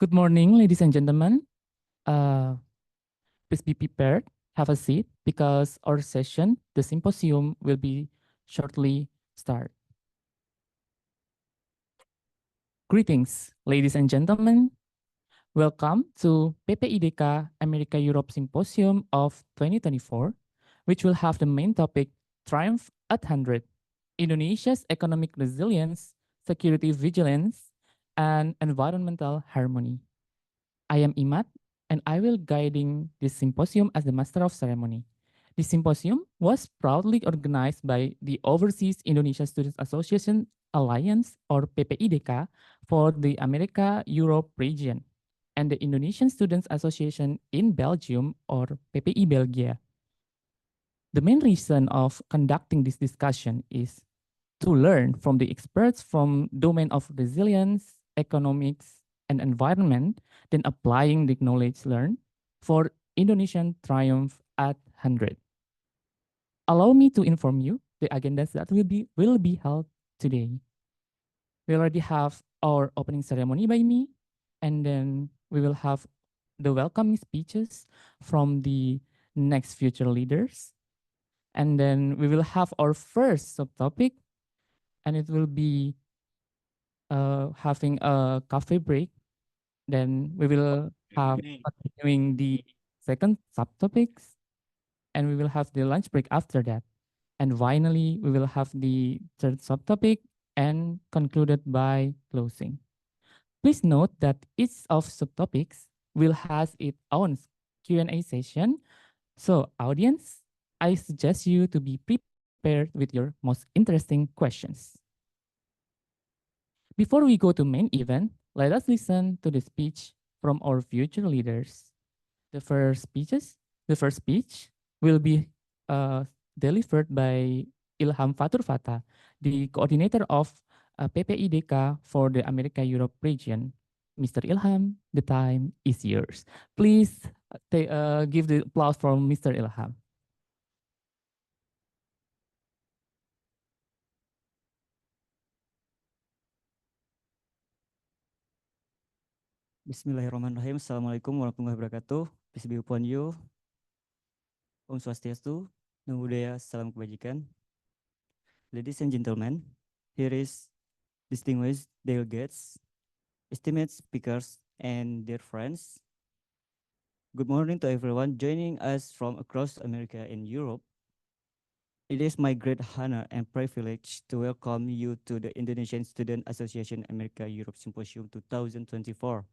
Good morning, ladies and gentlemen. Uh, please be prepared, have a seat, because our session, the symposium, will be shortly start. Greetings, ladies and gentlemen. Welcome to PPIDK Amerika Eropa Symposium of 2024, which will have the main topic, Triumph at 100, Indonesia's Economic Resilience, Security Vigilance, and Environmental Harmony. I am Iman, and I will guiding this symposium as the Master of Ceremony. This symposium was proudly organized by the Overseas Indonesia Students Association Alliance, or PPIDK, for the Amerika Eropa region, and the Indonesian Students Association in Belgium, or PPI Belgia. The main reason of conducting this discussion is to learn from the experts from domain of resilience, economics, and environment, then applying the knowledge learned for Indonesian Triumph at 100. Allow me to inform you the agendas that will be held today. We already have our opening ceremony by me, and then we will have the welcoming speeches from the next future leaders. And then we will have our first subtopic, and it will be having a coffee break. Then we will have continuing the second subtopics, and we will have the lunch break after that. And finally, we will have the third subtopic and concluded by closing. Please note that each of subtopics will has its own Q&A session. So audience, I suggest you to be prepared with your most interesting questions. Before we go to main event, let us listen to the speech from our future leaders. The first speech will be delivered by Ilham Fatur Fatha, the coordinator of PPIDK for the Amerika Eropa region. Mr. Ilham, the time is yours. Please give the applause from Mr. Ilham. Bismillahirrahmanirrahim. Assalamualaikum warahmatullahi wabarakatuh. Peace be upon you. Om Swastiastu, Namo Buddhaya, Salam Kebajikan. Ladies and gentlemen, here is distinguished delegates, esteemed speakers, and dear friends. Good morning to everyone joining us from across America and Europe. It is my great honor and privilege to welcome you to the Indonesian Student Association Amerika Eropa Symposium 2024.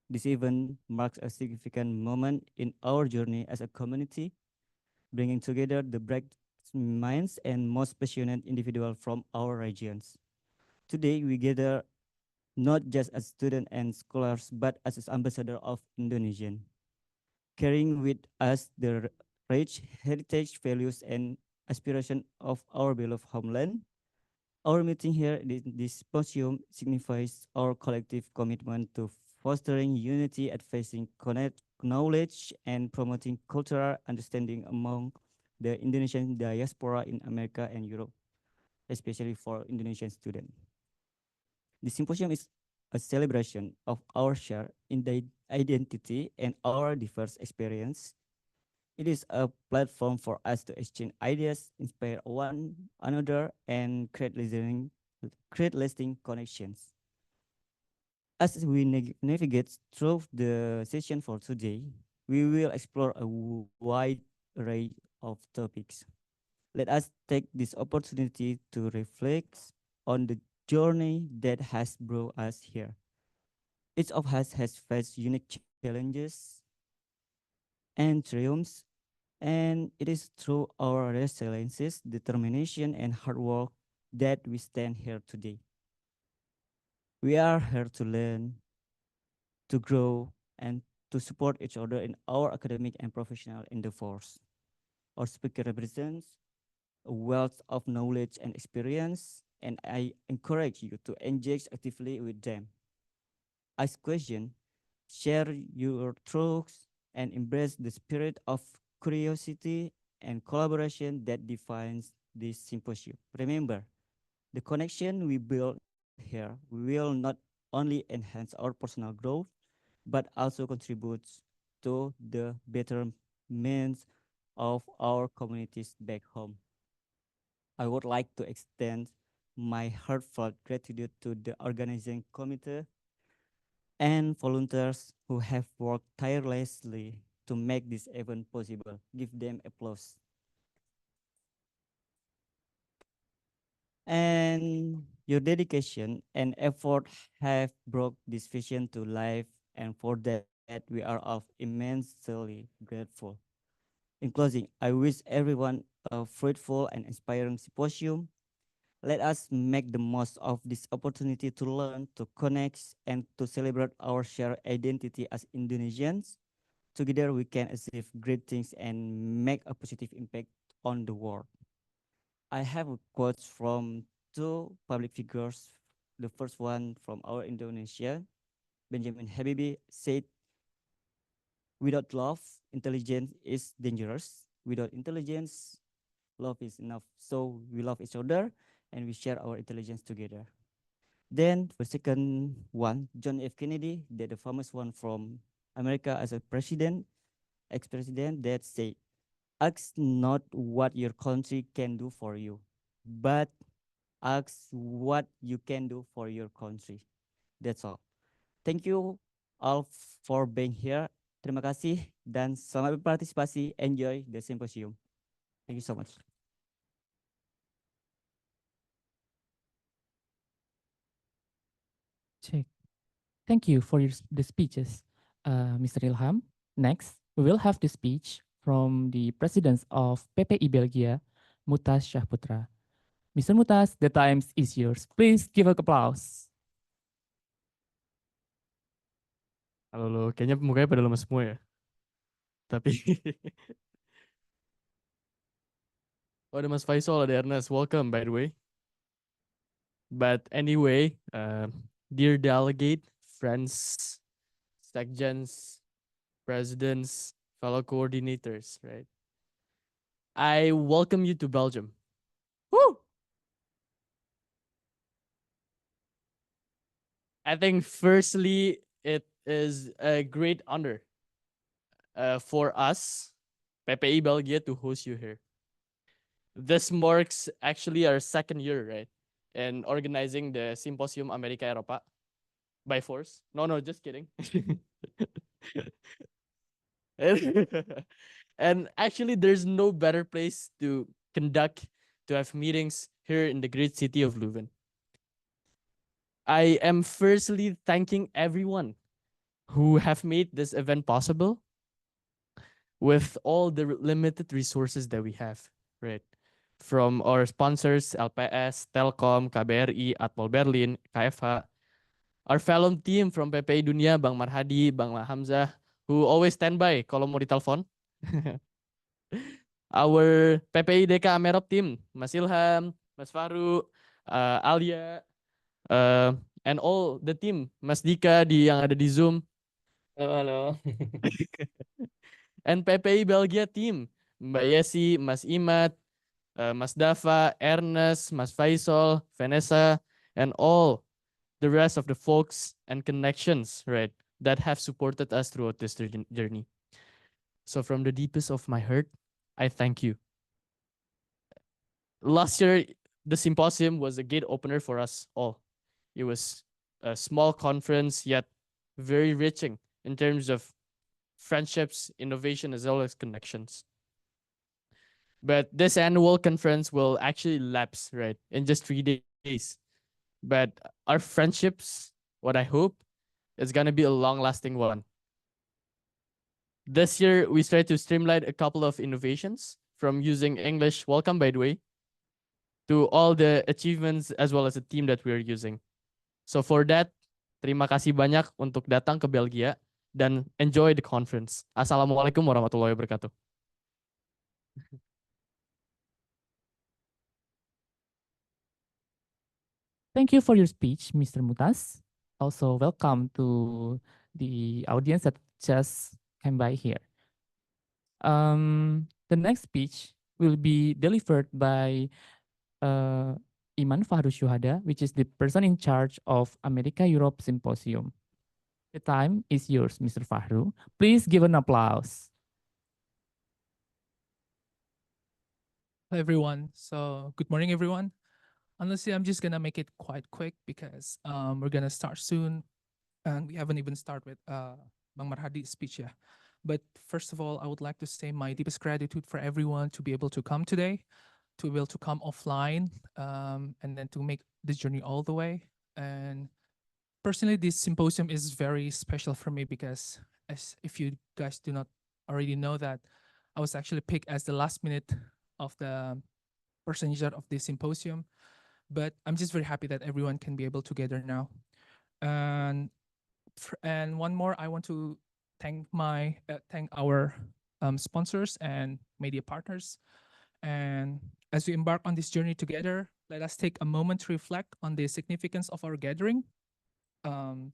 This event marks a significant moment in our journey as a community, bringing together the bright minds and most passionate individuals from our regions. Today, we gather not just as students and scholars, but as ambassadors of Indonesian, carrying with us the rich heritage, values, and aspiration of our beloved homeland. Our meeting here in this symposium signifies our collective commitment to fostering unity, advancing knowledge, and promoting cultural understanding among the Indonesian diaspora in America and Europe, especially for Indonesian students. The symposium is a celebration of our share in the identity and our diverse experience. It is a platform for us to exchange ideas, inspire one another, and create lasting connections. As we navigate through the session for today, we will explore a wide array of topics. Let us take this opportunity to reflect on the journey that has brought us here. Each of us has faced unique challenges and triumphs, and it is through our resilience, determination, and hard work that we stand here today. We are here to learn, to grow, and to support each other in our academic and professional endeavors. Our speaker represents a wealth of knowledge and experience, and I encourage you to engage actively with them. Ask questions, share your truths, and embrace the spirit of curiosity and collaboration that defines this symposium. Remember, the connection we build here will not only enhance our personal growth, but also contributes to the betterment of our communities back home. I would like to extend my heartfelt gratitude to the organizing committee and volunteers who have worked tirelessly to make this event possible. Give them applause. And your dedication and effort have brought this vision to life, and for that we are all immensely grateful. In closing, I wish everyone a fruitful and inspiring symposium. Let us make the most of this opportunity to learn, to connect, and to celebrate our shared identity as Indonesians. Together, we can achieve great things and make a positive impact on the world. I have a quote from two public figures. The first one from our Indonesia, Benjamin Habibie said, without love, intelligence is dangerous. Without intelligence, love is enough. So we love each other and we share our intelligence together. Then the second one, John F. Kennedy, the famous one from America as a president, ex-president, that said, ask not what your country can do for you, but ask what you can do for your country. That's all. Thank you all for being here. Terima kasih dan selamat berpartisipasi. Enjoy the symposium. Thank you so much. Check. Thank you for the speeches, Mr. Ilham. Next, we will have the speech from the President of PPI Belgia, Mu'taz Syahputra. Mr. Mu'taz, the time is yours. Please give a applause. Halo, kayaknya mukanya pada lemas semua ya. Tapi oh, ada Mas Faisal, ada Ernest. Welcome, by the way. But anyway, dear delegate, friends, sections, presidents, fellow coordinators, right? I welcome you to Belgium. Woo! I think firstly, it is a great honor for us, PPI Belgia, to host you here. This marks actually our second year, right? And organizing the Simposium Amerika Eropa by force. No, just kidding. And actually, there's no better place to have meetings here in the great city of Leuven. I am firstly thanking everyone who have made this event possible with all the limited resources that we have, right? From our sponsors, LPS, Telkom, KBRI, Atmol Berlin, KFH, our fellow team from PPI Dunia, Bang Marhadi, Bang Hamzah, who always stand by kalau mau ditelepon. Our PPIDK Amerop team, Mas Ilham, Mas Fahru, Alia, and all the team, Mas Dika yang ada di Zoom. Halo. And PPI Belgia team, Mbak Yesi, Mas Imat, Mas Dava, Ernest, Mas Faisal, Vanessa, and all the rest of the folks and connections, right, that have supported us throughout this journey. So from the deepest of my heart, I thank you. Last year, the symposium was a gate opener for us all. It was a small conference, yet very enriching in terms of friendships, innovation, as well as connections. But this annual conference will actually lapse, right, in just 3 days. But our friendships, what I hope, is going to be a long-lasting one. This year, we started to streamline a couple of innovations from using English, welcome by the way, to all the achievements as well as the team that we're using. So for that, terima kasih banyak untuk datang ke Belgia dan enjoy the conference. Assalamualaikum warahmatullahi wabarakatuh. Thank you for your speech, Mr. Mu'taz. Also, welcome to the audience that just came by here. The next speech will be delivered by Iman Fahru Syuhada, which is the person in charge of Amerika Eropa Symposium. The time is yours, Mr. Fahru. Please give an applause. Hello, everyone. So good morning, everyone. Honestly, I'm just gonna make it quite quick because we're gonna start soon, and we haven't even started with Bang Marhadi's speech yet. But first of all, I would like to say my deepest gratitude for everyone to be able to come today, to be able to come offline, and then to make this journey all the way. And personally, this symposium is very special for me because, as if you guys do not already know that, I was actually picked as the last minute of the person in charge of this symposium. But I'm just very happy that everyone can be able to gather now. And one more, I want to thank our sponsors and media partners. And as we embark on this journey together, let us take a moment to reflect on the significance of our gathering. In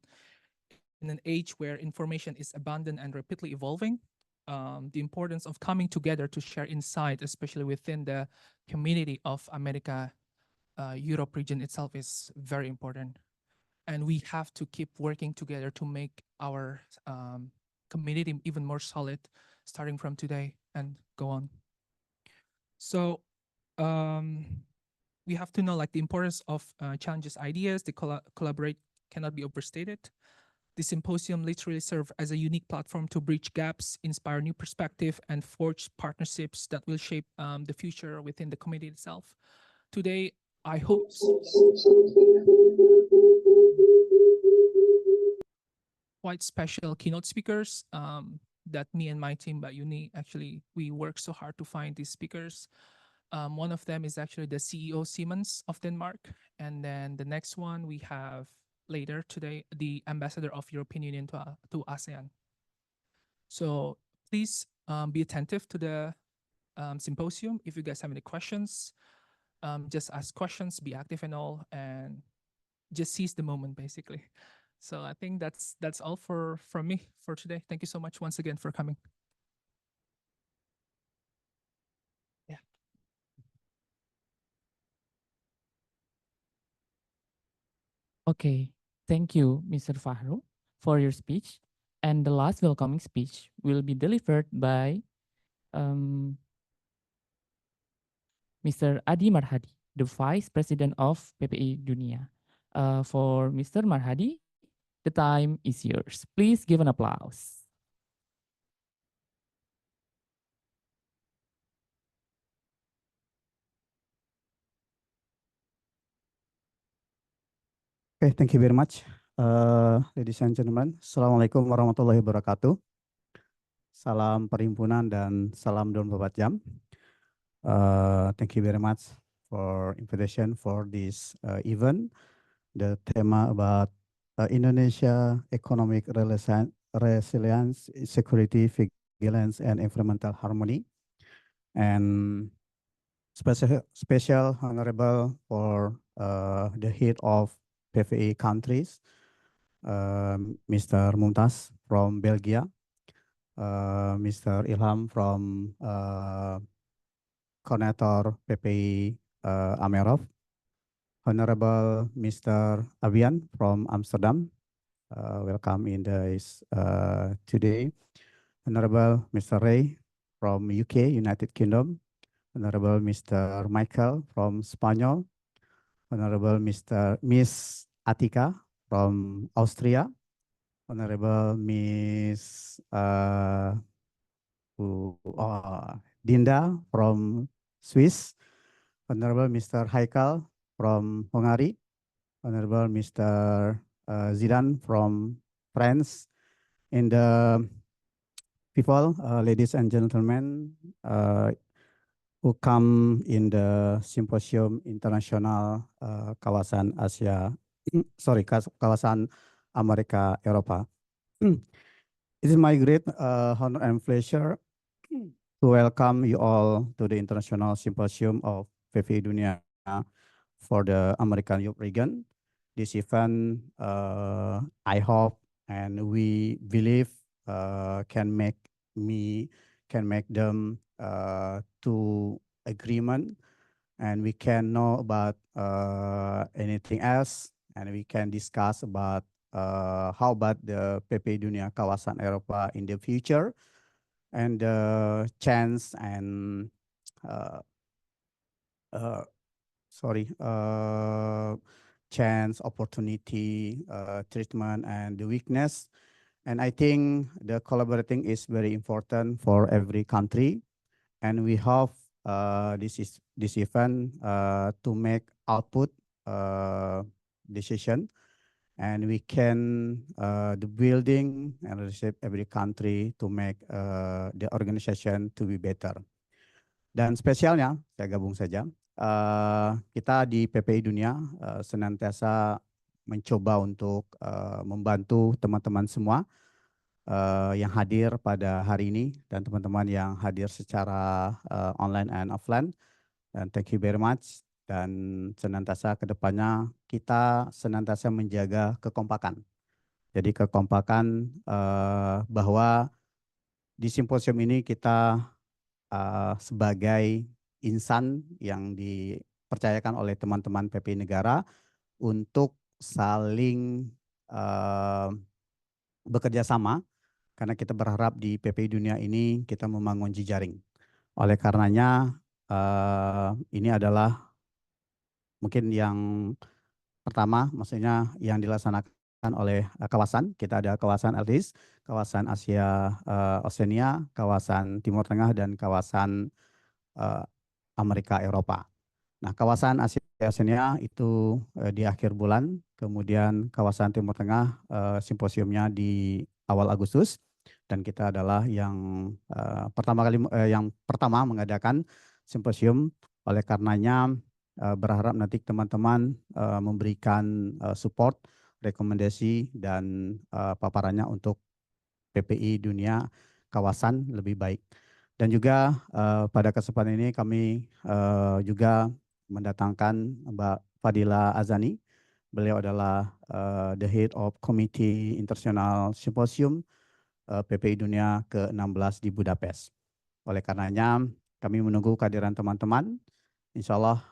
an age where information is abundant and rapidly evolving, the importance of coming together to share insight, especially within the community of America Europe region itself, is very important. And we have to keep working together to make our community even more solid, starting from today and go on. So we have to know like the importance of challenges ideas. The collaborate cannot be overstated. The symposium literally serves as a unique platform to bridge gaps, inspire new perspective, and forge partnerships that will shape the future within the community itself. Today, I hope quite special keynote speakers that me and my team at Uni, actually, we work so hard to find these speakers. One of them is actually the CEO Siemens of Denmark. And then the next one we have later today, the ambassador of European Union to ASEAN. So please be attentive to the symposium. If you guys have any questions, just ask questions, be active and all, and just seize the moment, basically. So I think that's all from me for today. Thank you so much once again for coming. Yeah. Okay, thank you, Mr. Fahru, for your speech. And the last welcoming speech will be delivered by Mr. Adhie Marhadi, the Vice President of PPI Dunia. For Mr. Marhadi, the time is yours. Please give an applause. Okay, thank you very much. Ladies and gentlemen, Assalamualaikum warahmatullahi wabarakatuh. Salam perhimpunan dan salam 24 jam. Thank you very much for invitation for this event. The theme about Indonesia economic resilience, security, vigilance, and environmental harmony. And special honorable for the head of PPI countries, Mr. Mu'taz from Belgia, Mr. Ilham from Coordinator PPI Amerop, Honorable Mr. Avian from Amsterdam, welcome in this today. Honorable Mr. Ray from UK, United Kingdom, Honorable Mr. Michael from Spanyol, Honorable Miss Atika from Austria, Honorable Miss Dinda from Swiss, Honorable Mr. Haikal from Hungary, Honorable Mr. Zidane from France, and the people, ladies and gentlemen, who come in the Symposium Internasional Kawasan Asia, Kawasan Amerika Eropa. It is my great honor and pleasure to welcome you all to the International Symposium of PPI Dunia for the American Europe region. This event, I hope and we believe can make them to agreement and we can know about anything else, and we can discuss about how about the PPI Dunia Kawasan Eropa in the future, and the chance and chance, opportunity, treatment, and the weakness. And I think the collaborating is very important for every country. And we hope this event to make output decision, and we can the building and reshape every country to make the organization to be better. Dan spesialnya, saya gabung saja, kita di PPI Dunia senantiasa mencoba untuk membantu teman-teman semua yang hadir pada hari ini dan teman-teman yang hadir secara online and offline. Dan thank you very much. Dan senantiasa ke depannya kita senantiasa menjaga kekompakan. Jadi kekompakan bahwa di simposium ini kita sebagai insan yang dipercayakan oleh teman-teman PPI negara untuk saling bekerja sama, karena kita berharap di PPI Dunia ini kita membangun jejaring. Oleh karenanya ini adalah mungkin yang pertama, maksudnya yang dilaksanakan oleh kawasan. Kita ada kawasan LDIS, kawasan Asia Oceania, kawasan Timur Tengah, dan kawasan Amerika Eropa. Nah, kawasan Asia Oceania itu di akhir bulan, kemudian kawasan Timur Tengah simposiumnya di awal Agustus, dan kita adalah yang pertama mengadakan simposium. Oleh karenanya berharap nanti teman-teman memberikan support, rekomendasi, dan paparannya untuk PPI Dunia Kawasan lebih baik. Dan juga pada kesempatan ini kami juga mendatangkan Mbak Fadila Azani. Beliau adalah the head of Committee International Symposium PPI Dunia ke-16 di Budapest. Oleh karenanya kami menunggu kehadiran teman-teman, insya Allah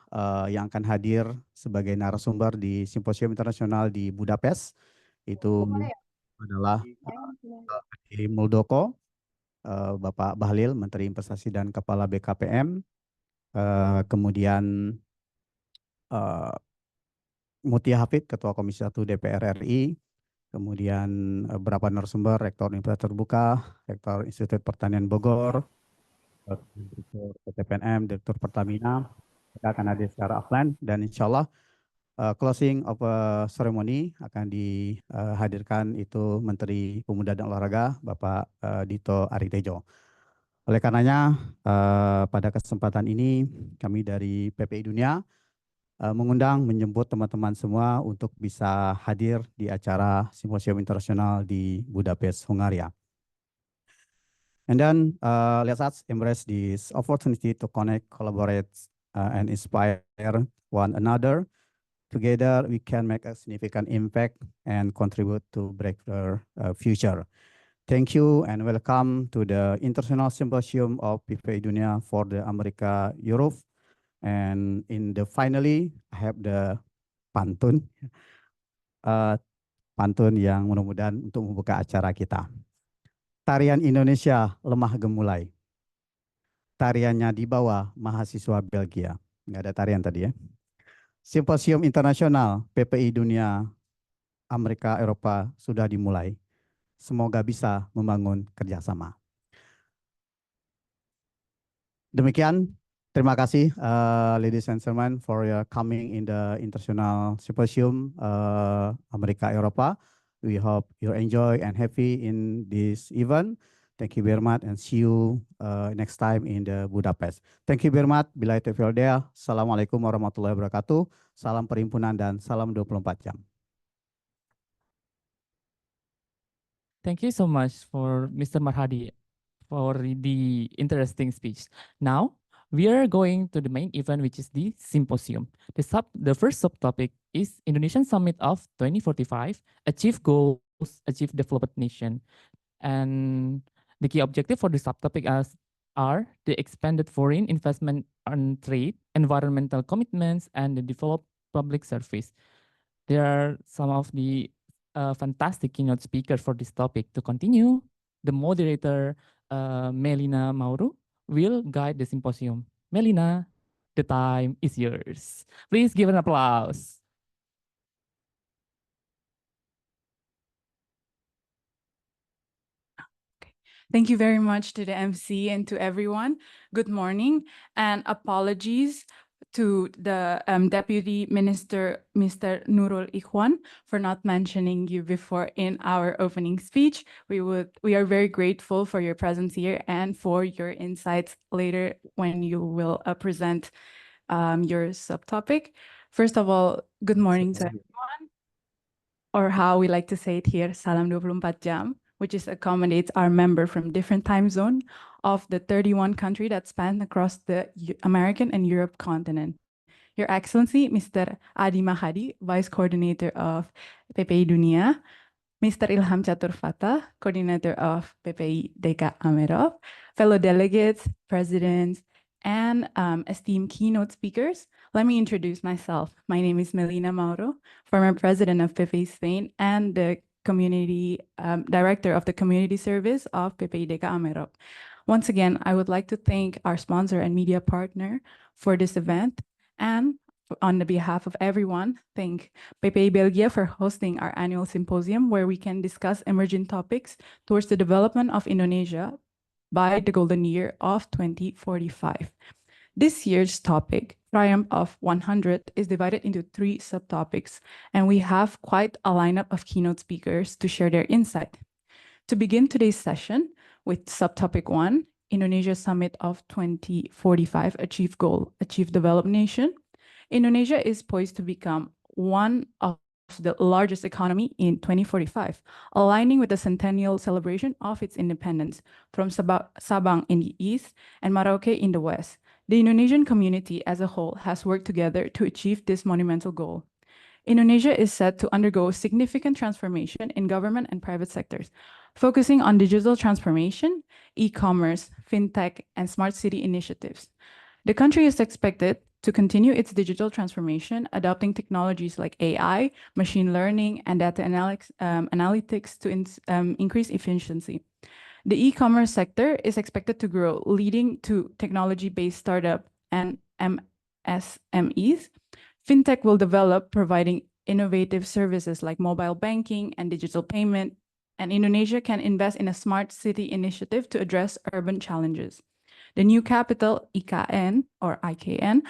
yang akan hadir sebagai narasumber di Simposium Internasional di Budapest. Itu adalah Adhie Muldoko, Bapak Bahlil, Menteri Investasi dan Kepala BKPM, kemudian Mutia Hafid, Ketua Komisi 1 DPR RI, kemudian beberapa narasumber, Rektor Universitas Terbuka, Rektor Institut Pertanian Bogor, Direktur PTPNM, Direktur Pertamina. Kita akan hadir secara offline, dan insya Allah closing of ceremony akan dihadirkan itu Menteri Pemuda dan Olahraga, Bapak Dito Aritejo. Oleh karenanya pada kesempatan ini kami dari PPI Dunia mengundang, menjemput teman-teman semua untuk bisa hadir di acara Simposium Internasional di Budapest, Hungaria. And then let us embrace this opportunity to connect, collaborate, and inspire one another. Together, we can make a significant impact and contribute to brighter future. Thank you and welcome to the International Symposium of PPI Dunia for the Amerika Eropa. And in the finally, I have the pantun, pantun yang mudah-mudahan untuk membuka acara kita. Tarian Indonesia lemah gemulai. Tariannya di bawah mahasiswa Belgia. Nggak ada tarian tadi ya. Simposium Internasional PPI Dunia Amerika Eropa sudah dimulai. Semoga bisa membangun kerjasama. Demikian, terima kasih ladies and gentlemen for your coming in the International Symposium Amerika Eropa. We hope you enjoy and happy in this event. Thank you very much and see you next time in the Budapest. Thank you very much. Bila itu Filda. Assalamualaikum warahmatullahi wabarakatuh. Salam perhimpunan dan salam 24 jam. Thank you so much for Mr. Marhadi for the interesting speech. Now, we are going to the main event, which is the symposium. The first subtopic is Indonesian Summit of 2045, Achieve Goals, Achieve Developed Nation. And the key objective for the subtopic are the expanded foreign investment and trade, environmental commitments, and the developed public service. There are some of the fantastic keynote speakers for this topic. To continue, the moderator, Melina Mauro, will guide the symposium. Melina, the time is yours. Please give an applause. Thank you very much to the MC and to everyone. Good morning and apologies to the Deputy Minister, Mr. Nurul Ichwan, for not mentioning you before in our opening speech. We are very grateful for your presence here and for your insights later when you will present your subtopic. First of all, good morning to everyone, or how we like to say it here, Salam 24 Jam, which is accommodates our member from different time zone of the 31 country that span across the American and Europe continent. Your Excellency, Mr. Adhie Marhadi, Vice Coordinator of PPI Dunia, Mr. Ilham Fatur Fatha, Coordinator of PPIDK Amerop, fellow delegates, presidents, and esteemed keynote speakers, let me introduce myself. My name is Melina Mauro, former president of PPI Spain and the community director of the community service of PPIDK Amerop. Once again, I would like to thank our sponsor and media partner for this event, and on the behalf of everyone, thank PPI Belgia for hosting our annual symposium where we can discuss emerging topics towards the development of Indonesia by the golden year of 2045. This year's topic, Triumph of 100, is divided into 3 subtopics, and we have quite a lineup of keynote speakers to share their insight. To begin today's session with subtopic 1, Indonesia Summit of 2045, Achieve Goal, Achieve Developed Nation. Indonesia is poised to become one of the largest economy in 2045, aligning with the centennial celebration of its independence from Sabang in the east and Merauke in the west. The Indonesian community as a whole has worked together to achieve this monumental goal. Indonesia is set to undergo significant transformation in government and private sectors, focusing on digital transformation, e-commerce, fintech, and smart city initiatives. The country is expected to continue its digital transformation, adopting technologies like AI, machine learning, and data analytics to increase efficiency. The e-commerce sector is expected to grow, leading to technology-based startup and MSMEs. Fintech will develop, providing innovative services like mobile banking and digital payment, and Indonesia can invest in a smart city initiative to address urban challenges. The new capital, IKN, or IKN,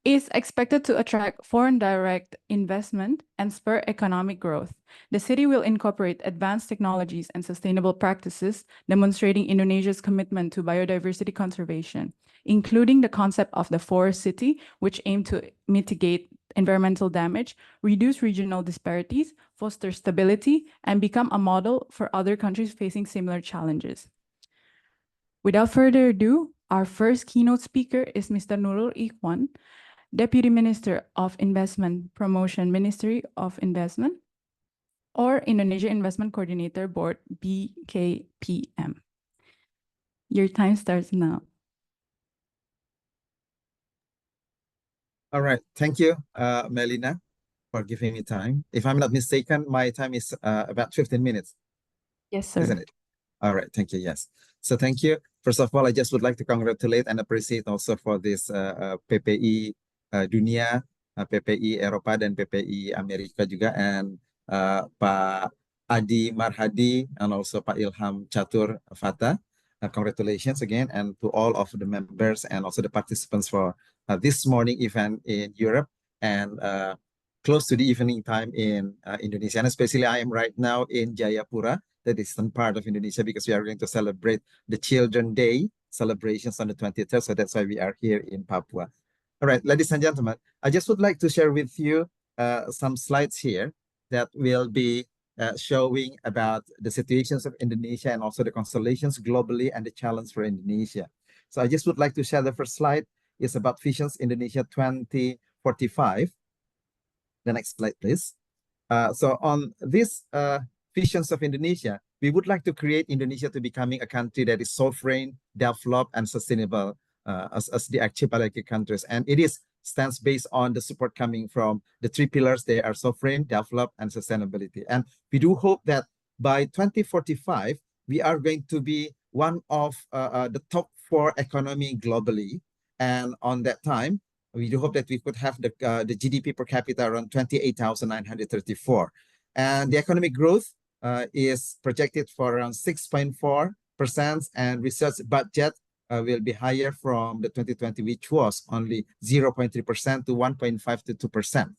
is expected to attract foreign direct investment and spur economic growth. The city will incorporate advanced technologies and sustainable practices, demonstrating Indonesia's commitment to biodiversity conservation, including the concept of the forest city, which aim to mitigate environmental damage, reduce regional disparities, foster stability, and become a model for other countries facing similar challenges. Without further ado, our first keynote speaker is Mr. Nurul Ichwan, Deputy Minister of Investment Promotion, Ministry of Investment, or Indonesia Investment Coordinator Board, BKPM. Your time starts now. All right, thank you, Melina, for giving me time. If I'm not mistaken, my time is about 15 minutes. Yes, sir. Isn't it? All right, thank you, yes. So thank you. First of all, I just would like to congratulate and appreciate also for this PPI Dunia, PPI Eropa, dan PPI Amerika juga, and Pak Adhie Marhadi, and also Pak Ilham Fatur Fatha. Congratulations again, and to all of the members and also the participants for this morning event in Europe and close to the evening time in Indonesia. And especially I am right now in Jayapura, the eastern part of Indonesia, because we are going to celebrate the Children's Day celebrations on the 23rd. So that's why we are here in Papua. All right, ladies and gentlemen, I just would like to share with you some slides here that will be showing about the situations of Indonesia and also the constellations globally and the challenge for Indonesia. So I just would like to share the first slide is about Visions Indonesia 2045. The next slide, please. So on this Visions of Indonesia, we would like to create Indonesia to becoming a country that is sovereign, developed, and sustainable as the archipelago countries. And it stands based on the support coming from the three pillars. They are sovereign, developed, and sustainability. And we do hope that by 2045, we are going to be one of the top 4 economy globally. And on that time, we do hope that we could have the GDP per capita around 28,934. And the economic growth is projected for around 6.4%, and research budget will be higher from the 2020, which was only 0.3% to 1.5 to 2%.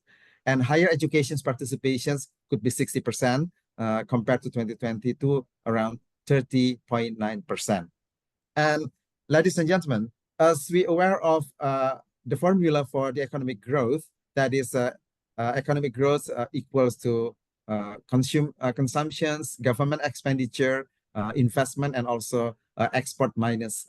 And higher education's participations could be 60% compared to 2020 to around 30.9%. And ladies and gentlemen, as we are aware of the formula for the economic growth, that is economic growth equals to consumptions, government expenditure, investment, and also export minus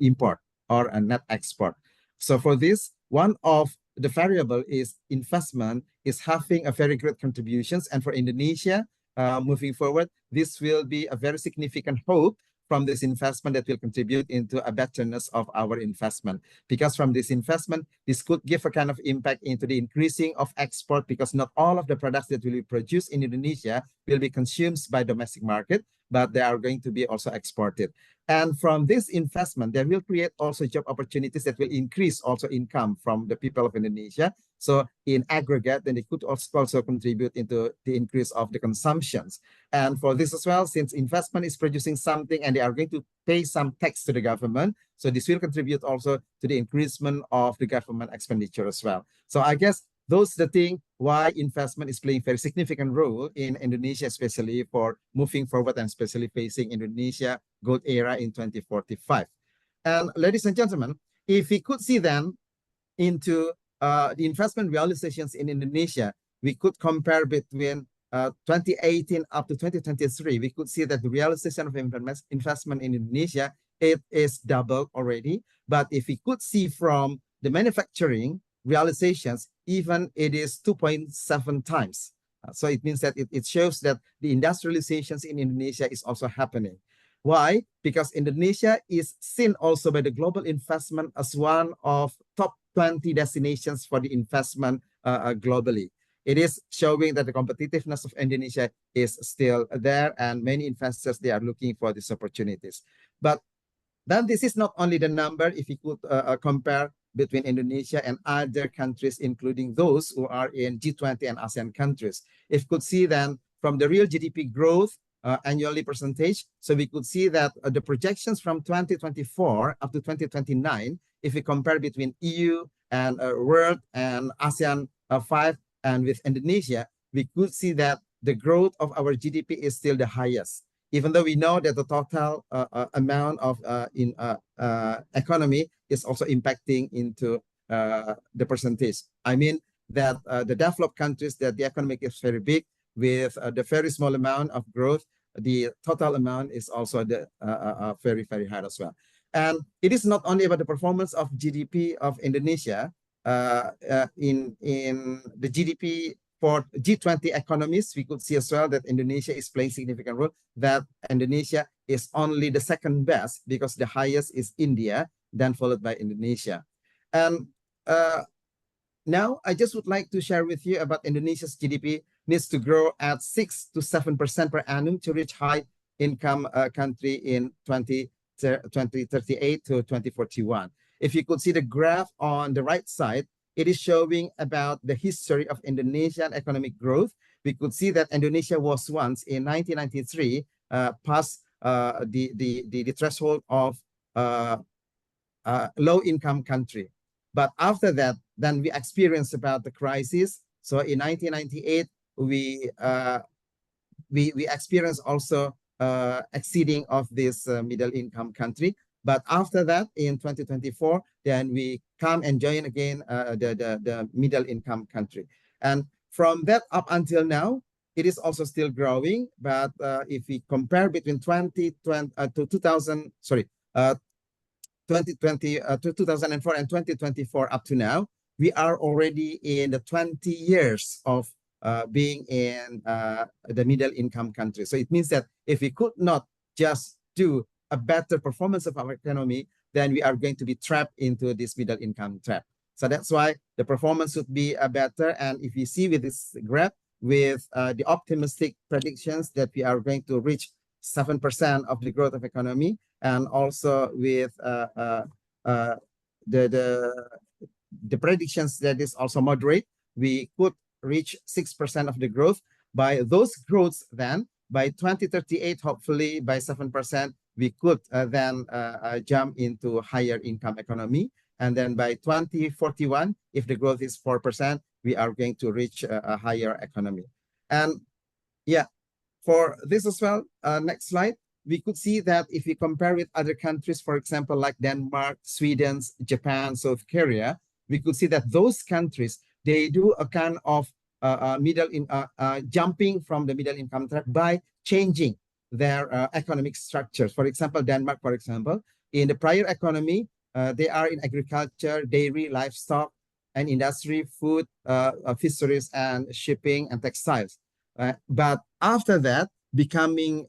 import, or a net export. So for this, one of the variable is investment is having a very great contributions. And for Indonesia, moving forward, this will be a very significant hope from this investment that will contribute into a betterness of our investment. Because from this investment, this could give a kind of impact into the increasing of export, because not all of the products that will be produced in Indonesia will be consumed by domestic market, but they are going to be also exported. And from this investment, they will create also job opportunities that will increase also income from the people of Indonesia. So in aggregate, then it could also contribute into the increase of the consumptions. And for this as well, since investment is producing something and they are going to pay some tax to the government, so this will contribute also to the increasement of the government expenditure as well. So I guess those are the thing why investment is playing very significant role in Indonesia, especially for moving forward and especially facing Indonesia growth era in 2045. And ladies and gentlemen, if we could see then into the investment realizations in Indonesia, we could compare between 2018 up to 2023. We could see that the realization of investment in Indonesia, it is doubled already. But if we could see from the manufacturing realizations, even it is 2.7 times. So it means that it shows that the industrializations in Indonesia is also happening. Why? Because Indonesia is seen also by the global investment as one of top 20 destinations for the investment globally. It is showing that the competitiveness of Indonesia is still there, and many investors, they are looking for these opportunities. But then this is not only the number. If you could compare between Indonesia and other countries, including those who are in G20 and ASEAN countries, if you could see then from the real GDP growth annually percentage, so we could see that the projections from 2024 up to 2029, if we compare between EU and world and ASEAN 5 and with Indonesia, we could see that the growth of our GDP is still the highest. Even though we know that the total amount of economy is also impacting into the percentage. I mean that the developed countries, that the economic is very big with the very small amount of growth, the total amount is also the very, very high as well. And it is not only about the performance of GDP of Indonesia. In the GDP for G20 economies, we could see as well that Indonesia is playing significant role, that Indonesia is only the second best, because the highest is India, then followed by Indonesia. And now I just would like to share with you about Indonesia's GDP needs to grow at 6 to 7% per annum to reach high income country in 2038 to 2041. If you could see the graph on the right side, it is showing about the history of Indonesian economic growth. We could see that Indonesia was once in 1993 past the threshold of low income country. But after that, then we experienced about the crisis. So in 1998, we experienced also exceeding of this middle income country. But after that, in 2024, then we come and join again the middle income country. And from that up until now, it is also still growing. But if we compare between 2020 to 2004 and 2024 up to now, we are already in the 20 years of being in the middle income countries. So it means that if we could not just do a better performance of our economy, then we are going to be trapped into this middle income trap. So that's why the performance should be better. And if you see with this graph, with the optimistic predictions that we are going to reach 7% of the growth of economy, and also with the predictions that is also moderate, we could reach 6% of the growth. By those growths, then by 2038, hopefully by 7%, we could then jump into higher income economy. And then by 2041, if the growth is 4%, we are going to reach a higher economy. And yeah, for this as well, next slide, we could see that if we compare with other countries, for example, like Denmark, Sweden, Japan, South Korea, we could see that those countries, they do a kind of jumping from the middle income trap by changing their economic structures. For example, Denmark, for example, in the prior economy, they are in agriculture, dairy, livestock, and industry, food, fisheries, and shipping and textiles. But after that, becoming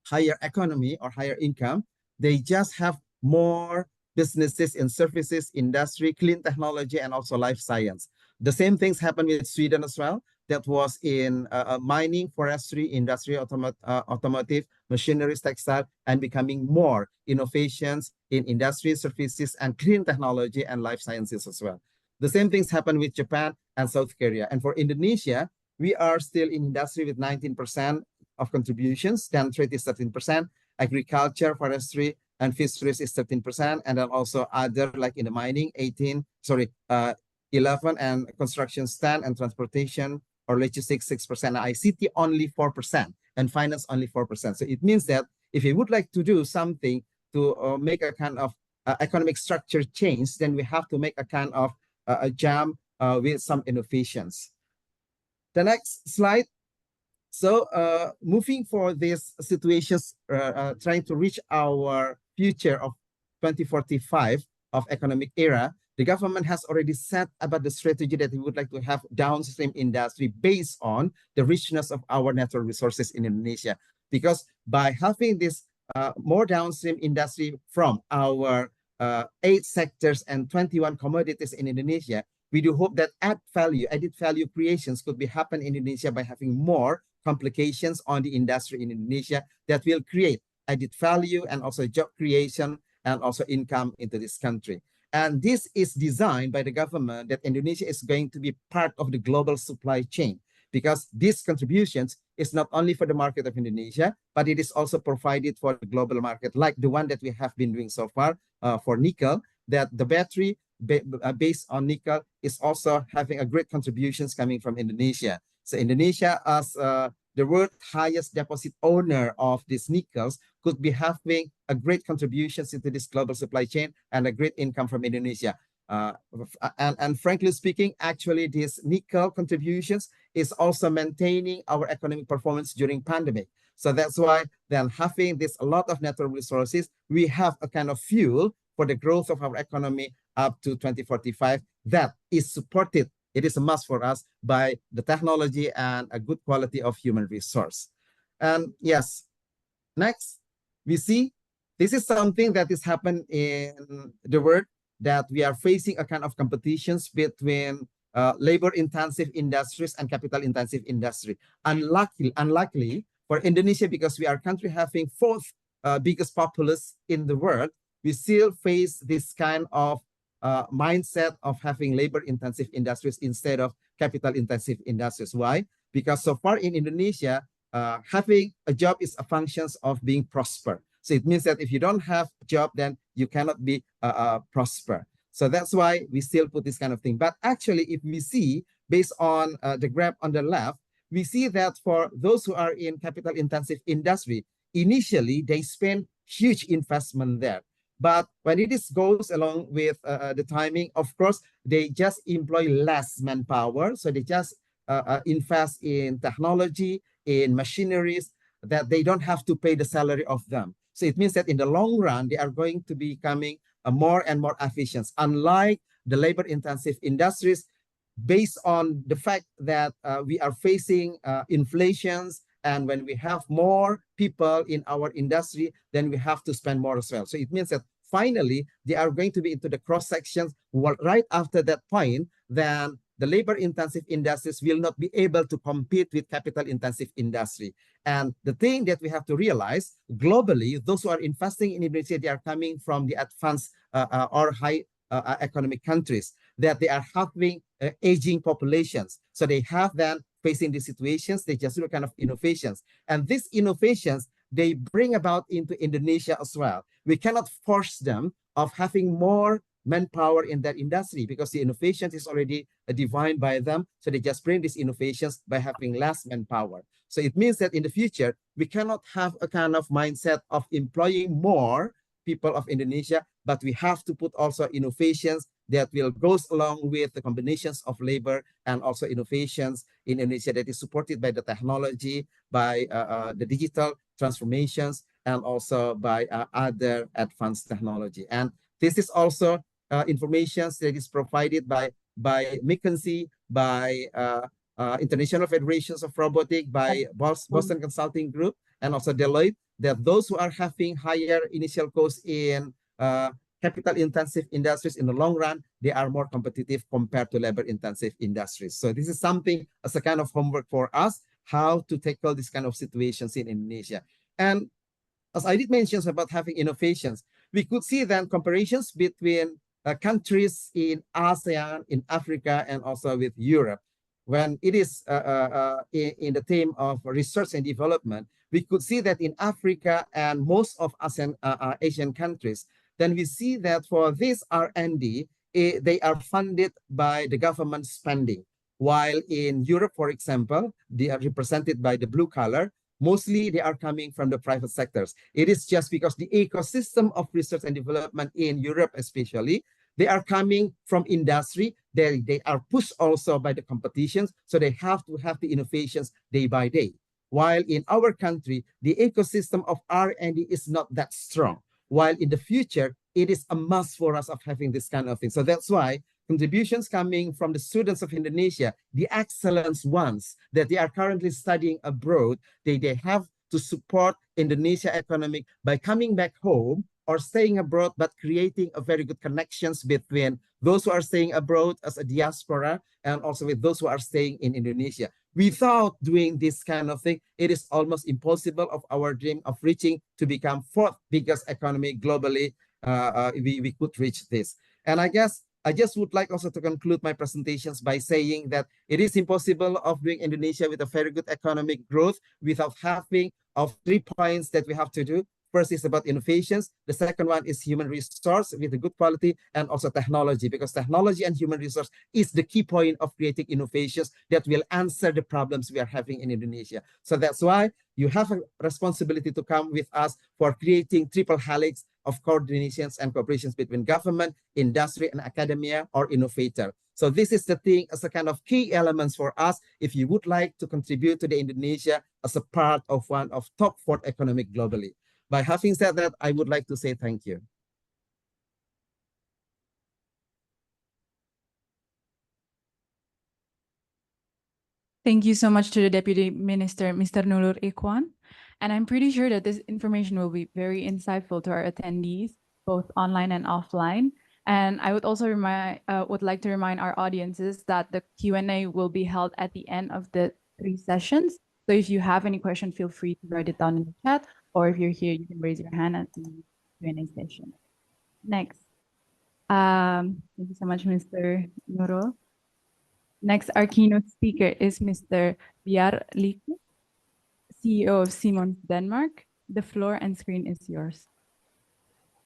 higher economy or higher income, they just have more businesses in services, industry, clean technology, and also life science. The same things happen with Sweden as well. That was in mining, forestry, industry, automotive, machineries, textile, and becoming more innovations in industry, services, and clean technology and life sciences as well. The same things happen with Japan and South Korea. And for Indonesia, we are still in industry with 19% of contributions, then trade is 13%, agriculture, forestry, and fisheries is 13%, and then also other, like in the mining, 11, and construction, 10, and transportation or logistics 6%, ICT only 4%, and finance only 4%. So it means that if we would like to do something to make a kind of economic structure change, then we have to make a kind of a jump with some innovations. The next slide. So moving for these situations, trying to reach our future of 2045 of economic era, the government has already set about the strategy that we would like to have downstream industry based on the richness of our natural resources in Indonesia. Because by having this more downstream industry from our 8 sectors and 21 commodities in Indonesia, we do hope that added value creations could be happen in Indonesia by having more complications on the industry in Indonesia that will create added value and also job creation and also income into this country. And this is designed by the government that Indonesia is going to be part of the global supply chain, because these contributions is not only for the market of Indonesia, but it is also provided for the global market, like the one that we have been doing so far for nickel, that the battery based on nickel is also having a great contributions coming from Indonesia. So Indonesia, as the world's highest deposit owner of these nickels, could be having a great contributions into this global supply chain and a great income from Indonesia. And frankly speaking, actually, these nickel contributions is also maintaining our economic performance during pandemic. So that's why then having this a lot of natural resources, we have a kind of fuel for the growth of our economy up to 2045 that is supported. It is a must for us by the technology and a good quality of human resource. And yes, next, we see this is something that is happening in the world, that we are facing a kind of competitions between labor-intensive industries and capital-intensive industry. Unluckily for Indonesia, because we are a country having 4th biggest populace in the world, we still face this kind of mindset of having labor-intensive industries instead of capital-intensive industries. Why? Because so far in Indonesia, having a job is a function of being prosper. So it means that if you don't have a job, then you cannot be prosper. So that's why we still put this kind of thing. But actually, if we see, based on the graph on the left, we see that for those who are in capital-intensive industry, initially, they spend huge investment there. But when it goes along with the timing, of course, they just employ less manpower. So they just invest in technology, in machineries, that they don't have to pay the salary of them. So it means that in the long run, they are going to be becoming more and more efficient. Unlike the labor-intensive industries, based on the fact that we are facing inflations, and when we have more people in our industry, then we have to spend more as well. So it means that finally they are going to be into the cross sections. Right after that point, then the labor-intensive industries will not be able to compete with capital-intensive industry. And the thing that we have to realize globally, those who are investing in Indonesia, they are coming from the advanced or high economic countries, that they are having aging populations. So they have then facing these situations, they just do kind of innovations. And these innovations, they bring about into Indonesia as well. We cannot force them of having more manpower in that industry because the innovations is already defined by them. So they just bring these innovations by having less manpower. So it means that in the future, we cannot have a kind of mindset of employing more people of Indonesia, but we have to put also innovations that will goes along with the combinations of labor and also innovations in Indonesia that is supported by the technology, by the digital transformations, and also by other advanced technology. And this is also information that is provided by McKinsey, by International Federations of Robotics, by Boston Consulting Group, and also Deloitte, that those who are having higher initial costs in capital-intensive industries in the long run, they are more competitive compared to labor-intensive industries. So this is something as a kind of homework for us, how to tackle this kind of situations in Indonesia. And as I did mention about having innovations, we could see then comparisons between countries in ASEAN, in Africa, and also with Europe. When it is in the theme of research and development, we could see that in Africa and most of ASEAN, Asian countries, then we see that for this R&D, they are funded by the government spending. While in Europe, for example, they are represented by the blue color. Mostly they are coming from the private sectors. It is just because the ecosystem of research and development in Europe especially, they are coming from industry. They are pushed also by the competitions. So they have to have the innovations day by day. While in our country, the ecosystem of R&D is not that strong. While in the future, it is a must for us of having this kind of thing. So that's why contributions coming from the students of Indonesia, the excellent ones that they are currently studying abroad, they have to support Indonesia economic by coming back home or staying abroad, but creating a very good connections between those who are staying abroad as a diaspora and also with those who are staying in Indonesia. Without doing this kind of thing, it is almost impossible of our dream of reaching to become fourth biggest economy globally. We could reach this. And I guess I just would like also to conclude my presentations by saying that it is impossible of doing Indonesia with a very good economic growth without having of 3 points that we have to do. First is about innovations. The second one is human resource with a good quality, and also technology, because technology and human resource is the key point of creating innovations that will answer the problems we are having in Indonesia. So that's why you have a responsibility to come with us for creating triple helix of coordinations and cooperations between government, industry, and academia or innovator. So this is the thing as a kind of key elements for us if you would like to contribute to the Indonesia as a part of one of top 4 economic globally. By having said that, I would like to say thank you. Thank you so much to the Deputy Minister, Mr. Nurul Ichwan. And I'm pretty sure that this information will be very insightful to our attendees, both online and offline. And I would also like to remind our audiences that the Q&A will be held at the end of the 3 sessions. So if you have any question, feel free to write it down in the chat, or if you're here, you can raise your hand at the Q&A session. Next. Thank you so much, Mr. Nurul. Next, our keynote speaker is Mr. Bjarne, CEO of Siemens Denmark. The floor and screen is yours.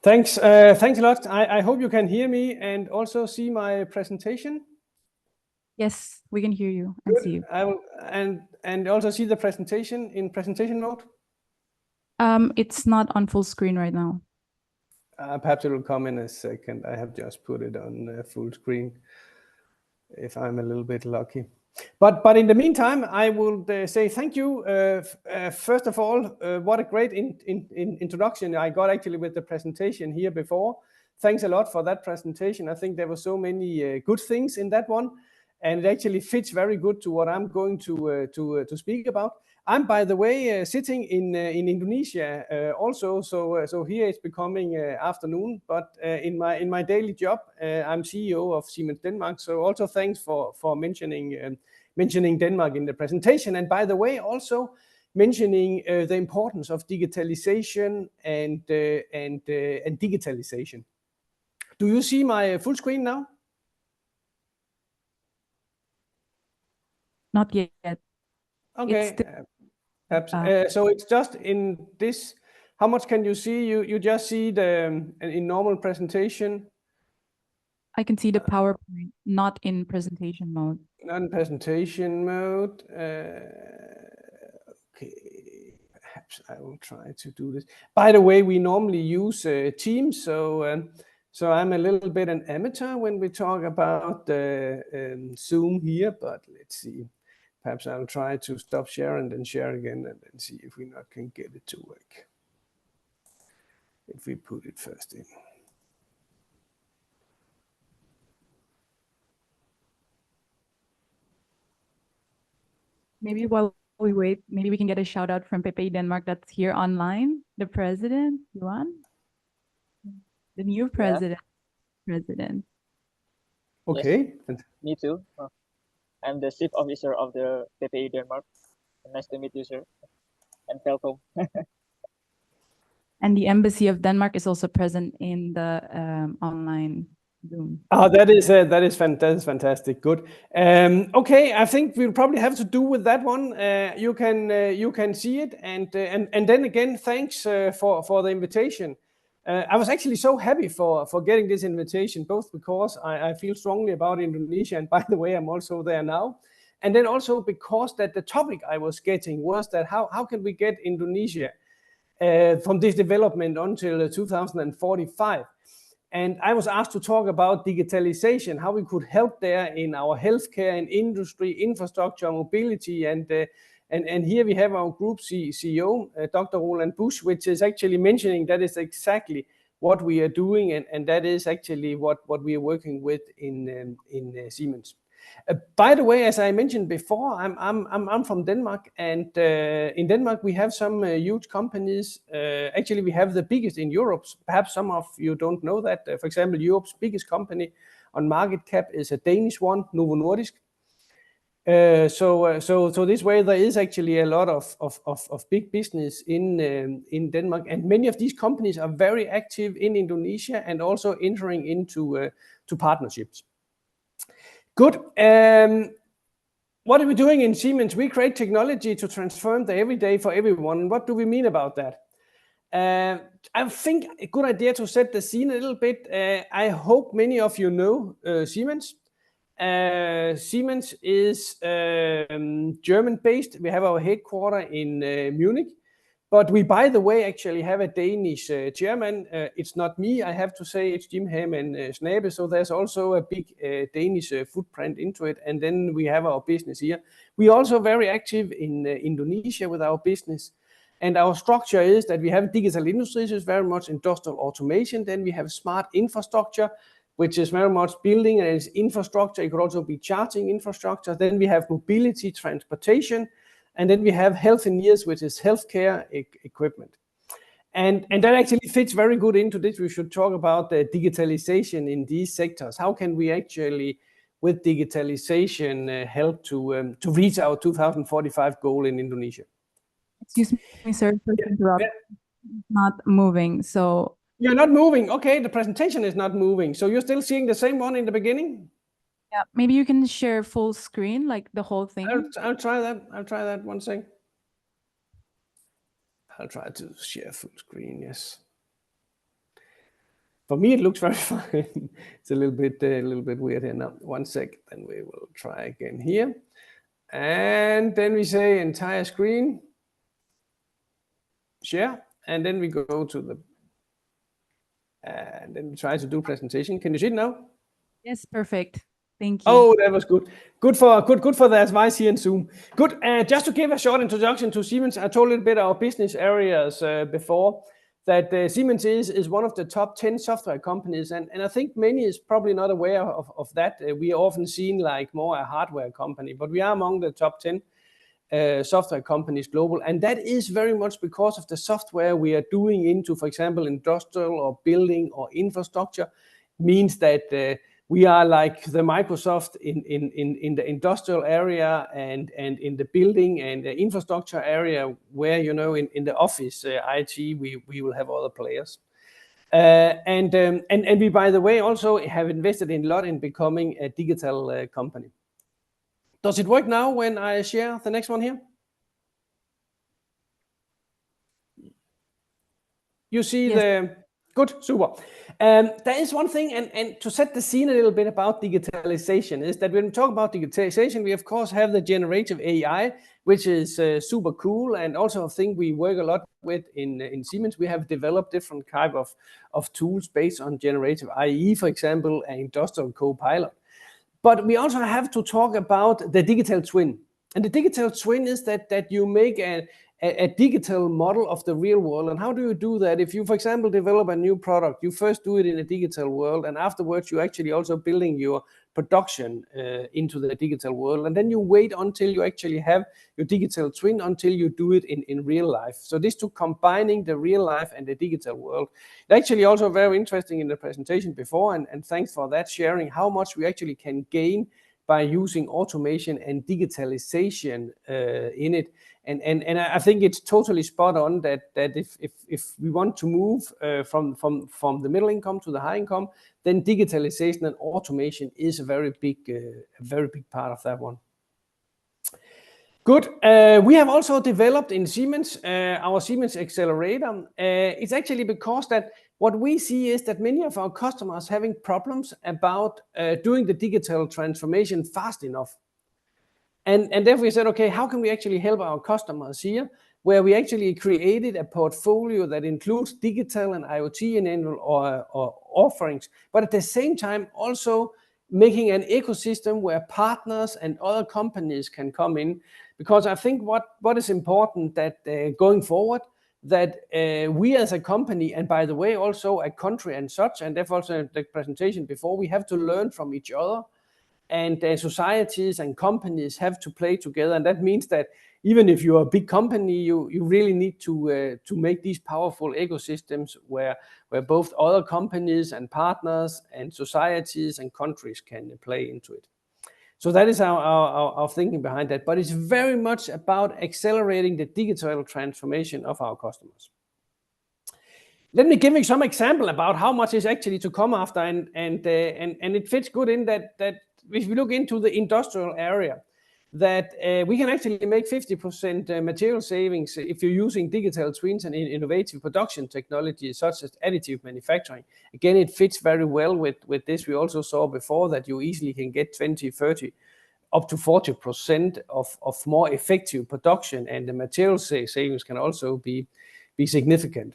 Thanks a lot. I hope you can hear me and also see my presentation. Yes, we can hear you and see you. I will, and also see the presentation in presentation mode. It's not on full screen right now. Perhaps it will come in a second. I have just put it on full screen, if I'm a little bit lucky. But in the meantime, I will say thank you. First of all, what a great introduction I got actually with the presentation here before. Thanks a lot for that presentation. I think there were so many good things in that one. and it actually fits very good to what I'm going to speak about. I'm, by the way, sitting in Indonesia also, so here it's becoming afternoon. But in my daily job, I'm CEO of Siemens Denmark. So also thanks for mentioning Denmark in the presentation. And by the way, also mentioning the importance of digitalization and digitalization. Do you see my full screen now? Not yet. Okay. Perhaps, so it's just in this. How much can you see? You just see the in normal presentation. I can see the PowerPoint, not in presentation mode. Not in presentation mode. Okay, perhaps I will try to do this. By the way, we normally use Teams, so I'm a little bit an amateur when we talk about Zoom here. But let's see. Perhaps I'll try to stop share and then share again and then see if we not can get it to work. If we put it first in. Maybe while we wait, maybe we can get a shout out from PPI Denmark that's here online. The president, Ichwan, the new president. Okay. Yes, me too. I'm the chief officer of the PPI Denmark. Nice to meet you, sir, and welcome. And the Embassy of Denmark is also present in the online Zoom. Oh, that is fantastic. Good. Okay, I think we'll probably have to do with that one. You can see it, and then again, thanks for the invitation. I was actually so happy for getting this invitation, both because I feel strongly about Indonesia, and by the way, I'm also there now, and then also because that the topic I was getting was that how can we get Indonesia from this development until 2045? And I was asked to talk about digitalization, how we could help there in our healthcare and industry, infrastructure, mobility, and here we have our group CEO, Dr. Roland Busch, which is actually mentioning that is exactly what we are doing, and that is actually what we are working with in Siemens. By the way, as I mentioned before, I'm from Denmark, and in Denmark we have some huge companies. Actually, we have the biggest in Europe. Perhaps some of you don't know that. For example, Europe's biggest company on market cap is a Danish one, Novo Nordisk. So this way there is actually a lot of big business in Denmark, and many of these companies are very active in Indonesia and also entering into partnerships. Good. What are we doing in Siemens? We create technology to transform the everyday for everyone. What do we mean about that? I think a good idea to set the scene a little bit. I hope many of you know Siemens. Siemens is German-based. We have our headquarters in Munich. But we, by the way, actually have a Danish chairman. It's not me, I have to say, it's Jim Hammond Snabe. So there's also a big Danish footprint into it. And then we have our business here. We're also very active in Indonesia with our business. And our structure is that we have digital industries, is very much industrial automation. Then we have smart infrastructure, which is very much building and it's infrastructure. It could also be charging infrastructure. Then we have mobility, transportation. And then we have health and years, which is healthcare equipment. And that actually fits very good into this. We should talk about the digitalization in these sectors. How can we actually, with digitalization, help to reach our 2045 goal in Indonesia? Excuse me, sir, to interrupt. Not moving, so. You're not moving. Okay, the presentation is not moving. So you're still seeing the same one in the beginning? Yeah, maybe you can share full screen, like the whole thing. I'll try that. I'll try that. One second. I'll try to share full screen. Yes. For me, it looks very fine. It's a little bit weird here now. One sec. Then we will try again here, and then we say entire screen, share, and then we go to the, and then we try to do presentation. Can you see it now? Yes, perfect. Thank you. Oh, that was good. Good for the advice here in Zoom. Good. Just to give a short introduction to Siemens, I told a little bit our business areas before. that Siemens is one of the top 10 software companies, and I think many is probably not aware of that. We are often seen like more a hardware company, but we are among the top 10 software companies global, and that is very much because of the software we are doing into, for example, industrial or building or infrastructure. Means that we are like the Microsoft in the industrial area and in the building and the infrastructure area, where, you know, in the office IT we will have other players. And we, by the way, also have invested a lot in becoming a digital company. Does it work now when I share the next one here? You see the good, super. There is one thing, and to set the scene a little bit about digitalization, is that when we talk about digitalization, we of course have the generative AI, which is super cool, and also a thing we work a lot with in Siemens. We have developed different type of tools based on generative AI, for example, an industrial co-pilot. But we also have to talk about the digital twin. And the digital twin is that you make a digital model of the real world. And how do you do that? If you, for example, develop a new product, you first do it in a digital world, and afterwards you actually also building your production into the digital world. And then you wait until you actually have your digital twin, until you do it in real life. So this to combining the real life and the digital world. Actually also very interesting in the presentation before, and thanks for that sharing, how much we actually can gain by using automation and digitalization in it. And I think it's totally spot on that if we want to move from the middle income to the high income, then digitalization and automation is a very big part of that one. Good. We have also developed in Siemens our Siemens Accelerator. It's actually because that what we see is that many of our customers having problems about doing the digital transformation fast enough. And therefore we said, okay, how can we actually help our customers here? Where we actually created a portfolio that includes digital and IoT enabled or offerings, but at the same time also making an ecosystem where partners and other companies can come in. Because I think what is important that going forward, that we as a company, and by the way also a country and such, and therefore also the presentation before, we have to learn from each other. And societies and companies have to play together, and that means that even if you're a big company, you really need to make these powerful ecosystems where both other companies and partners and societies and countries can play into it. So that is our thinking behind that, but it's very much about accelerating the digital transformation of our customers. Let me give you some example about how much is actually to come after, and it fits good in that if we look into the industrial area, that we can actually make 50% material savings if you're using digital twins and innovative production technologies such as additive manufacturing. Again, it fits very well with this. We also saw before that you easily can get 20, 30, up to 40% of more effective production, and the material savings can also be significant.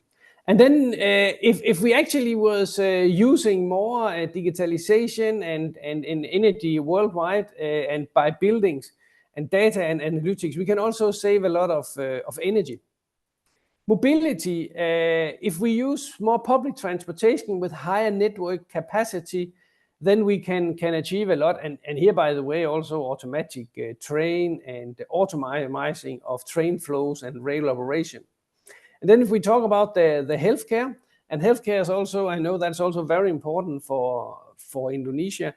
And then if we actually was using more digitalization and energy worldwide and by buildings and data and analytics, we can also save a lot of energy. Mobility, if we use more public transportation with higher network capacity, then we can achieve a lot. And here, by the way, also automatic train and automation of train flows and rail operation. And then if we talk about the healthcare, and healthcare is also, I know that's also very important for Indonesia,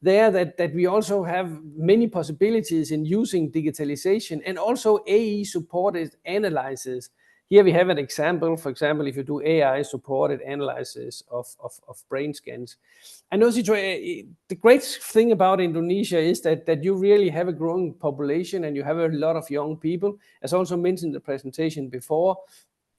there that we also have many possibilities in using digitalization and also AI supported analysis. Here we have an example, for example, if you do AI supported analysis of brain scans. And also the great thing about Indonesia is that you really have a growing population and you have a lot of young people. As also mentioned in the presentation before,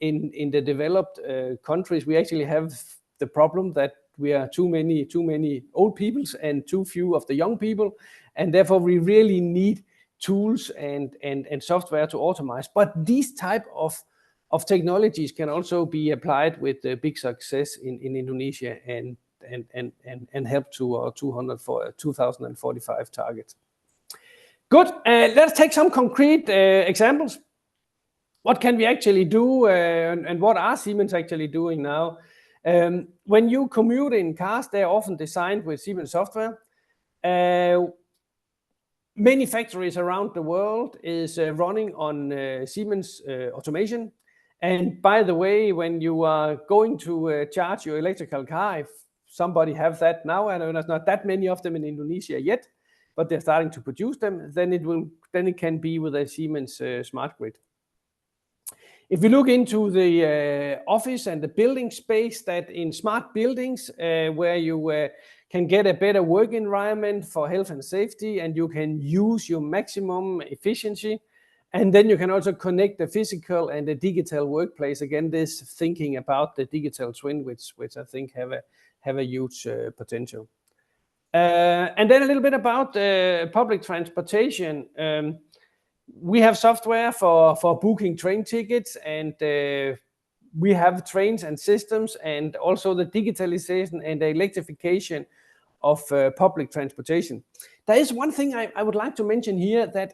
in the developed countries, we actually have the problem that we are too many old people and too few of the young people, and therefore we really need tools and software to automate. But these type of technologies can also be applied with big success in Indonesia and help to our 2045 target. Good. Let's take some concrete examples. what can we actually do, and what are Siemens actually doing now? When you commute in cars, they're often designed with Siemens software. Many factories around the world is running on Siemens automation. And by the way, when you are going to charge your electrical car, if somebody have that now, and there's not that many of them in Indonesia yet, but they're starting to produce them, then it can be with a Siemens smart grid. If we look into the office and the building space, that in smart buildings where you can get a better work environment for health and safety, and you can use your maximum efficiency. And then you can also connect the physical and the digital workplace. Again, this thinking about the digital twin, which I think have a huge potential. And then a little bit about public transportation. We have software for booking train tickets, and we have trains and systems, and also the digitalization and the electrification of public transportation. There is one thing I would like to mention here, that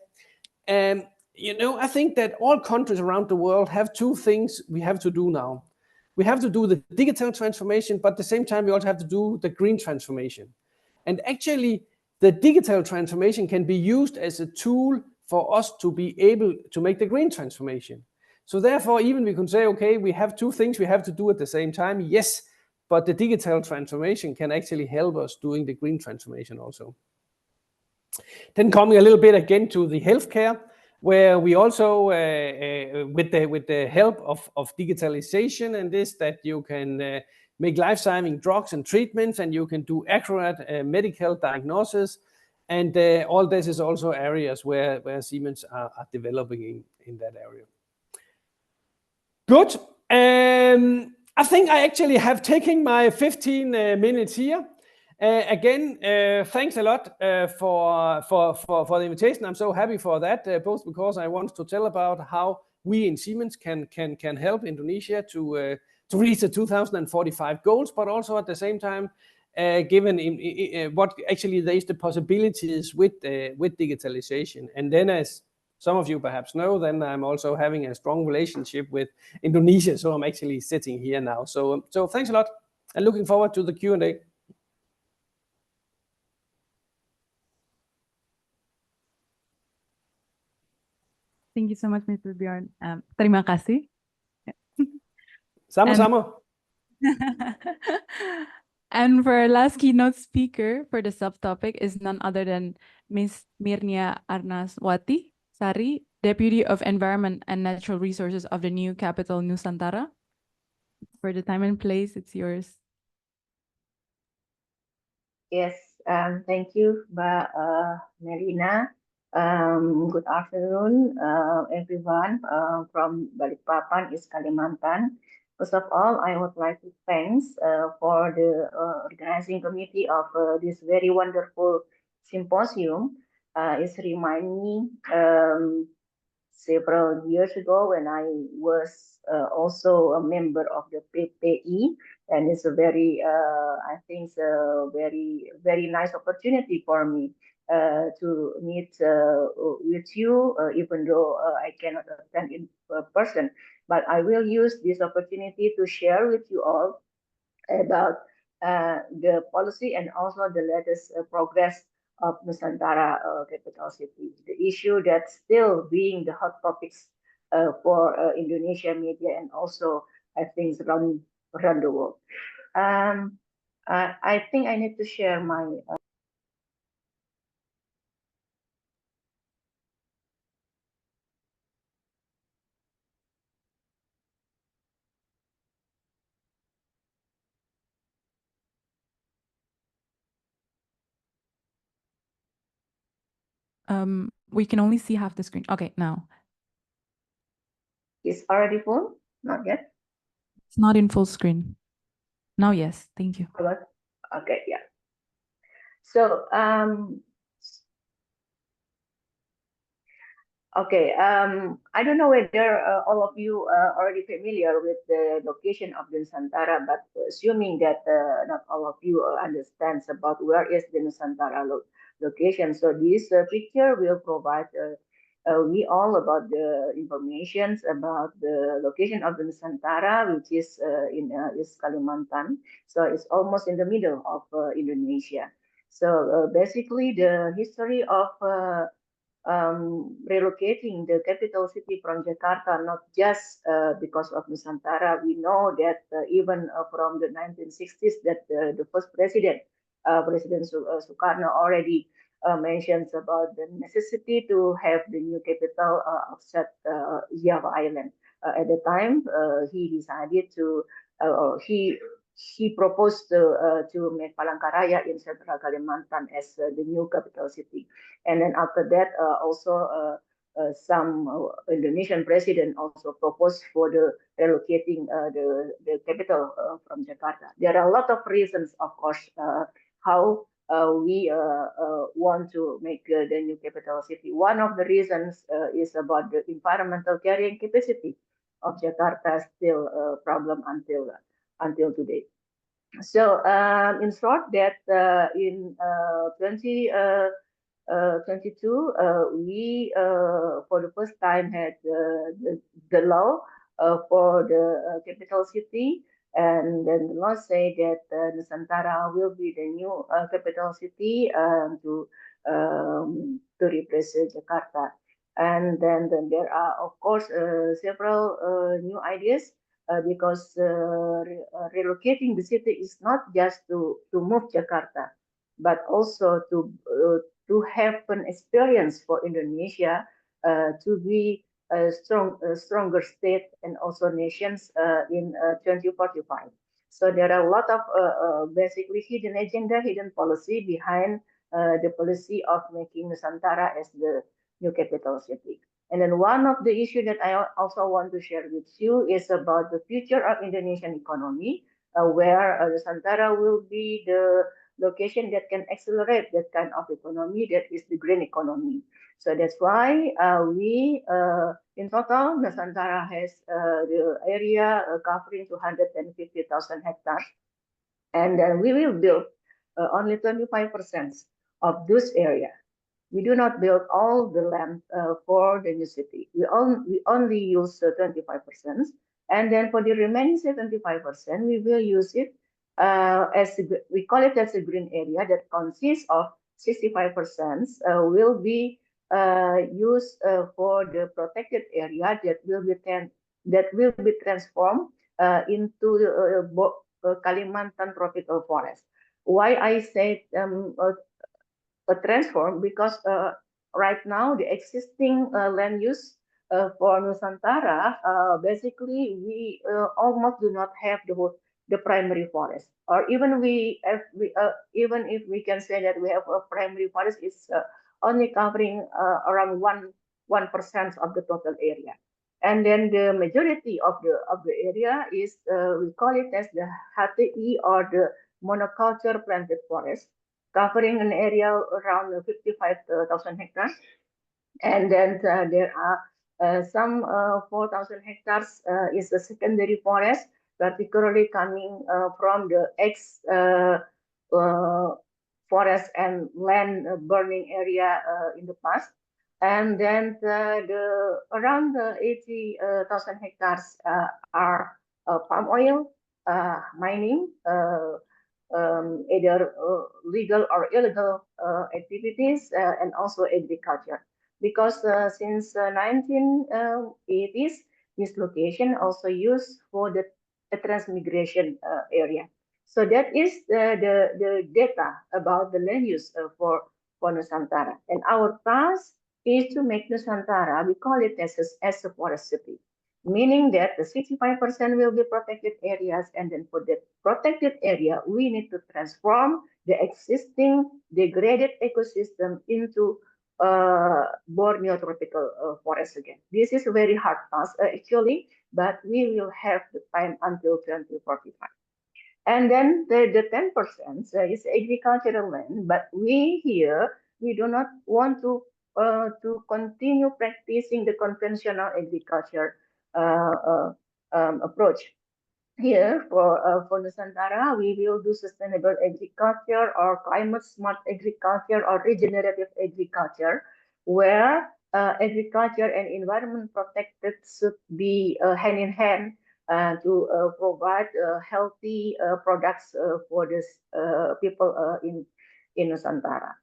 I think that all countries around the world have two things we have to do now. We have to do the digital transformation, but at the same time, we also have to do the green transformation. And actually, the digital transformation can be used as a tool for us to be able to make the green transformation. So therefore, even we can say, okay, we have two things we have to do at the same time. Yes, but the digital transformation can actually help us doing the green transformation also. Then coming a little bit again to the healthcare, where we also, with the help of digitalization and this, that you can make life-saving drugs and treatments, and you can do accurate medical diagnosis. And all this is also areas where Siemens are developing in that area. Good. I think I actually have taken my 15 minutes here. Again, thanks a lot for the invitation. I'm so happy for that, both because I want to tell about how we in Siemens can help Indonesia to reach the 2045 goals, but also at the same time, given what actually there is the possibilities with digitalization. And then, as some of you perhaps know, then I'm also having a strong relationship with Indonesia, so I'm actually sitting here now. So thanks a lot, and looking forward to the Q&A. Thank you so much, Mr. Bjarne. Terima kasih. Sama-sama. And for our last keynote speaker for the subtopic is none other than Ms. Myrna Asnawati, Sari, Deputy of Environment and Natural Resources of the new capital, Nusantara. For the time and place, it's yours. Yes, thank you, Myrna. Good afternoon, everyone from Balikpapan, East Kalimantan. First of all, I would like to thank for the organizing committee of this very wonderful symposium. It's remind me several years ago when I was also a member of the PPI, and it's a very, I think, it's a very nice opportunity for me to meet with you, even though I cannot attend in person. But I will use this opportunity to share with you all about the policy and also the latest progress of Nusantara capital city. The issue that's still being the hot topics for Indonesia media and also I think around the world. I think I need to share my We can only see half the screen. Okay, now. It's already full? Not yet? It's not in full screen. Now, yes, thank you. Okay, yeah. So, okay, I don't know whether all of you are already familiar with the location of the Nusantara, but assuming that not all of you understands about where is the Nusantara location. So this picture will provide we all about the informations about the location of the Nusantara, which is in East Kalimantan. So it's almost in the middle of Indonesia. So basically, the history of relocating the capital city from Jakarta, not just because of Nusantara. We know that even from the 1960s, that the first president, President Sukarno, already mentions about the necessity to have the new capital offset Java Island. At the time, he decided to, he proposed to make Palangkaraya in Central Kalimantan as the new capital city. And then after that, also some Indonesian president also proposed for the relocating the capital from Jakarta. There are a lot of reasons, of course, how we want to make the new capital city. One of the reasons is about the environmental carrying capacity of Jakarta, still a problem until today. So in short, that in 2022, we for the first time had the law for the capital city, and then the law say that Nusantara will be the new capital city to replace Jakarta. And then there are, of course, several new ideas because relocating the city is not just to move Jakarta, but also to have an experience for Indonesia to be a stronger state and also nations in 2045. So there are a lot of basically hidden agenda, hidden policy behind the policy of making Nusantara as the new capital city. And then one of the issues that I also want to share with you is about the future of Indonesian economy, where Nusantara will be the location that can accelerate that kind of economy, that is the green economy. So that's why we, in total, Nusantara has the area covering 250,000 hectares. And then we will build only 25% of this area. We do not build all the land for the new city. We only use 25%. And then for the remaining 75%, we will use it we call it as a green area that consists of 65% will be used for the protected area that will be transformed into Kalimantan tropical forest. Why I say transform? Because right now the existing land use for Nusantara, basically we almost do not have the primary forest, or even even if we can say that we have a primary forest, it's only covering around 1% of the total area. And then the majority of the area is we call it as the HTI, or the monoculture planted forest, covering an area around 55,000 hectares. And then there are some 4,000 hectares is a secondary forest, particularly coming from the forest and land burning area in the past. And then around 80,000 hectares are palm oil, mining, either legal or illegal activities, and also agriculture. Because since 1980s, this location also used for the transmigration area. So that is the data about the land use for Nusantara. And our task is to make Nusantara, we call it as a forest city, meaning that the 65% will be protected areas, and then for the protected area, we need to transform the existing degraded ecosystem into Borneo tropical forest again. This is a very hard task actually, but we will have the time until 2045. And then the 10% is agricultural land, but we do not want to continue practicing the conventional agriculture approach. Here for Nusantara, we will do sustainable agriculture or climate smart agriculture or regenerative agriculture, where agriculture and environment protected should be hand in hand to provide healthy products for the people in Nusantara.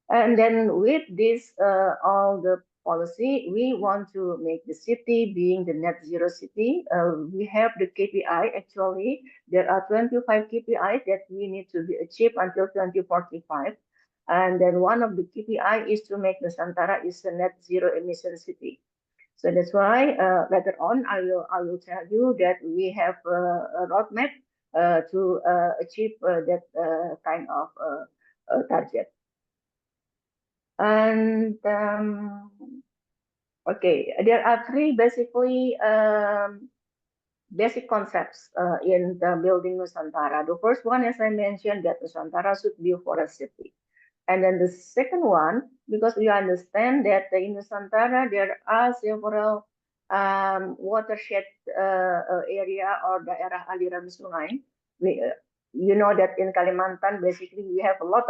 And then with this, all the policy, we want to make the city being the net zero city. We have the KPI, actually, there are 25 KPI that we need to be achieved until 2045. And then one of the KPI is to make Nusantara is a net zero emission city. So that's why later on I will tell you that we have a roadmap to achieve that kind of target. And okay, there are three basically basic concepts in the building Nusantara. The first one, as I mentioned, that Nusantara should be a forest city. And then the second one, because we understand that in Nusantara there are several watershed area or daerah aliran sungai. You know that in Kalimantan basically we have a lot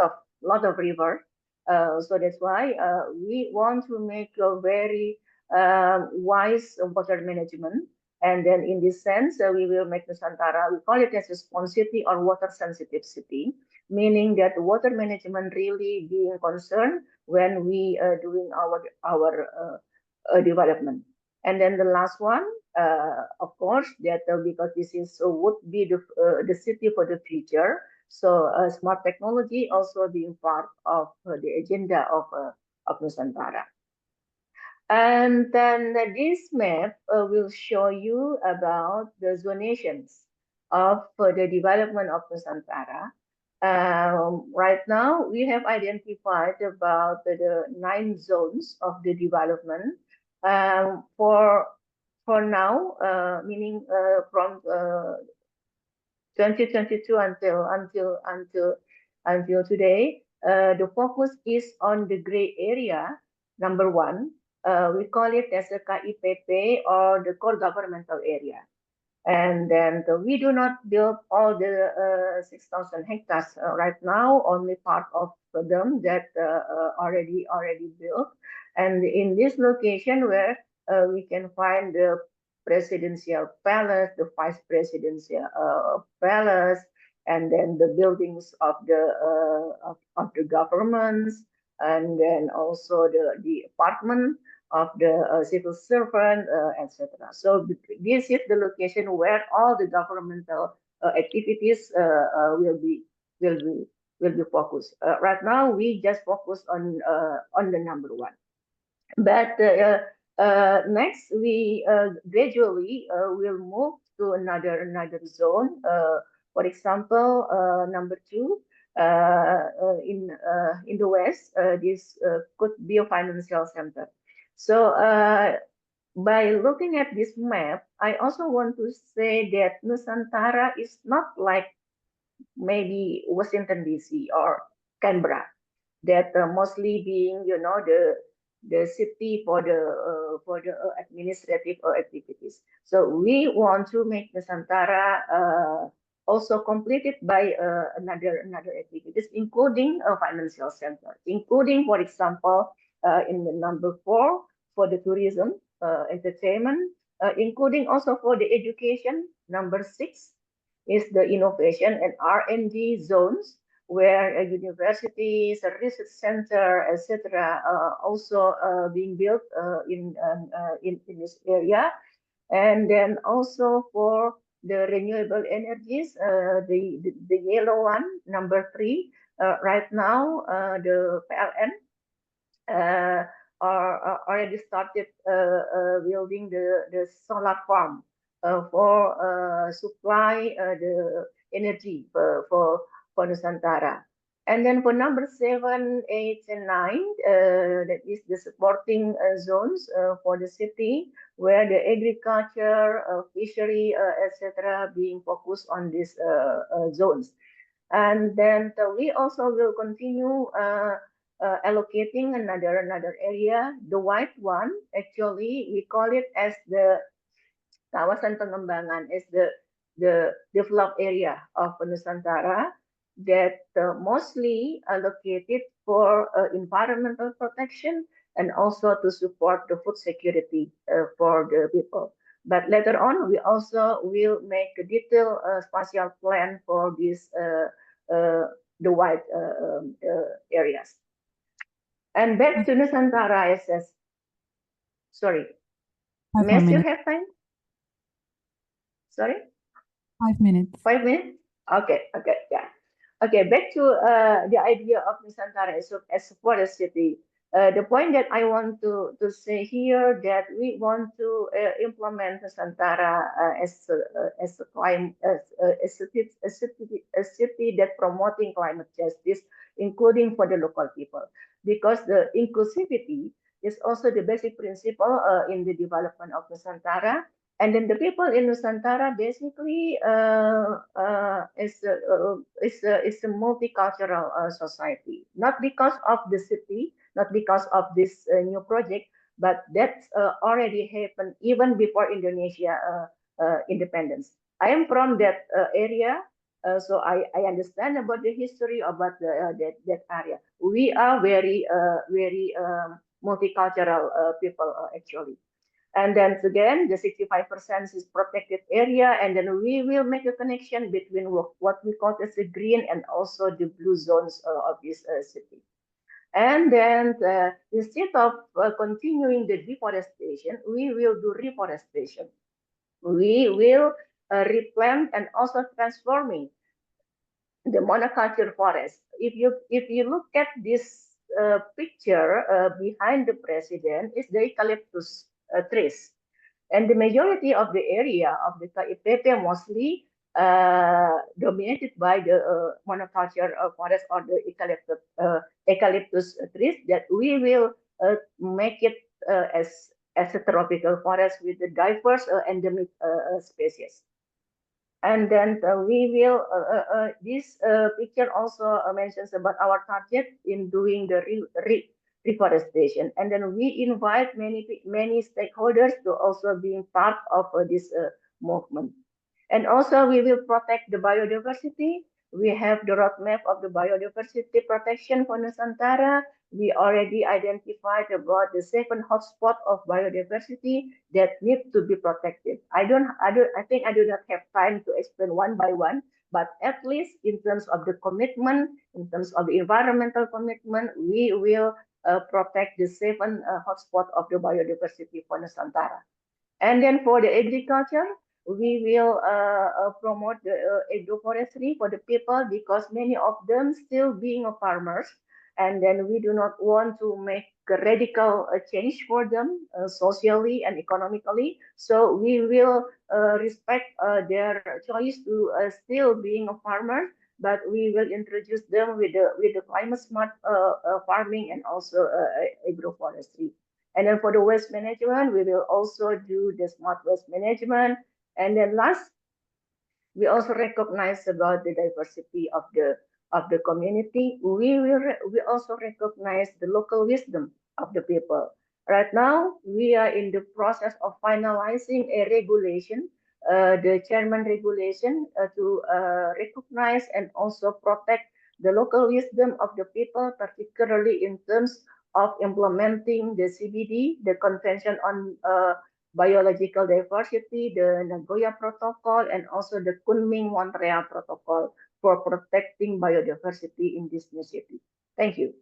of river. So that's why we want to make a very wise water management. And then in this sense, we will make Nusantara, we call it as a sponge city or water sensitive city, meaning that water management really being concerned when we are doing our development. And then the last one, of course, that because this is would be the city for the future. So smart technology also being part of the agenda of Nusantara. And then this map will show you about the zonations of the development of Nusantara. Right now, we have identified about the 9 zones of the development. For now, meaning from 2022 until today, the focus is on the gray area. Number 1, we call it as a KIPP or the core governmental area. And then we do not build all the 6,000 hectares right now, only part of them that already built. And in this location where we can find the presidential palace, the vice presidential palace, and then the buildings of the governments, and then also the apartment of the civil servant, etc. So this is the location where all the governmental activities will be focused. Right now, we just focus on the number 1. But next, we gradually will move to another zone. For example, number 2. In the west, this could be a financial center. So by looking at this map, I also want to say that Nusantara is not like maybe Washington DC or Canberra, that mostly being the city for the administrative activities. So we want to make Nusantara also completed by another activities, including a financial center, including, for example, in the number 4 for the tourism, entertainment, including also for the education. Number 6 is the innovation and R&D zones, where universities, a research center, etc., also being built in this area. And then also for the renewable energies, the yellow one, number 3, right now the PLN are already started building the solar farm for supply the energy for Nusantara. And then for number 7, 8, and 9, that is the supporting zones for the city, where the agriculture, fishery, etc., being focused on these zones. And then we also will continue allocating another area. The white one, actually, we call it as the kawasan pengembangan, as the developed area of Nusantara, that mostly allocated for environmental protection and also to support the food security for the people. But later on, we also will make a detailed spatial plan for this the wide areas. And back to Nusantara SS. Sorry, may I still have time? Sorry? 5 minutes. 5 minutes? Okay, yeah. Okay, back to the idea of Nusantara as a forest city. The point that I want to say here that we want to implement Nusantara as a city that promoting climate justice, including for the local people, because the inclusivity is also the basic principle in the development of Nusantara. And then the people in Nusantara basically is a multicultural society, not because of the city, not because of this new project, but that's already happened even before Indonesia independence. I am from that area, so I understand about the history about that area. We are very multicultural people actually. And then again, the 65% is protected area, and then we will make a connection between what we call as the green and also the blue zones of this city. And then instead of continuing the deforestation, we will do reforestation. We will replant and also transforming the monoculture forest. If you look at this picture behind the president, is the eucalyptus trees. And the majority of the area of the KIPP mostly dominated by the monoculture forest or the eucalyptus trees that we will make it as a tropical forest with the diverse endemic species. And then we will, this picture also mentions about our target in doing the reforestation. And then we invite many stakeholders to also being part of this movement. And also we will protect the biodiversity. We have the roadmap of the biodiversity protection for Nusantara. We already identified about the 7 hotspots of biodiversity that need to be protected. I think I do not have time to explain one by one, but at least in terms of the commitment, in terms of the environmental commitment, we will protect the 7 hotspots of the biodiversity for Nusantara. And then for the agriculture, we will promote the agroforestry for the people because many of them still being farmers. And then we do not want to make a radical change for them socially and economically. So we will respect their choice to still being a farmer, but we will introduce them with the climate smart farming and also agroforestry. And then for the waste management, we will also do the smart waste management. And then last, we also recognize about the diversity of the community. We also recognize the local wisdom of the people. Right now, we are in the process of finalizing a regulation, the chairman regulation to recognize and also protect the local wisdom of the people, particularly in terms of implementing the CBD, the Convention on Biological Diversity, the Nagoya Protocol, and also the Kunming-Montreal Protocol for protecting biodiversity in this new city. Thank you.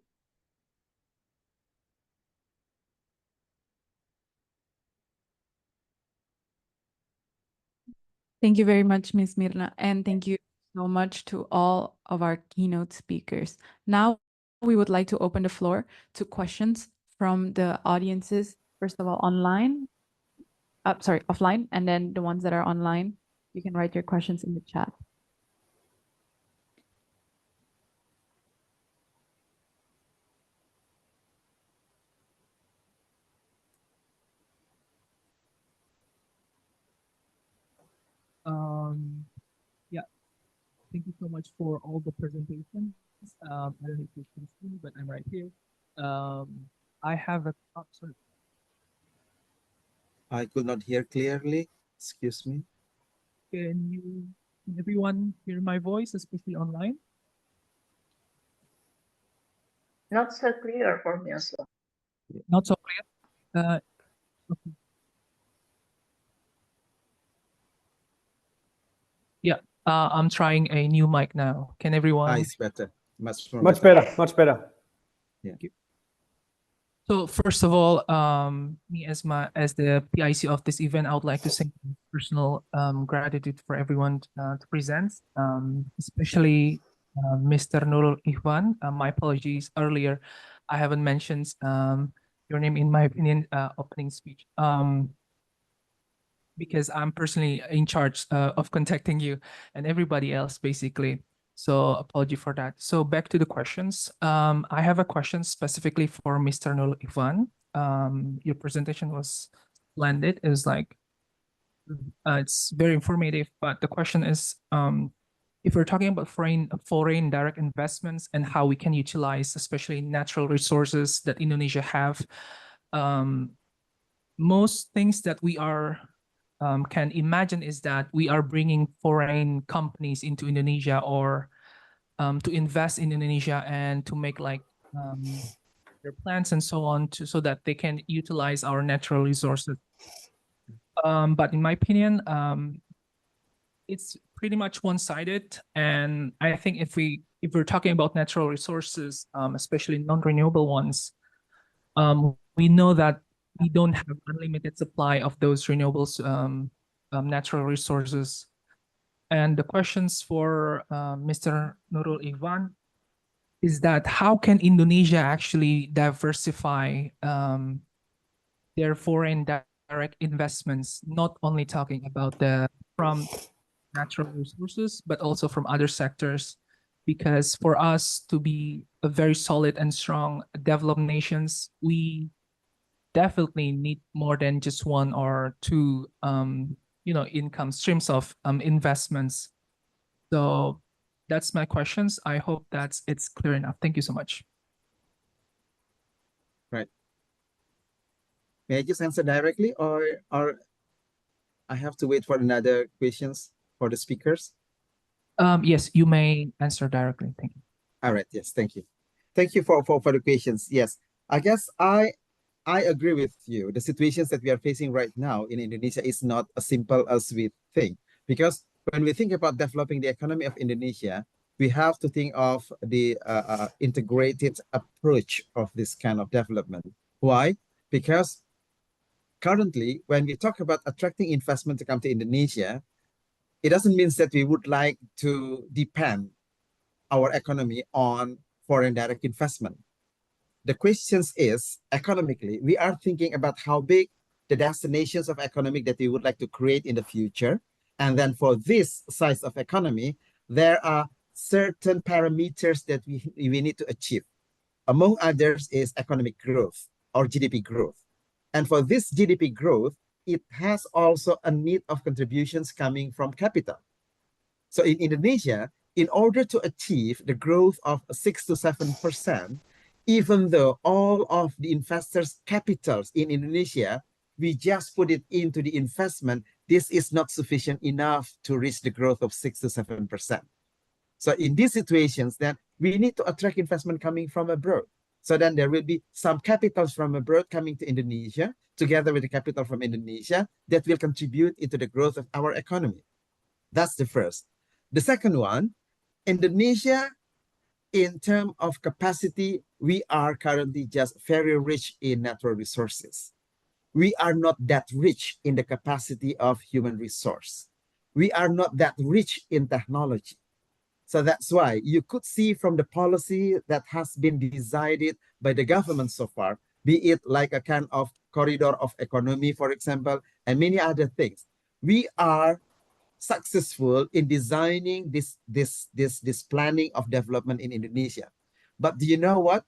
Thank you very much, Ms. Myrna, and thank you so much to all of our keynote speakers. Now, we would like to open the floor to questions from the audiences, first of all, offline, and then the ones that are online, you can write your questions in the chat. Yeah, thank you so much for all the presentations. I don't know if you can see, but I'm right here. I have a sorry. I could not hear clearly. Excuse me. Can everyone hear my voice, especially online? Not so clear for me also. Not so clear. Okay. Yeah, I'm trying a new mic now. Can everyone? It's better. Much more Much better, much better. Yeah. So first of all, me as the PIC of this event, I would like to say personal gratitude for everyone to present, especially Mr. Nurul Ichwan. My apologies earlier, I haven't mentioned your name in my opinion opening speech. Because I'm personally in charge of contacting you and everybody else basically. So apology for that. So back to the questions. I have a question specifically for Mr. Nurul Ichwan. Your presentation was splendid. It was like, it's very informative, but the question is, if we're talking about foreign direct investments and how we can utilize, especially natural resources that Indonesia have, most things that we are can imagine is that we are bringing foreign companies into Indonesia or to invest in Indonesia and to make like their plants and so on so that they can utilize our natural resources. But in my opinion, it's pretty much one-sided. And I think if we're talking about natural resources, especially non-renewable ones, we know that we don't have unlimited supply of those renewables natural resources. And the questions for Mr. Nurul Ichwan is that how can Indonesia actually diversify their foreign direct investments, not only talking about from natural resources, but also from other sectors? Because for us to be a very solid and strong developed nations, we definitely need more than just one or two income streams of investments. So that's my questions. I hope it's clear enough. Thank you so much. Right. May I just answer directly, or I have to wait for another questions for the speakers? Yes, you may answer directly. Thank you. All right. Yes. Thank you. Thank you for the questions. Yes. I guess I agree with you. The situations that we are facing right now in Indonesia is not as simple as we think, because when we think about developing the economy of Indonesia, we have to think of the integrated approach of this kind of development. Why? Because currently, when we talk about attracting investment to come to Indonesia, it doesn't mean that we would like to depend our economy on foreign direct investment. The question is, economically, we are thinking about how big the destinations of economic that we would like to create in the future. And then for this size of economy, there are certain parameters that we need to achieve. Among others is economic growth or GDP growth. And for this GDP growth, it has also a need of contributions coming from capital. So in Indonesia, in order to achieve the growth of 6 to 7%, even though all of the investors' capitals in Indonesia, we just put it into the investment, this is not sufficient enough to reach the growth of 6 to 7%. So in these situations, then we need to attract investment coming from abroad. So then there will be some capitals from abroad coming to Indonesia, together with the capital from Indonesia, that will contribute into the growth of our economy. That's the first. The second one, Indonesia, in terms of capacity, we are currently just very rich in natural resources. We are not that rich in the capacity of human resource. We are not that rich in technology. So that's why you could see from the policy that has been decided by the government so far, be it like a kind of corridor of economy, for example, and many other things. We are successful in designing this planning of development in Indonesia. But do you know what?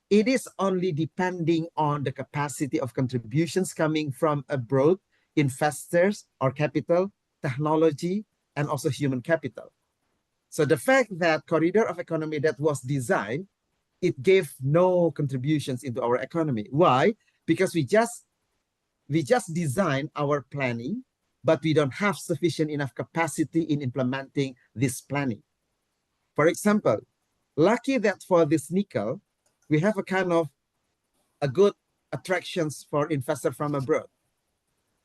It is only depending on the capacity of contributions coming from abroad, investors or capital, technology, and also human capital. So the fact that corridor of economy that was designed, it gave no contributions into our economy. Why? Because we just design our planning, but we don't have sufficient enough capacity in implementing this planning. For example, lucky that for this nickel, we have a kind of a good attractions for investors from abroad.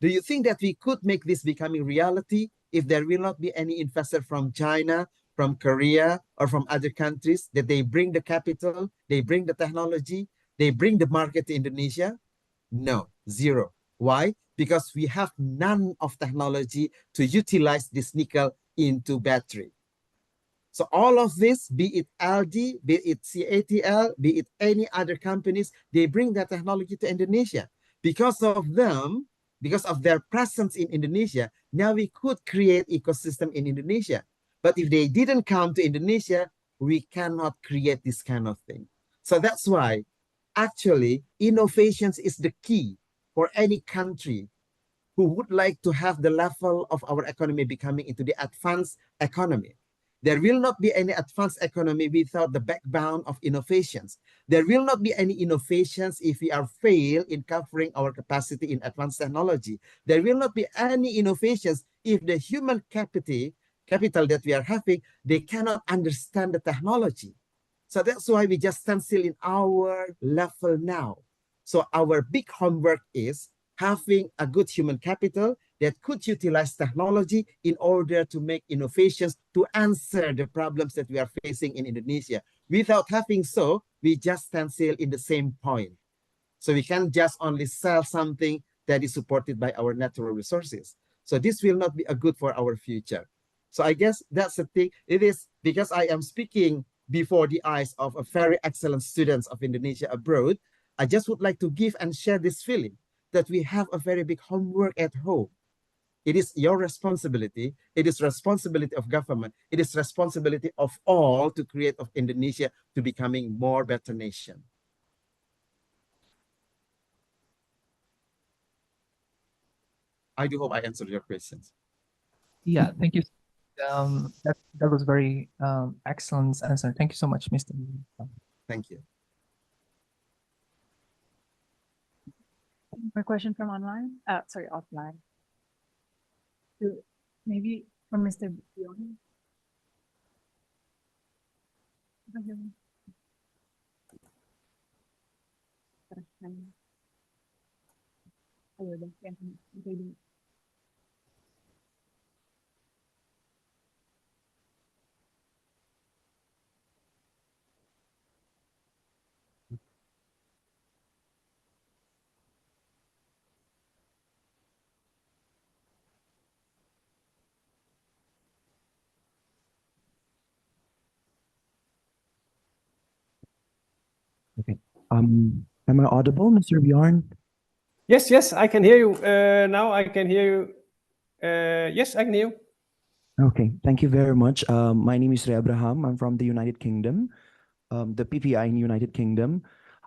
Do you think that we could make this becoming reality if there will not be any investor from China, from Korea, or from other countries, that they bring the capital, they bring the technology, they bring the market to Indonesia? No, zero. Why? Because we have none of technology to utilize this nickel into battery. So all of this, be it LG, be it CATL, be it any other companies, they bring that technology to Indonesia. Because of them, because of their presence in Indonesia, now we could create ecosystem in Indonesia. But if they didn't come to Indonesia, we cannot create this kind of thing. So that's why actually innovations is the key for any country who would like to have the level of our economy becoming into the advanced economy. There will not be any advanced economy without the backbone of innovations. There will not be any innovations if we are fail in covering our capacity in advanced technology. There will not be any innovations if the human capital that we are having, they cannot understand the technology. So that's why we just stand still in our level now. So our big homework is having a good human capital that could utilize technology in order to make innovations to answer the problems that we are facing in Indonesia. Without having so, we just stand still in the same point. So we can't just only sell something that is supported by our natural resources. So this will not be a good for our future. So I guess that's the thing. It is because I am speaking before the eyes of a very excellent students of Indonesia abroad. I just would like to give and share this feeling that we have a very big homework at home. It is your responsibility. It is responsibility of government. It is responsibility of all to create of Indonesia to becoming more better nation. I do hope I answered your questions. Yeah, thank you. That was very excellent answer. Thank you so much, Mr. Thank you. More question from online? Sorry, offline. Maybe from Mr. Bjarne. Okay. Am I audible, Mr. Bjarne? Yes, yes, I can hear you. Now I can hear you. Yes, I can hear you. Okay, thank you very much. My name is Ray Abraham. I'm from the United Kingdom, the PPI in United Kingdom.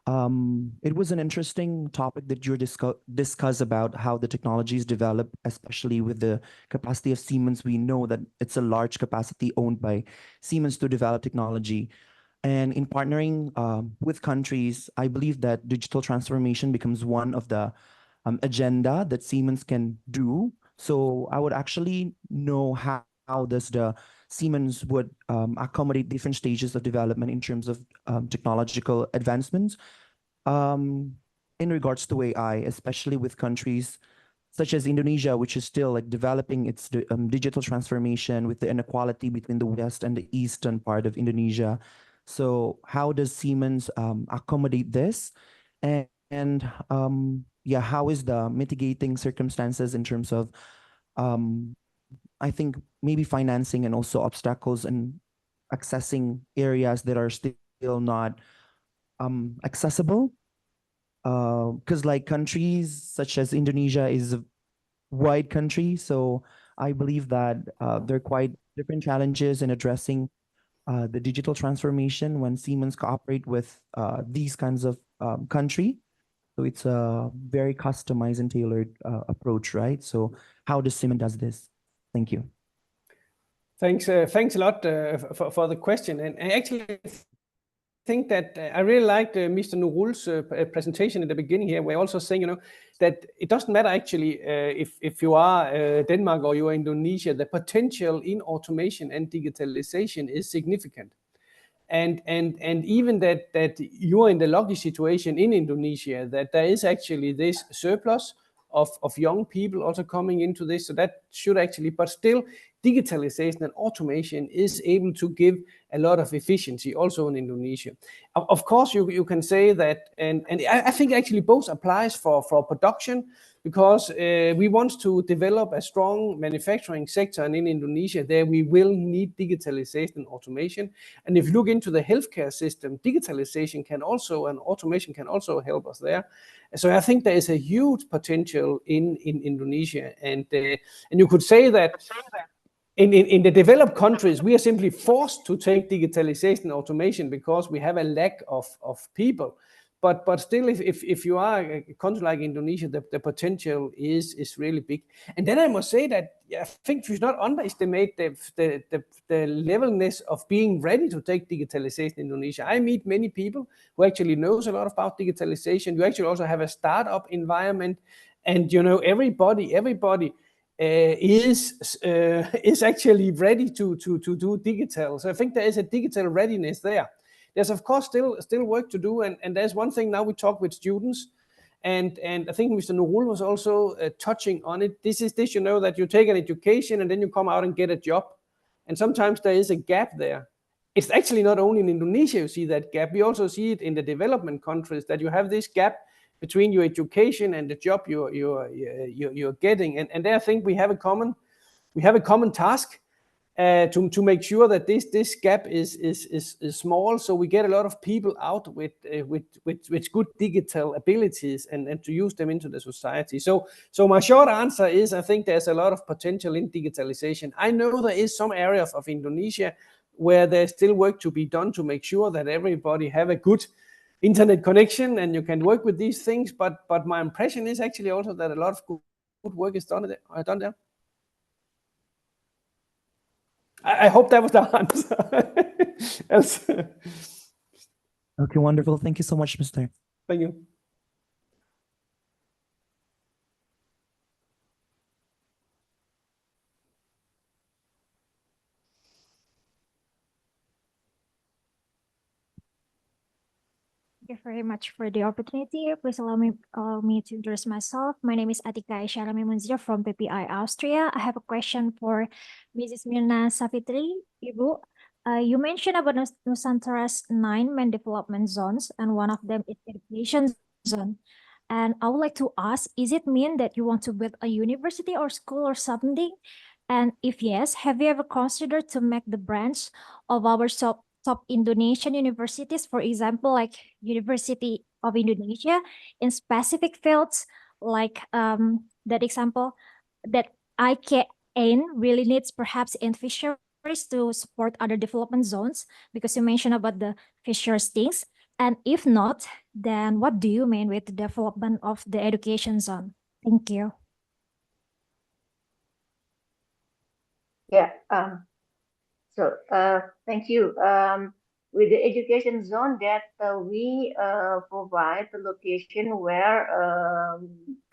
It was an interesting topic that you discuss about how the technologies develop, especially with the capacity of Siemens. We know that it's a large capacity owned by Siemens to develop technology. And in partnering with countries, I believe that digital transformation becomes one of the agenda that Siemens can do. So I would actually know how does the Siemens would accommodate different stages of development in terms of technological advancements in regards to AI, especially with countries such as Indonesia, which is still like developing its digital transformation with the inequality between the west and the eastern part of Indonesia. So how does Siemens accommodate this? And yeah, how is the mitigating circumstances in terms of, I think maybe financing and also obstacles and accessing areas that are still not accessible? Because like countries such as Indonesia is a wide country, so I believe that there are quite different challenges in addressing the digital transformation when Siemens cooperate with these kinds of country. So it's a very customized and tailored approach, right? So how does Siemens does this? Thank you. Thanks a lot for the question. And actually, I think that I really liked Mr. Nurul's presentation in the beginning here, where also saying, that it doesn't matter actually if you are Denmark or you are Indonesia, the potential in automation and digitalization is significant. and even that you're in the lucky situation in Indonesia that there is actually this surplus of young people also coming into this. So that should actually, but still digitalization and automation is able to give a lot of efficiency also in Indonesia. Of course, you can say that, and I think actually both applies for production, because we want to develop a strong manufacturing sector, and in Indonesia there we will need digitalization and automation. And if you look into the healthcare system, digitalization can also, and automation can also help us there. So I think there is a huge potential in Indonesia, and you could say that in the developed countries, we are simply forced to take digitalization and automation because we have a lack of people. But still, if you are a country like Indonesia, the potential is really big. And then I must say that I think we should not underestimate the levelness of being ready to take digitalization in Indonesia. I meet many people who actually knows a lot about digitalization. You actually also have a startup environment, and you know everybody is actually ready to do digital. So I think there is a digital readiness there. There's of course still work to do, and there's one thing now we talk with students, and I think Mr. Nurul was also touching on it. This you know, that you take an education and then you come out and get a job, and sometimes there is a gap there. It's actually not only in Indonesia you see that gap. We also see it in the development countries, that you have this gap between your education and the job you're getting, and there I think we have a common task to make sure that this gap is small, so we get a lot of people out with good digital abilities and to use them into the society. So my short answer is I think there's a lot of potential in digitalization. I know there is some areas of Indonesia where there's still work to be done to make sure that everybody have a good internet connection and you can work with these things, but my impression is actually also that a lot of good work is done there. I hope that was the answer. Okay, wonderful. Thank you so much, Mr. Thank you. Thank you very much for the opportunity. Please allow me to introduce myself. My name is Atika Munzir from PPI Austria. I have a question for Mrs. Myrna Savitri. Ibu, you mentioned about Nusantara's 9 main development zones, and one of them is education zone. And I would like to ask, is it mean that you want to build a university or school or something? And if yes, have you ever considered to make the branch of our top Indonesian universities, for example, like University of Indonesia, in specific fields, like that example that OIKN really needs perhaps in fisheries to support other development zones, because you mentioned about the fisheries things. And if not, then what do you mean with the development of the education zone? Thank you. Yeah. So thank you. With the education zone, that we provide the location where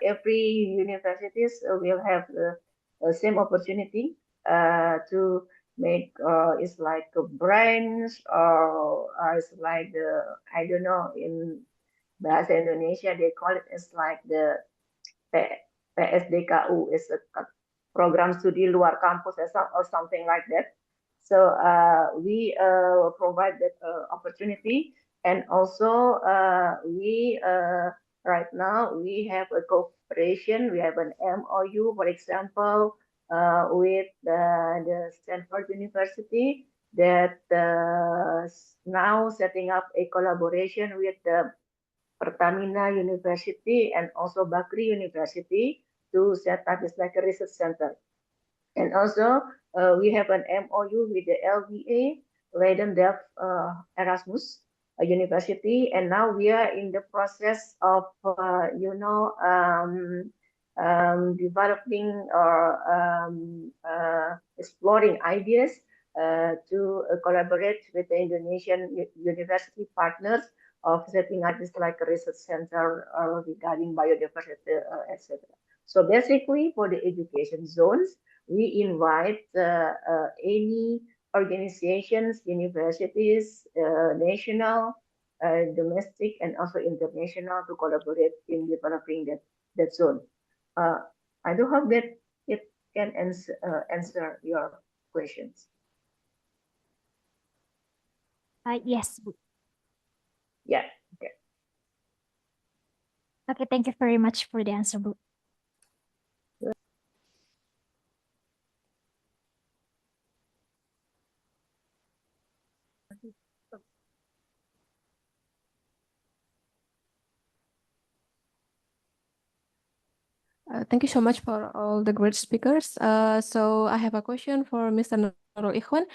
every universities will have the same opportunity to make it's like a branch, or it's like the, I don't know, in Bahasa Indonesia they call it as like the PSDKU, is a program studi luar kampus or something like that. So we provide that opportunity, and also we right now we have a cooperation. We have an MOU, for example, with the Stanford University, that now setting up a collaboration with the Pertamina University and also Bakri University to set up this like a research center. And also we have an MOU with the LVA, Leiden Delft Erasmus University, and now we are in the process of developing or exploring ideas to collaborate with the Indonesian university partners of setting up this like a research center regarding biodiversity, etc. So basically, for the education zones, we invite any organizations, universities, national, domestic, and also international to collaborate in developing that zone. I do hope that it can answer your questions. Yes. Yeah. Okay. Okay, thank you very much for the answer, Bu. Thank you so much for all the great speakers. So I have a question for Mr. Nurul Ichwan.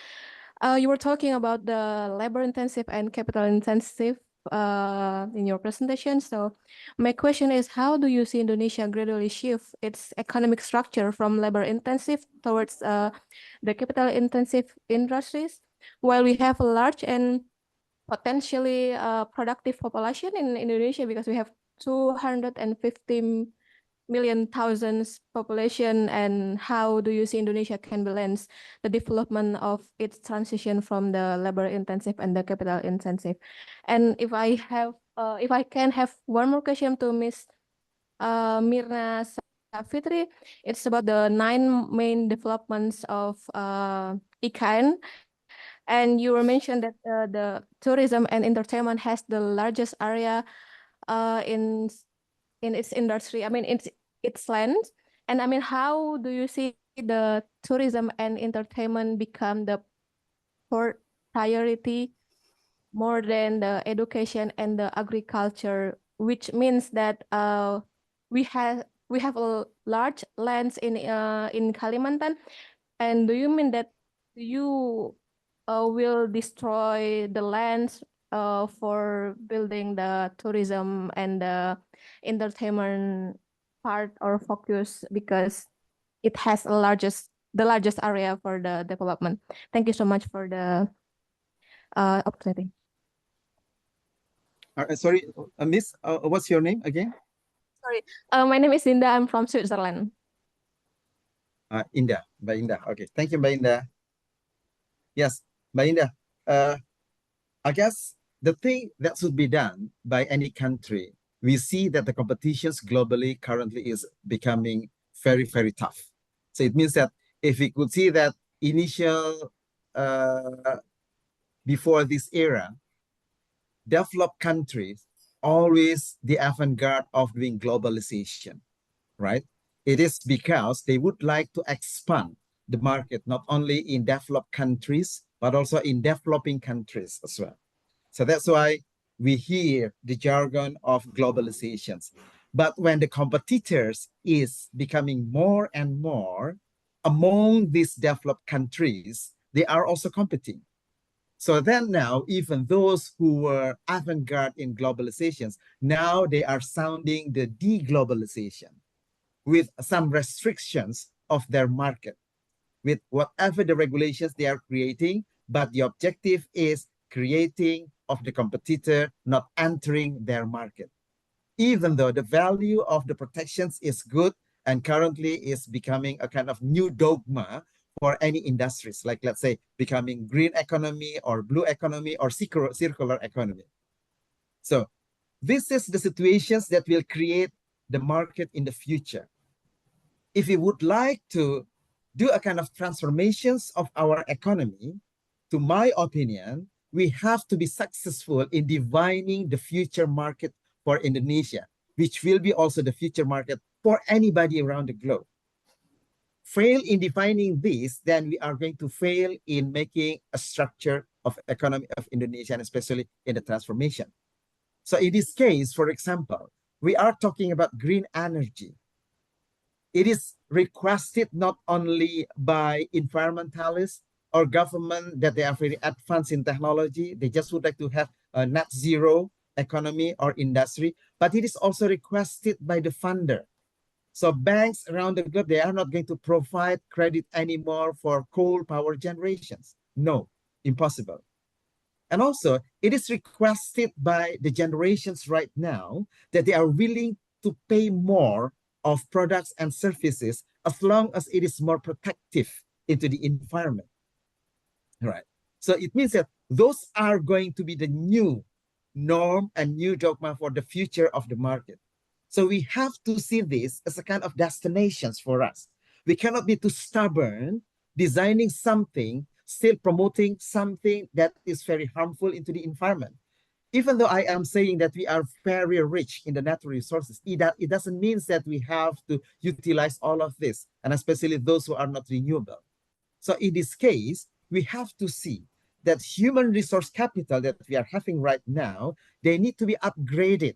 You were talking about the labor intensive and capital intensive in your presentation. So my question is, how do you see Indonesia gradually shift its economic structure from labor intensive towards the capital intensive industries, while we have a large and potentially productive population in Indonesia, because we have 250 million thousands population, and how do you see Indonesia can balance the development of its transition from the labor intensive and the capital intensive? And if I can have one more question to Miss Myrna Fitri, it's about the 9 main developments of IKN. And you were mentioned that the tourism and entertainment has the largest area in its industry. I mean, its land. And I mean, how do you see the tourism and entertainment become the priority more than the education and the agriculture, which means that we have a large lands in Kalimantan. And do you mean that you will destroy the lands for building the tourism and the entertainment part or focus, because it has the largest area for the development? Thank you so much for the opportunity. Sorry, Miss, what's your name again? Sorry, my name is Linda. I'm from Switzerland. Indah, Mbak Indah. Okay, thank you, Mbak Indah. Yes, Mbak Indah. I guess the thing that should be done by any country, we see that the competitions globally currently is becoming very, very tough. So it means that if we could see that initial, before this era, developed countries always the avant-garde of doing globalization, right? It is because they would like to expand the market, not only in developed countries, but also in developing countries as well. So that's why we hear the jargon of globalizations. But when the competitors is becoming more and more among these developed countries, they are also competing. So then now, even those who were avant-garde in globalizations, now they are sounding the deglobalization with some restrictions of their market, with whatever the regulations they are creating, but the objective is creating of the competitor not entering their market. Even though the value of the protections is good and currently is becoming a kind of new dogma for any industries, like let's say becoming green economy or blue economy or circular economy. So this is the situations that will create the market in the future. If we would like to do a kind of transformations of our economy, to my opinion, we have to be successful in defining the future market for Indonesia, which will be also the future market for anybody around the globe. Fail in defining this, then we are going to fail in making a structure of economy of Indonesia, and especially in the transformation. So in this case, for example, we are talking about green energy. It is requested not only by environmentalists or government that they are very advanced in technology, they just would like to have a net zero economy or industry, but it is also requested by the funder. So banks around the globe, they are not going to provide credit anymore for coal power generations. No, impossible. And also, it is requested by the generations right now that they are willing to pay more of products and services as long as it is more protective into the environment. Right. So it means that those are going to be the new norm and new dogma for the future of the market. So we have to see this as a kind of destinations for us. We cannot be too stubborn, designing something, still promoting something that is very harmful into the environment. Even though I am saying that we are very rich in the natural resources, it doesn't mean that we have to utilize all of this, and especially those who are not renewable. So in this case, we have to see that human resource capital that we are having right now, they need to be upgraded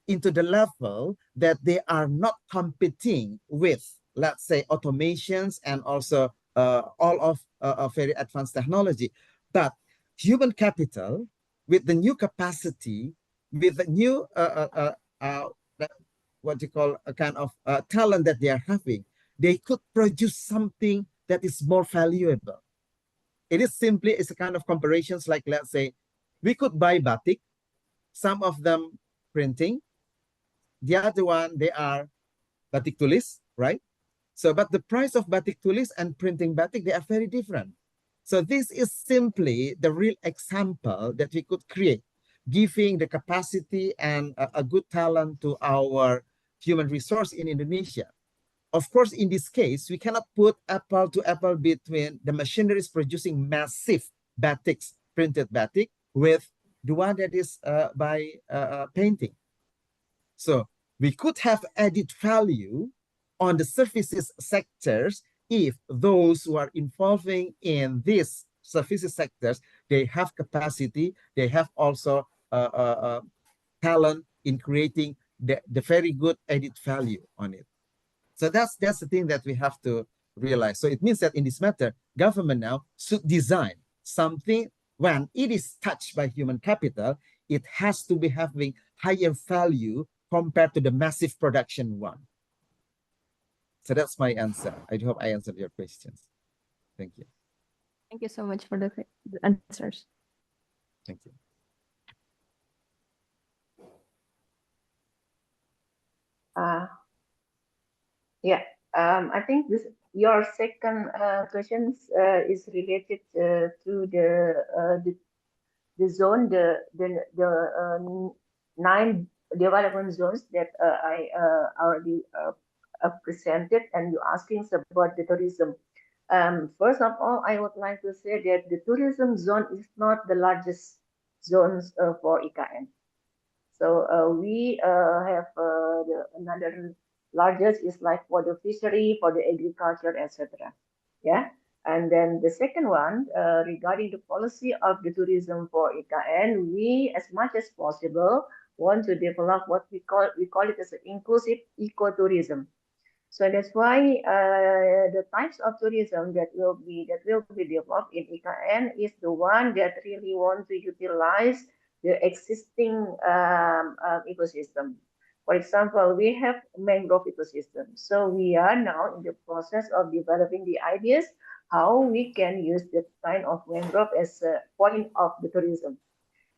into the level that they are not competing with, let's say, automations and also all of very advanced technology. But human capital with the new capacity, with the new what you call a kind of talent that they are having, they could produce something that is more valuable. It is simply it's a kind of comparisons like, let's say, we could buy batik, some of them printing, the other one, they are batik tulis, right? So, but the price of batik tulis and printing batik, they are very different. So this is simply the real example that we could create, giving the capacity and a good talent to our human resource in Indonesia. Of course, in this case, we cannot put apple to apple between the machineries producing massive batiks, printed batik, with the one that is by painting. So we could have added value on the services sectors if those who are involving in these services sectors, they have capacity, they have also talent in creating the very good added value on it. So that's the thing that we have to realize. So it means that in this matter, government now should design something when it is touched by human capital, it has to be having higher value compared to the massive production one. So that's my answer. I hope I answered your questions. Thank you. Thank you so much for the answers. Thank you. Yeah, I think your second question is related to the zone, the 9 development zones that I already presented, and you're asking about the tourism. First of all, I would like to say that the tourism zone is not the largest zones for IKN. So we have another largest is like for the fishery, for the agriculture, etc. Yeah. And then the second one, regarding the policy of the tourism for IKN, we, as much as possible, want to develop what we call it as an inclusive ecotourism. So that's why the types of tourism that will be developed in IKN is the one that really want to utilize the existing ecosystem. For example, we have mangrove ecosystem. So we are now in the process of developing the ideas how we can use that kind of mangrove as a point of the tourism.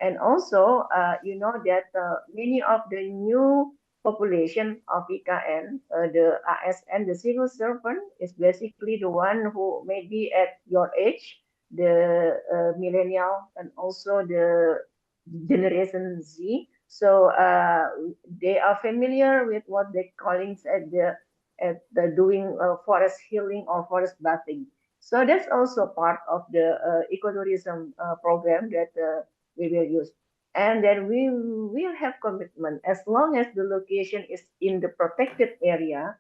And also, you know that many of the new population of IKN, the ASN, the civil servant, is basically the one who may be at your age, the millennial, and also the Generation Z. So they are familiar with what they calling at the doing forest healing or forest bathing. So that's also part of the ecotourism program that we will use. And then we will have commitment as long as the location is in the protected area,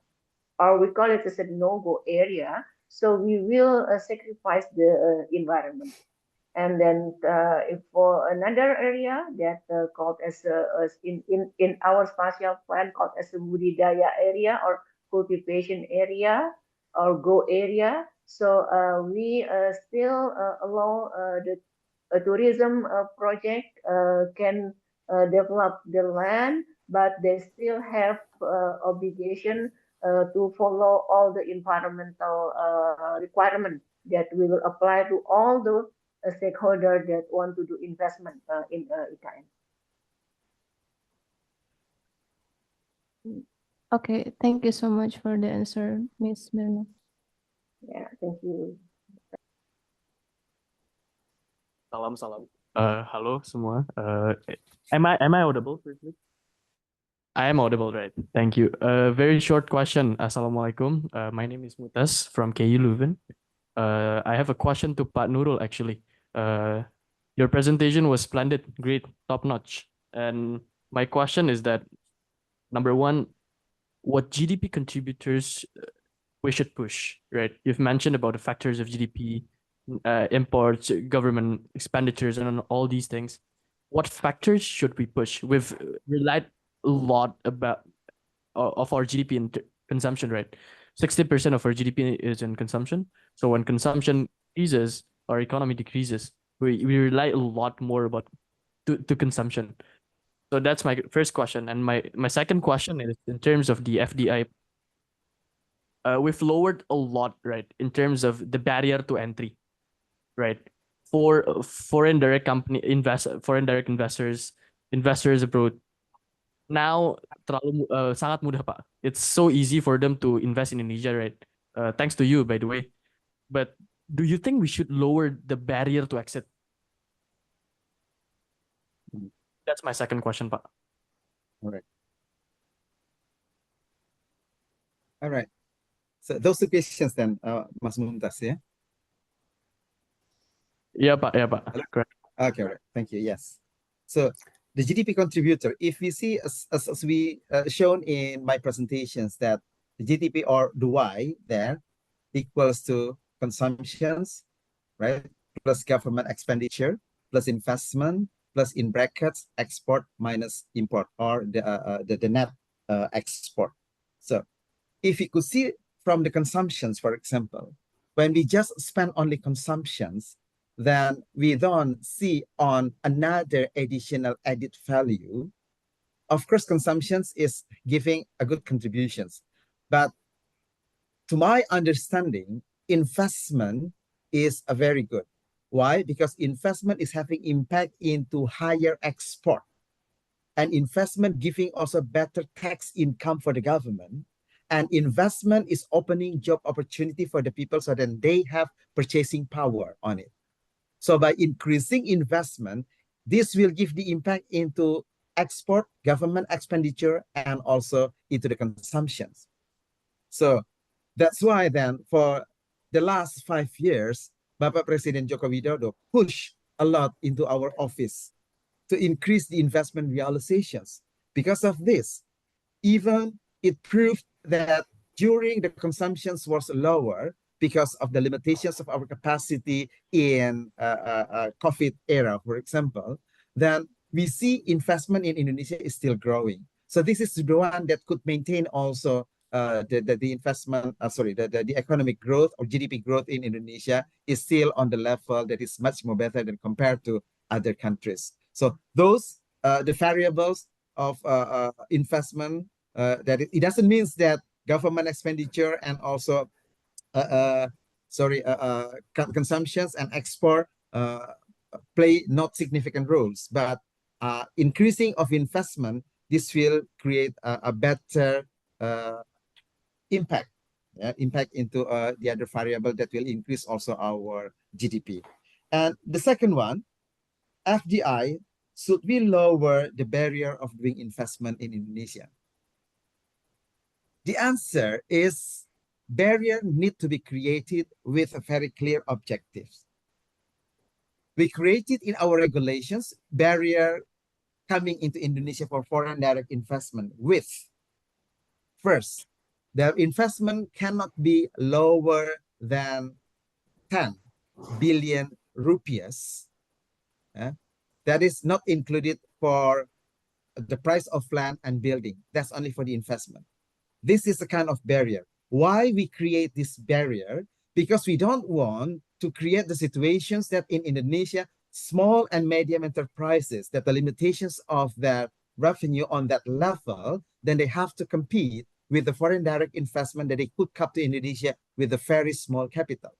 or we call it as a no-go area. So we will sacrifice the environment. And then if for another area that called as in our spatial plan called as a budidaya area or cultivation area or go area. So we still allow the tourism project can develop the land, but they still have obligation to follow all the environmental requirements that we will apply to all the stakeholders that want to do investment in IKN. Okay, thank you so much for the answer, Ms. Myrna. Yeah, thank you. Salam. Halo semua. Am I audible firstly? I am audible, right? Thank you. Very short question. Assalamualaikum. My name is Mu'taz from KU Leuven. I have a question to Pak Nurul actually. Your presentation was splendid, great, top notch. And my question is that, number one, what GDP contributors we should push, right? You've mentioned about the factors of GDP, imports, government expenditures, and all these things. What factors should we push? We've relied a lot about of our GDP in consumption, right? 60% of our GDP is in consumption. So when consumption increases, our economy decreases. We rely a lot more about to consumption. So that's my first question. And my second question is in terms of the FDI. We've lowered a lot, right, in terms of the barrier to entry, right? For foreign direct investors, investors abroad. Now sangat mudah, Pak. It's so easy for them to invest in Indonesia, right? Thanks to you, by the way. But do you think we should lower the barrier to exit? That's my second question, Pak. All right. All right. So those two questions then, Mas Mu'taz, yeah? Yeah, Pak. Correct. Okay, all right. Thank you. Yes. So the GDP contributor, if we see as we shown in my presentations that the GDP or the Y there equals to consumptions, right? Plus government expenditure, plus investment, plus in brackets, export minus import or the net export. So if you could see from the consumptions, for example, when we just spend only consumptions, then we don't see on another additional added value. Of course, consumptions is giving a good contributions, but to my understanding, investment is a very good. Why? Because investment is having impact into higher export, and investment giving also better tax income for the government. And investment is opening job opportunity for the people so that they have purchasing power on it. So by increasing investment, this will give the impact into export, government expenditure, and also into the consumptions. So that's why then for the last 5 years, Bapak Presiden Joko Widodo pushed a lot into our office to increase the investment realizations. Because of this, even it proved that during the consumptions was lower because of the limitations of our capacity in COVID era, for example, then we see investment in Indonesia is still growing. So this is the one that could maintain also the investment, the economic growth or GDP growth in Indonesia is still on the level that is much more better than compared to other countries. So those, the variables of investment, that it doesn't mean that government expenditure and also consumptions and export play not significant roles, but increasing of investment, this will create a better impact into the other variable that will increase also our GDP. And the second one, FDI, should we lower the barrier of doing investment in Indonesia? The answer is barrier need to be created with a very clear objectives. We created in our regulations barrier coming into Indonesia for foreign direct investment with, first, the investment cannot be lower than 10 billion rupiahs. That is not included for the price of land and building. That's only for the investment. This is a kind of barrier. Why we create this barrier? Because we don't want to create the situations that in Indonesia, small and medium enterprises, that the limitations of their revenue on that level, then they have to compete with the foreign direct investment that they could come to Indonesia with a very small capital.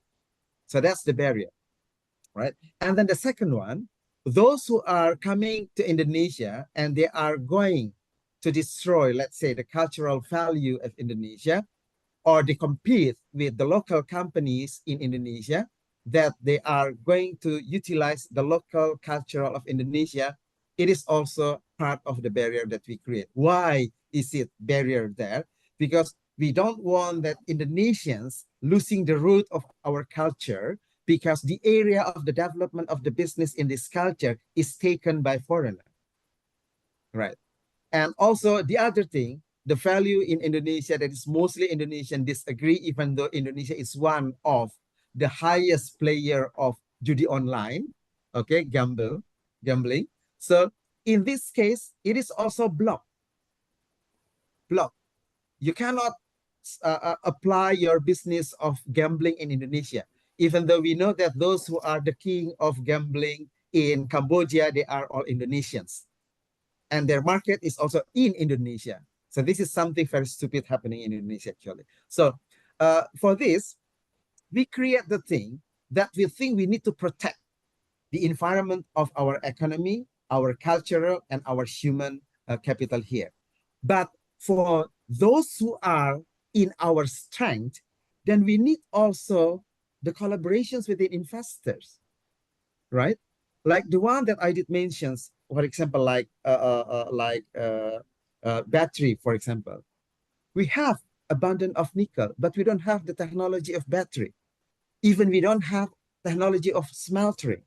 So that's the barrier, right? And then the second one, those who are coming to Indonesia and they are going to destroy, let's say, the cultural value of Indonesia, or they compete with the local companies in Indonesia, that they are going to utilize the local cultural of Indonesia, it is also part of the barrier that we create. Why is it barrier there? Because we don't want that Indonesians losing the root of our culture, because the area of the development of the business in this culture is taken by foreigner, right? And also the other thing, the value in Indonesia that is mostly Indonesian disagree, even though Indonesia is one of the highest player of judi online, okay, gambling. So in this case, it is also blocked. You cannot apply your business of gambling in Indonesia, even though we know that those who are the king of gambling in Cambodia, they are all Indonesians. And their market is also in Indonesia. So this is something very stupid happening in Indonesia, actually. So for this, we create the thing that we think we need to protect the environment of our economy, our cultural, and our human capital here. But for those who are in our strength, then we need also the collaborations with the investors, right? Like the one that I did mentions, for example, like battery, for example. We have abundance of nickel, but we don't have the technology of battery. Even we don't have technology of smeltering.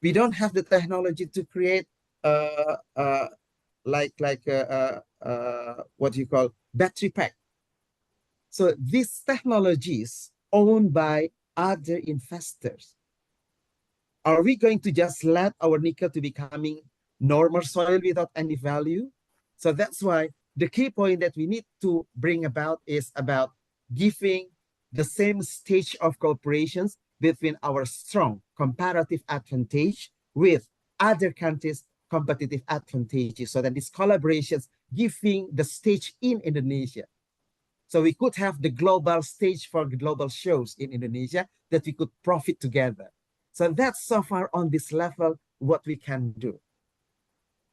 We don't have the technology to create what you call battery pack. So these technologies owned by other investors. Are we going to just let our nickel to becoming normal soil without any value? So that's why the key point that we need to bring about is about giving the same stage of cooperations between our strong comparative advantage with other countries' competitive advantages, so that these collaborations giving the stage in Indonesia. So we could have the global stage for global shows in Indonesia that we could profit together. So that's so far on this level what we can do.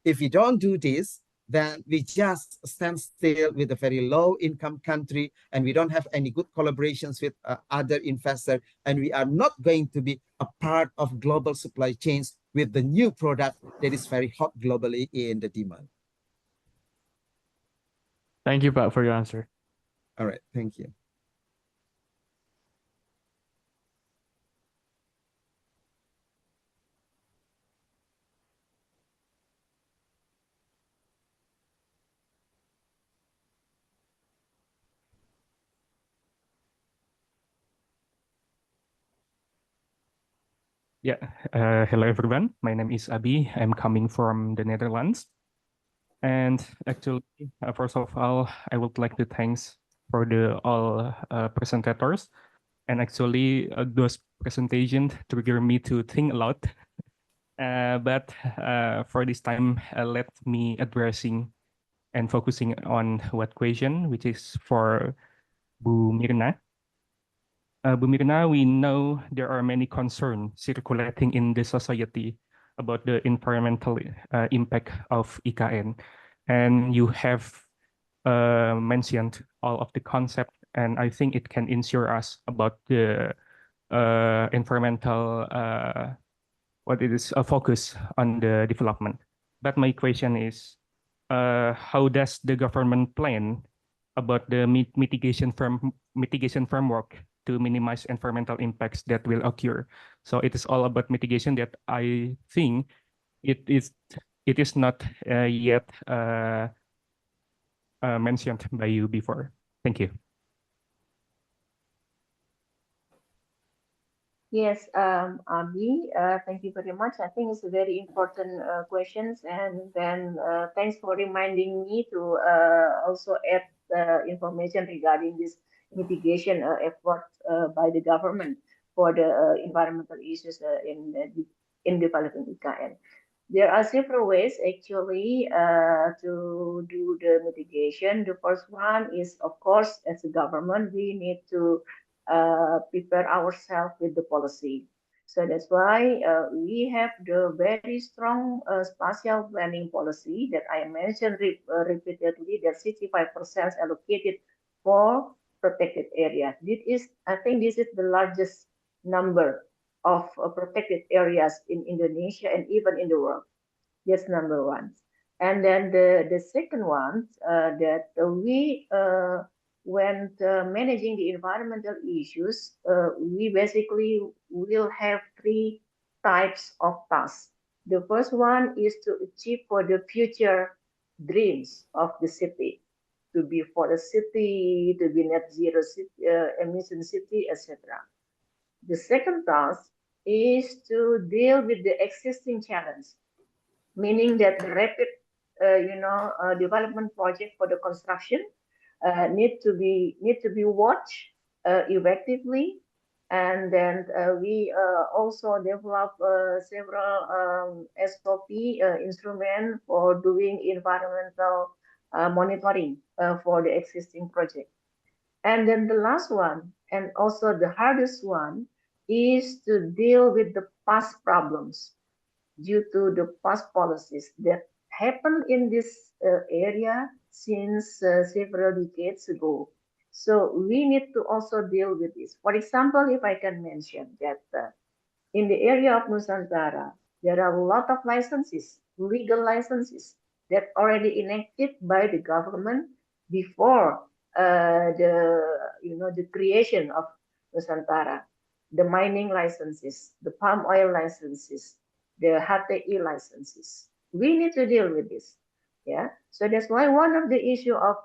If we don't do this, then we just stand still with a very low income country, and we don't have any good collaborations with other investors, and we are not going to be a part of global supply chains with the new product that is very hot globally in the demand. Thank you, Pak, for your answer. All right, thank you. Yeah, hello everyone. My name is Abi. I'm coming from the Netherlands. And actually, first of all, I would like to thanks for all presentators. And actually, those presentations trigger me to think a lot. But for this time, let me addressing and focusing on what question, which is for Bu Myrna. Bu Myrna, we know there are many concerns circulating in the society about the environmental impact of IKN. And you have mentioned all of the concept, and I think it can ensure us about the environmental, what it is, a focus on the development. But my question is, how does the government plan about the mitigation framework to minimize environmental impacts that will occur? So it is all about mitigation that I think it is not yet mentioned by you before. Thank you. Yes, Abi, thank you very much. I think it's a very important questions, and then thanks for reminding me to also add information regarding this mitigation effort by the government for the environmental issues in developing IKN. There are several ways actually to do the mitigation. The first one is, of course, as a government, we need to prepare ourselves with the policy. So that's why we have the very strong spatial planning policy that I mentioned repeatedly, that 65% allocated for protected area. I think this is the largest number of protected areas in Indonesia and even in the world. That's number one. And then the second one that we when managing the environmental issues, we basically will have three types of tasks. The first one is to achieve for the future dreams of the city, to be for the city, to be net zero city, emission city, etc. The second task is to deal with the existing challenge, meaning that the rapid, development project for the construction need to be watched effectively, and then we also develop several SOP instrument for doing environmental monitoring for the existing project. And then the last one, and also the hardest one, is to deal with the past problems due to the past policies that happened in this area since several decades ago. So we need to also deal with this. For example, if I can mention that in the area of Nusantara, there are a lot of licenses, legal licenses, that already enacted by the government before the creation of Nusantara, the mining licenses, the palm oil licenses, the HTI licenses. We need to deal with this. Yeah, so that's why one of the issue of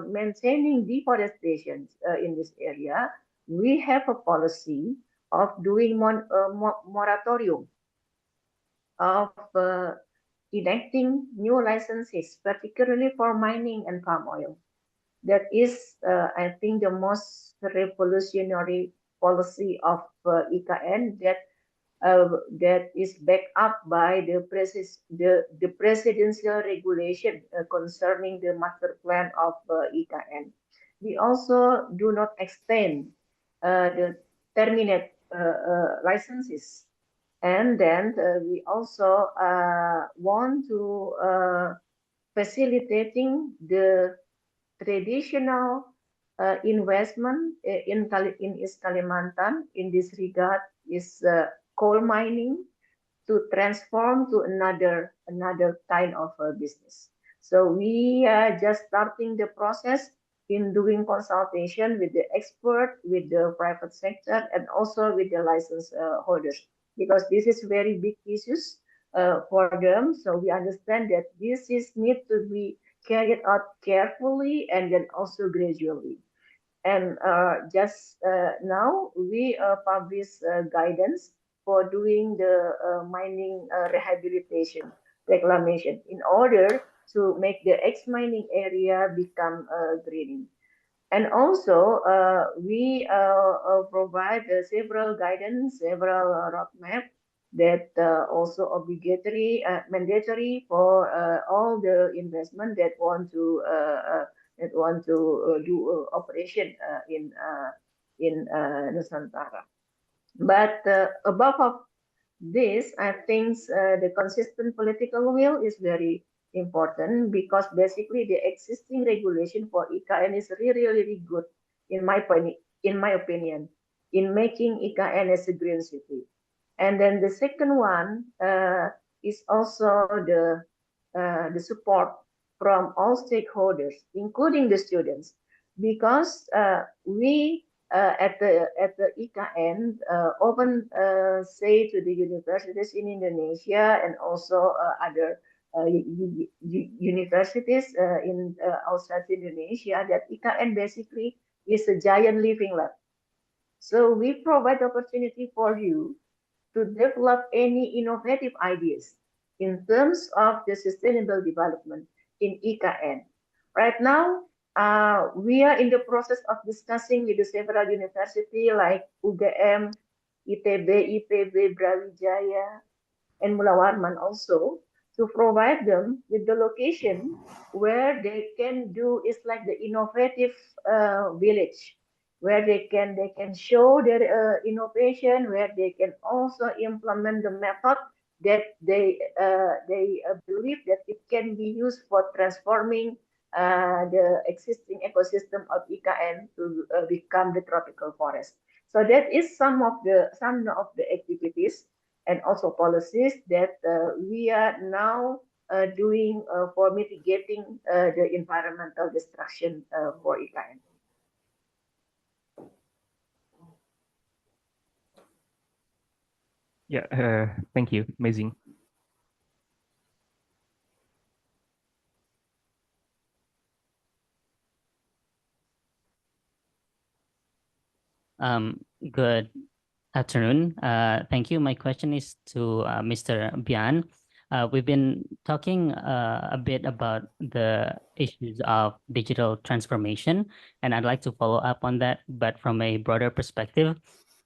maintaining deforestation in this area, we have a policy of doing moratorium of enacting new licenses, particularly for mining and palm oil. That is, I think, the most revolutionary policy of IKN that is backed up by the presidential regulation concerning the master plan of IKN. We also do not extend the terminate licenses, and then we also want to facilitating the traditional investment in East Kalimantan in this regard is coal mining to transform to another kind of business. So we are just starting the process in doing consultation with the expert, with the private sector, and also with the license holders, because this is very big issues for them. So we understand that this is need to be carried out carefully and then also gradually. And just now we publish guidance for doing the mining rehabilitation reclamation in order to make the ex-mining area become green. And also we provide several guidance, several roadmap that also obligatory, mandatory for all the investment that want to do operation in Nusantara. But above of this, I think the consistent political will is very important, because basically the existing regulation for IKN is really good in my opinion in making IKN as a green city. And then the second one is also the support from all stakeholders, including the students, because we at the IKN often say to the universities in Indonesia and also other universities in outside Indonesia that IKN basically is a giant living lab. So we provide opportunity for you to develop any innovative ideas in terms of the sustainable development in IKN. Right now, we are in the process of discussing with the several universities like UGM, ITB, IPB, Brawijaya, and Mula Warman also, to provide them with the location where they can do, it's like the innovative village, where they can show their innovation, where they can also implement the method that they believe that it can be used for transforming the existing ecosystem of IKN to become the tropical forest. So that is some of the activities and also policies that we are now doing for mitigating the environmental destruction for IKN. Yeah, thank you. Amazing. Good afternoon. Thank you. My question is to Mr. Bjarne. We've been talking a bit about the issues of digital transformation, and I'd like to follow up on that, but from a broader perspective.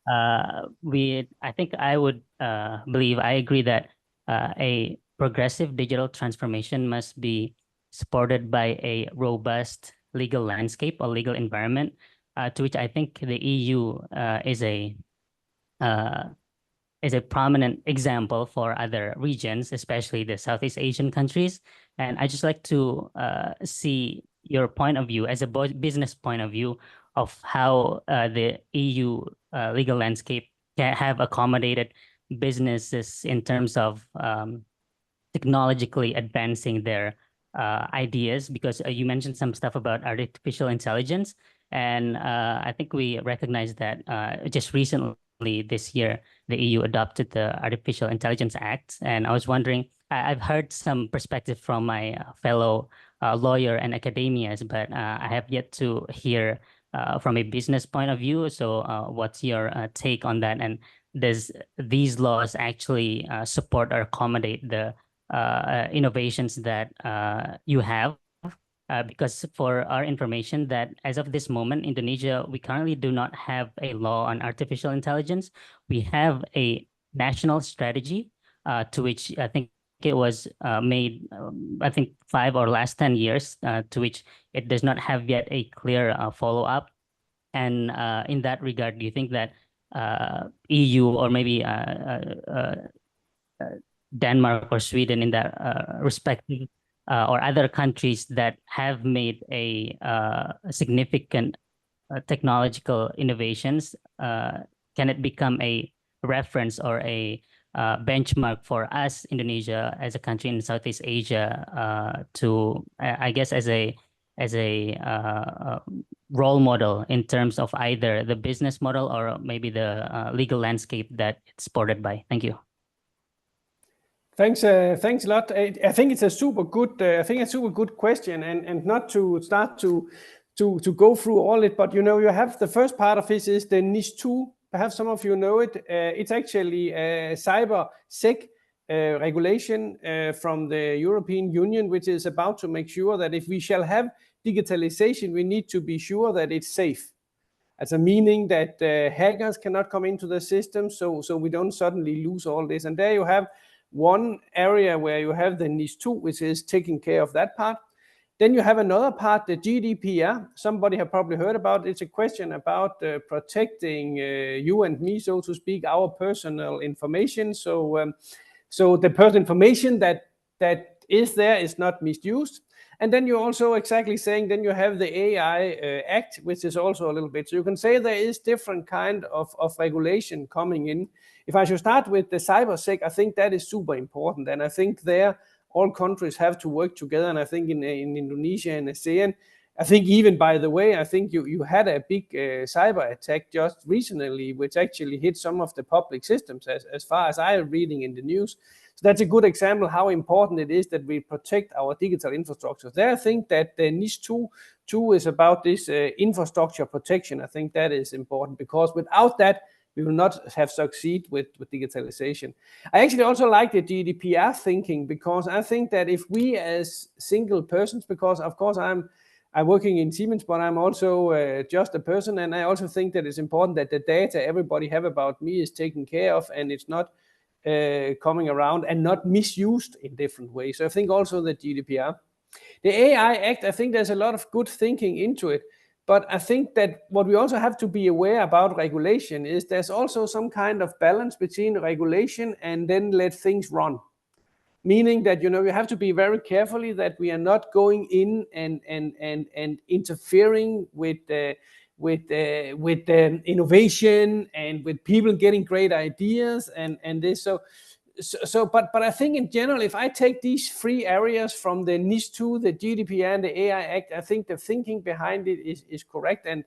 I think I would believe, I agree that a progressive digital transformation must be supported by a robust legal landscape or legal environment, to which I think the EU is a prominent example for other regions, especially the Southeast Asian countries. And I just like to see your point of view as a business point of view of how the EU legal landscape can have accommodated businesses in terms of technologically advancing their ideas, because you mentioned some stuff about artificial intelligence. And I think we recognize that just recently this year, the EU adopted the Artificial Intelligence Act. And I was wondering, I've heard some perspective from my fellow lawyer and academias, but I have yet to hear from a business point of view. So what's your take on that? And does these laws actually support or accommodate the innovations that you have? Because for our information, that as of this moment, Indonesia, we currently do not have a law on artificial intelligence. We have a national strategy to which I think it was made, I think 5 or last 10 years, to which it does not have yet a clear follow-up. And in that regard, do you think that EU or maybe Denmark or Sweden in that respective or other countries that have made a significant technological innovations, can it become a reference or a benchmark for us, Indonesia, as a country in Southeast Asia, to I guess as a role model in terms of either the business model or maybe the legal landscape that it's supported by? Thank you. Thanks a lot. I think it's a super good question, and not to start to go through all it, but you have the first part of this is the NIS 2. Perhaps some of you know it. It's actually a cyber sec regulation from the European Union, which is about to make sure that if we shall have digitalization, we need to be sure that it's safe. As a meaning that hackers cannot come into the system, so we don't suddenly lose all this. And there you have one area where you have the NIS 2, which is taking care of that part. Then you have another part, the GDPR. Somebody have probably heard about it. It's a question about protecting you and me, so to speak, our personal information. So the personal information that is there is not misused. And then you're also exactly saying, then you have the AI Act, which is also a little bit. So you can say there is different kind of regulation coming in. If I should start with the cybersec, I think that is super important. And I think there all countries have to work together. And I think in Indonesia and ASEAN, I think even, by the way, I think you had a big cyber attack just recently, which actually hit some of the public systems as far as I am reading in the news. So that's a good example how important it is that we protect our digital infrastructure. There, I think that the NIS 2 is about this infrastructure protection. I think that is important, because without that, we will not have succeed with digitalization. I actually also like the GDPR thinking, because I think that if we as single persons, because of course I'm working in Siemens, but I'm also just a person, and I also think that it's important that the data everybody have about me is taken care of, and it's not coming around and not misused in different ways. So I think also the GDPR. The AI Act, I think there's a lot of good thinking into it. But I think that what we also have to be aware about regulation is there's also some kind of balance between regulation and then let things run. Meaning that, you have to be very carefully that we are not going in and interfering with innovation and with people getting great ideas and this. But I think in general, if I take these three areas from the NIS2, the GDPR, and the AI Act, I think the thinking behind it is correct, and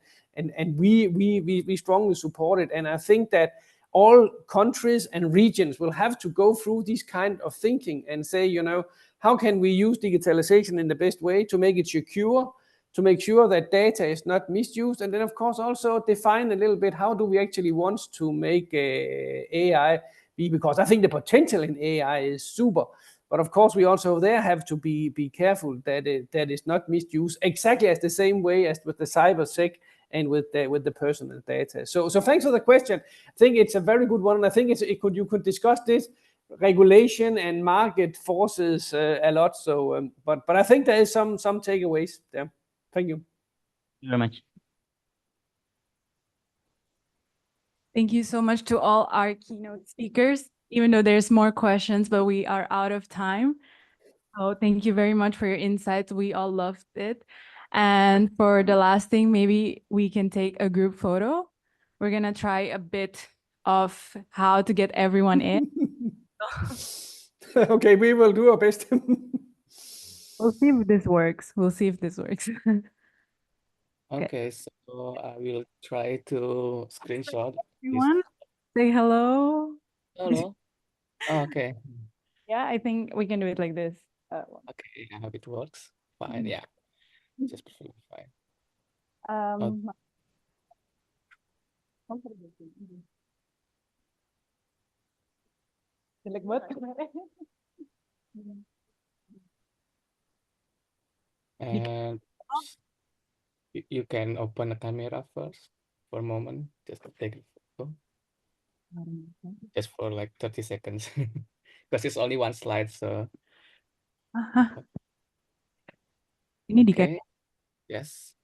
we strongly support it. And I think that all countries and regions will have to go through this kind of thinking and say, you know, how can we use digitalization in the best way to make it secure, to make sure that data is not misused, and then of course also define a little bit how do we actually want to make AI be, because I think the potential in AI is super, but of course we also there have to be careful that that is not misused exactly as the same way as with the cybersec and with the personal data. So thanks for the question. I think it's a very good one, and I think you could discuss this regulation and market forces a lot. So but I think there is some takeaways there. Thank you. Very much. Thank you so much to all our keynote speakers, even though there's more questions, but we are out of time. So thank you very much for your insights. We all loved it. And for the last thing, maybe we can take a group photo. We're going to try a bit of how to get everyone in. Okay, we will do our best. We'll see if this works. We'll see if this works. Okay, so I will try to screenshot this. Everyone, say hello. Hello. Okay. Yeah, I think we can do it like this. Okay, I hope it works. Fine, yeah. Just perfectly fine. Jelek banget. And you can open the camera first for a moment, just to take a photo. Just for like 30 seconds, because it's only one slide, so. Okay, yes.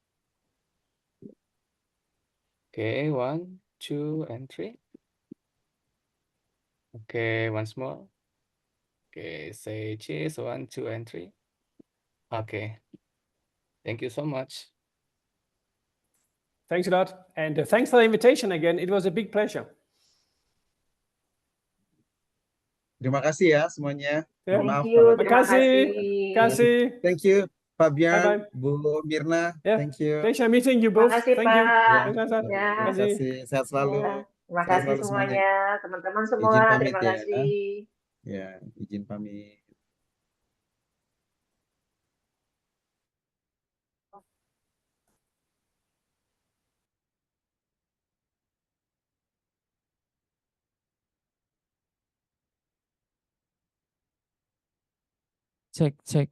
Okay, 1, 2, and 3. Okay, once more. Okay, say cheers, 1, 2, and 3. Okay. Thank you so much. Thanks a lot. And thanks for the invitation again. It was a big pleasure. Terima kasih ya semuanya. Yeah. Maaf Thank you. kalau Terima kasih. kasih. Thank you, Pak Bjarne, Bye-bye. Bu Myrna. Yeah. Thank you. Pleasure meeting you Terima both. kasih, Thank you. Pak. Terima Ya. kasih. Sehat selalu. Ya. Terima Sehat kasih selalu semuanya. semuanya, teman-teman semua. Izin pamit Terima ya. kasih. Ya, izin pamit. Check.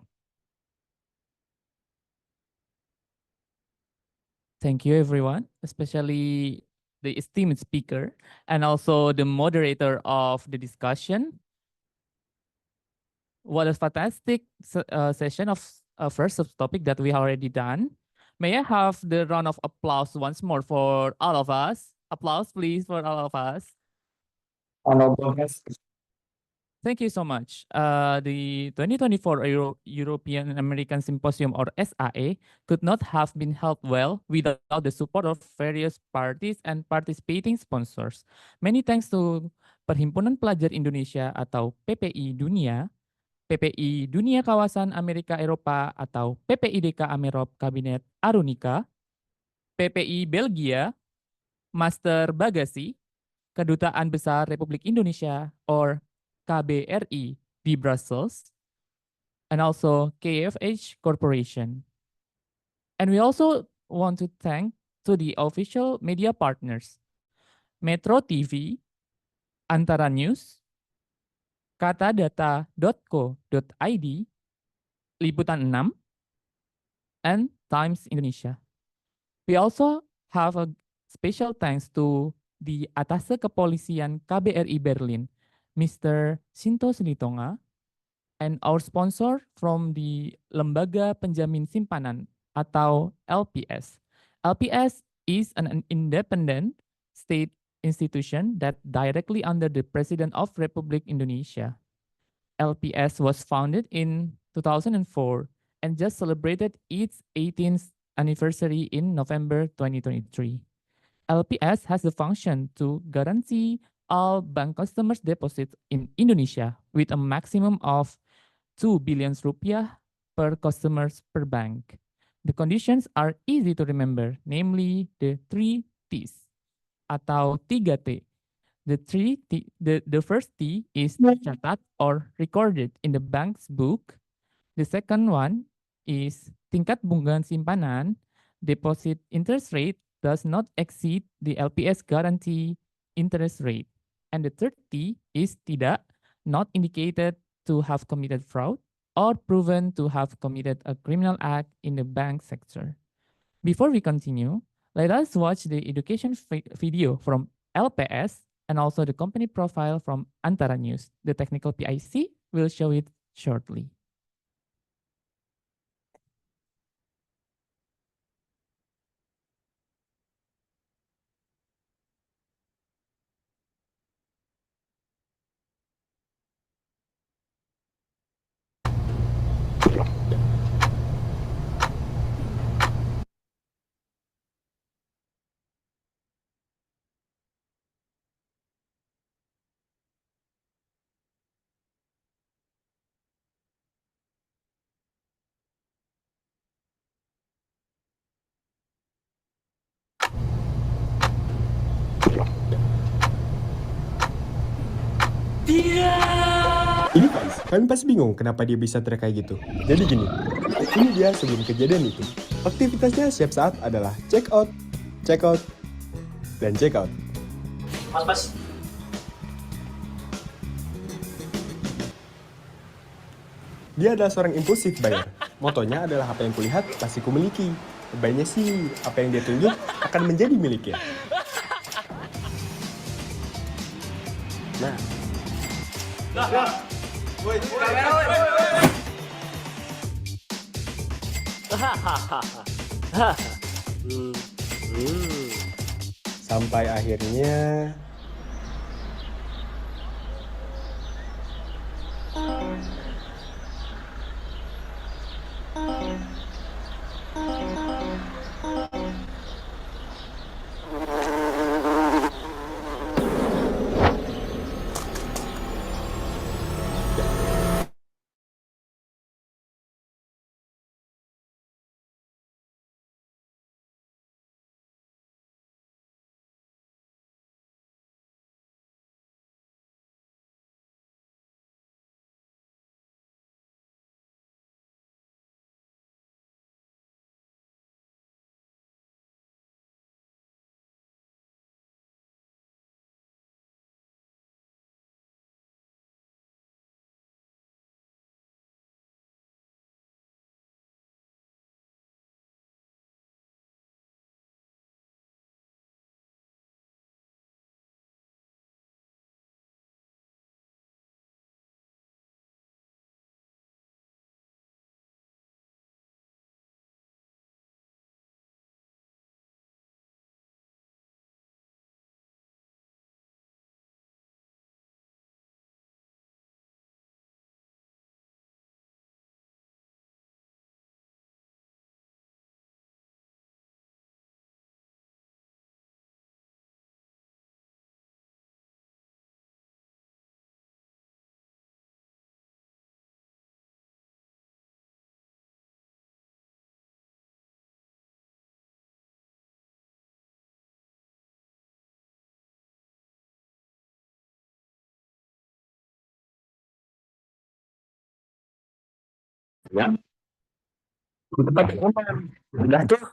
Thank you, everyone, especially the esteemed speaker and also the moderator of the discussion. What a fantastic session of first topic that we already done. May I have the round of applause once more for all of us? Applause, please, for all of us. Thank you so much. The 2024 European American Symposium, or SAE, could not have been held well without the support of various parties and participating sponsors. Many thanks to Perhimpunan Pelajar Indonesia atau PPI Dunia, PPI Dunia Kawasan Amerika Eropa atau PPIDK Amerop Kabinet Arunika, PPI Belgia, Master Bagasi, Kedutaan Besar Republik Indonesia, or KBRI di Brussels, and also KFH Corporation. And we also want to thank to the official media partners, Metro TV, Antara News, katadata.co.id, Liputan 6, and Times Indonesia. We also have a special thanks to the Atase Kepolisian KBRI Berlin, Mr. Sinto Silitonga, and our sponsor from the Lembaga Penjamin Simpanan atau LPS. LPS is an independent state institution that directly under the President of Republic Indonesia. LPS was founded in 2004 and just celebrated its 18th anniversary in November 2023. LPS has the function to guarantee all bank customers' deposits in Indonesia with a maximum of 2 billion rupiah per customers per bank. The conditions are easy to remember, namely the 3 T's atau 3T. The first T is tercatat or recorded in the bank's book. The second one is tingkat bunga simpanan, deposit interest rate does not exceed the LPS guarantee interest rate. And the third T is tidak, not indicated to have committed fraud or proven to have committed a criminal act in the bank sector. Before we continue, let us watch the education video from LPS and also the company profile from Antara News. The technical PIC will show it shortly. Ini guys, kalian pasti bingung kenapa dia bisa teriak kayak gitu. Jadi gini, ini dia sebelum kejadian itu. Aktivitasnya setiap saat adalah check out, dan check out. Mas. Dia adalah seorang impulsif buyer. Motonya adalah apa yang kulihat pasti kumiliki. Baiknya sih, apa yang dia tunjuk akan menjadi miliknya. Nah. Sampai akhirnya Ya. Tempat yang aman. Udah tuh.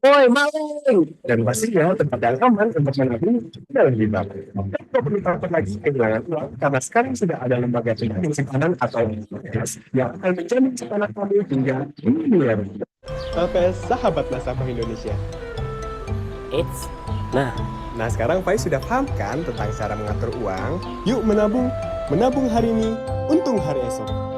Woi, maling. Dan pastinya tempat yang aman untuk menabung sudah lebih bagus. Tidak perlu takut lagi kehilangan uang karena sekarang sudah ada lembaga penjamin simpanan atau LPS yang akan menjamin simpanan kamu hingga 1 miliar. LPS sahabat nasabah Indonesia. Nah sekarang Faiz sudah paham kan tentang cara mengatur uang? Yuk menabung hari ini, untung hari esok.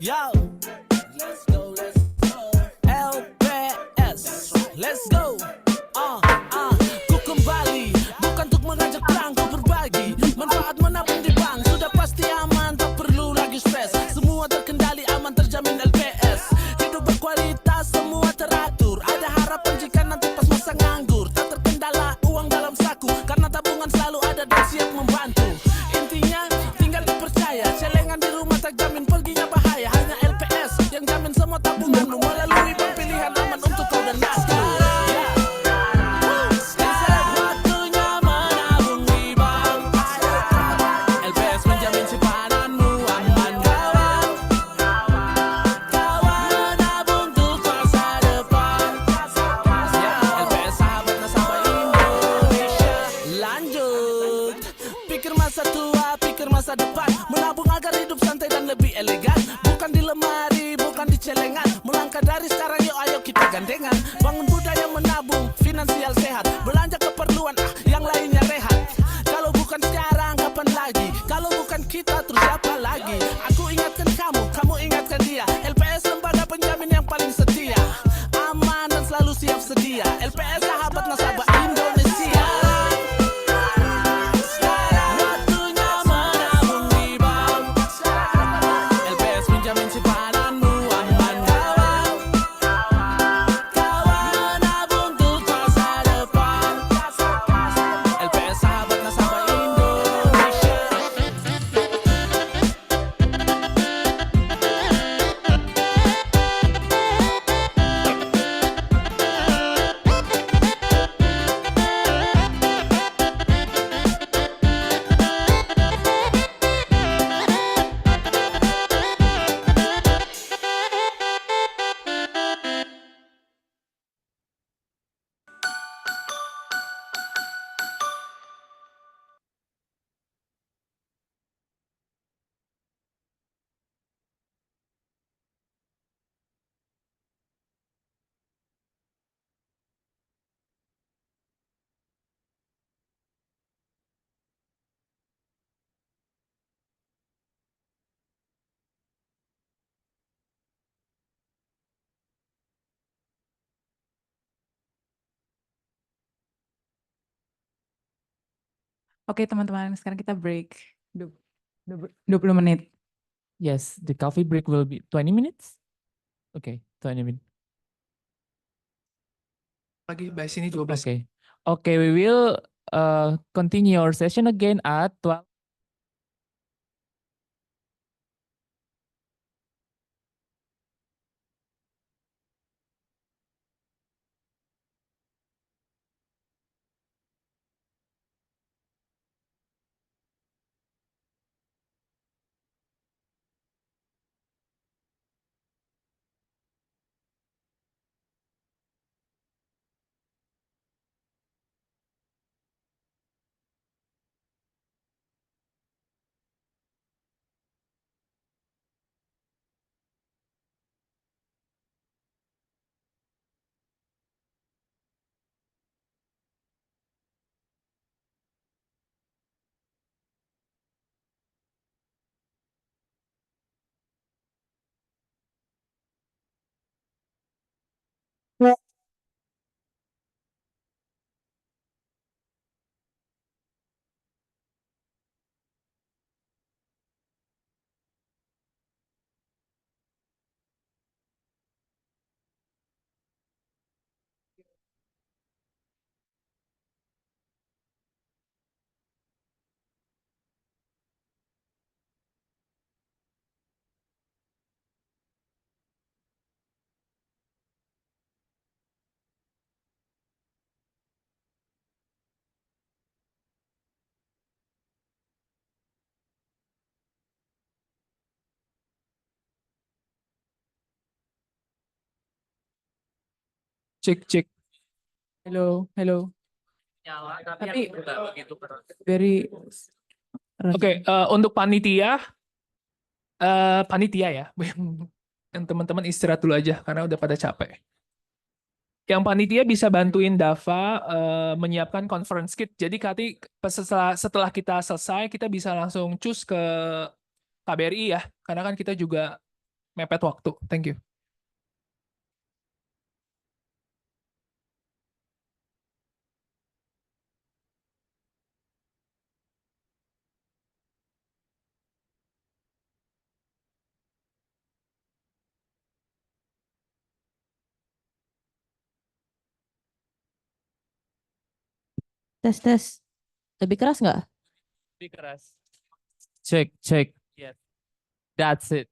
Yo, let's go. LPS. tua, pikir masa depan. Menabung agar hidup santai dan lebih elegan. Bukan di lemari, bukan di celengan. Melangkah dari sekarang, yuk ayo kita gandengan. Bangun budaya menabung, finansial sehat. Belanja keperluan, yang lainnya rehat. Kalau bukan sekarang, kapan lagi? Kalau bukan kita, terus siapa lagi? Aku ingatkan kamu, kamu ingatkan dia. LPS lembaga penjamin yang paling setia, aman dan selalu siap sedia. LPS sahabat nasabah Indonesia. Sekarang waktunya menabung di bank. LPS pinjamin simpananmu aman kawan. Kawan menabung untuk masa depan. LPS sahabat nasabah Indonesia. Oke teman-teman, sekarang kita break 20 menit. Yes, the coffee break will be 20 minutes. Okay, 20 minutes. Lagi by sini 12. Okay. Okay, we will continue our session again at 12. Cek. Hello, hello. Tapi very Oke, untuk panitia ya, yang teman-teman istirahat dulu aja karena udah pada capek. Yang panitia bisa bantuin Dava menyiapkan conference kit. Jadi setelah kita selesai, kita bisa langsung cus ke KBRI ya, karena kan kita juga mepet waktu. Thank you. Tes. Lebih keras nggak? Lebih keras. Check. Yes. That's it.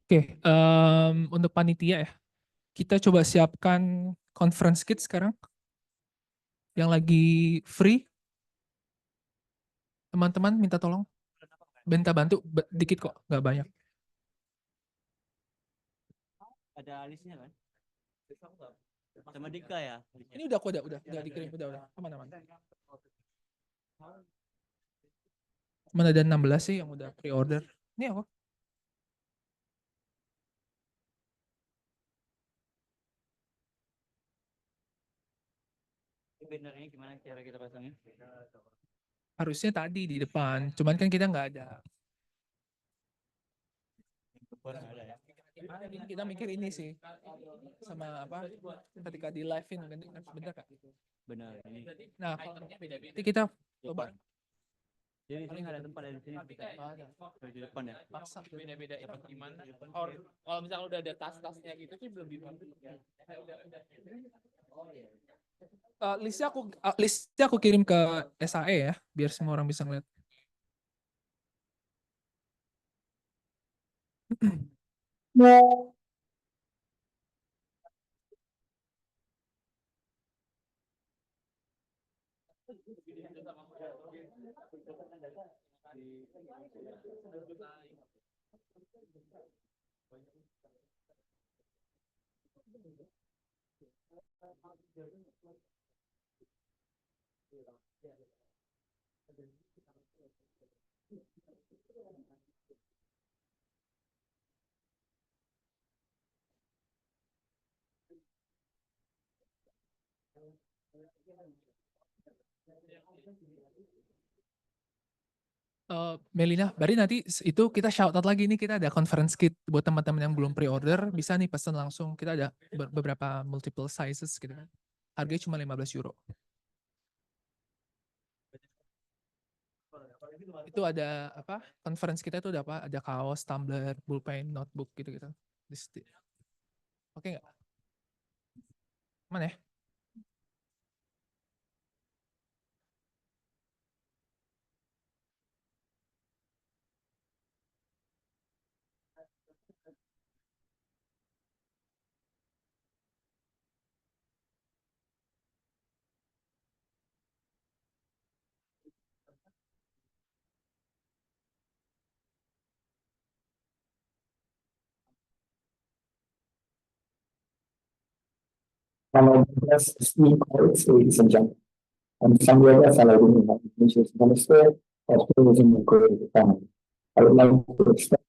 Oke, untuk panitia ya, kita coba siapkan conference kit sekarang yang lagi free. Teman-teman minta tolong, minta bantu dikit kok, nggak banyak. Ada listnya kan? Sama Dika ya? Ini udah dikirim, udah, aman-aman. Mana ada 16 sih yang udah pre-order. Ini apa? Bannernya gimana cara kita pasangnya? Harusnya tadi di depan, cuman kan kita nggak ada. Kita mikir ini sih, sama apa? Ketika di live-in, bener kak? Benar. Nah, nanti kita coba. Jadi sini nggak ada tempat di sini. Di depan ya. Paksa beda-beda ya gimana? Kalau misalnya udah ada tas-tasnya gitu sih belum dibantu. Listnya aku kirim ke SAE ya, biar semua orang bisa ngeliat. Melina, Bari nanti itu kita shout out lagi nih, kita ada conference kit buat teman-teman yang belum pre-order, bisa nih pesan langsung. Kita ada beberapa multiple sizes gitu kan. Harganya cuma 15 euro. Itu ada apa? Conference kita itu ada apa? Ada kaos, tumbler, pulpen, notebook gitu-gitu. Oke nggak? Mana ya? Hello, yes, esteemed colleagues, ladies and gentlemen. I'm Sandiaga, fellow Indonesia's Minister of Tourism and Creative Economy. I would like to extend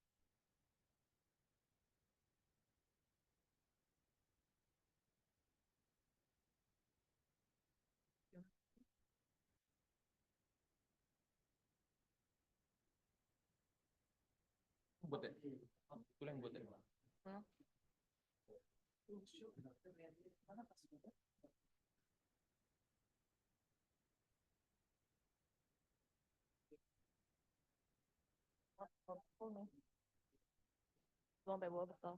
Sampai bawa bekal.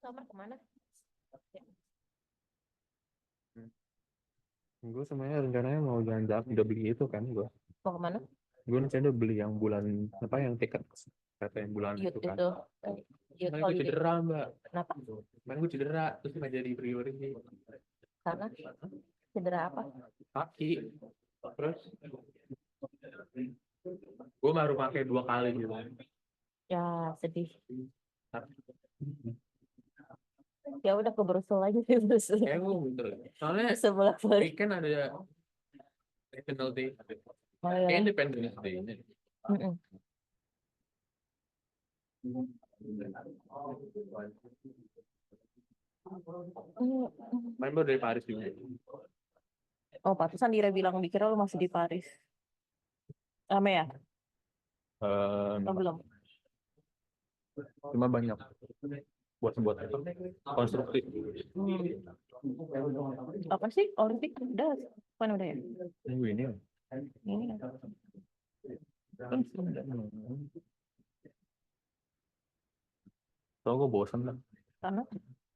Summer kemana? Gue sebenarnya rencananya mau jalan-jalan, udah beli itu kan gue. Mau kemana? Gue rencananya udah beli yang bulan apa yang tiket kata yang bulan Youth itu kan. itu. Youth Kemarin gue holiday. cedera mbak. Kenapa? Kemarin gue cedera terus nggak jadi priority. Karena cedera apa? Kaki. Terus gue baru pakai 2 kali gitu. Ya sedih. Ya udah ke Brussel aja sih Brussel. Kayak gue betul. Soalnya sebelah balik. weekend ada National Day. Oh, iya. Independence Day. Mm-mm. Main baru dari Paris juga. Oh, pantesan Dira bilang dikira lu masih di Paris. Rame ya? Oh, belum. Cuma banyak buat konstruksi. Apa sih? Olimpik udah kan udah ya? Minggu ini. Ini kan. Soalnya gue bosan lah. Karena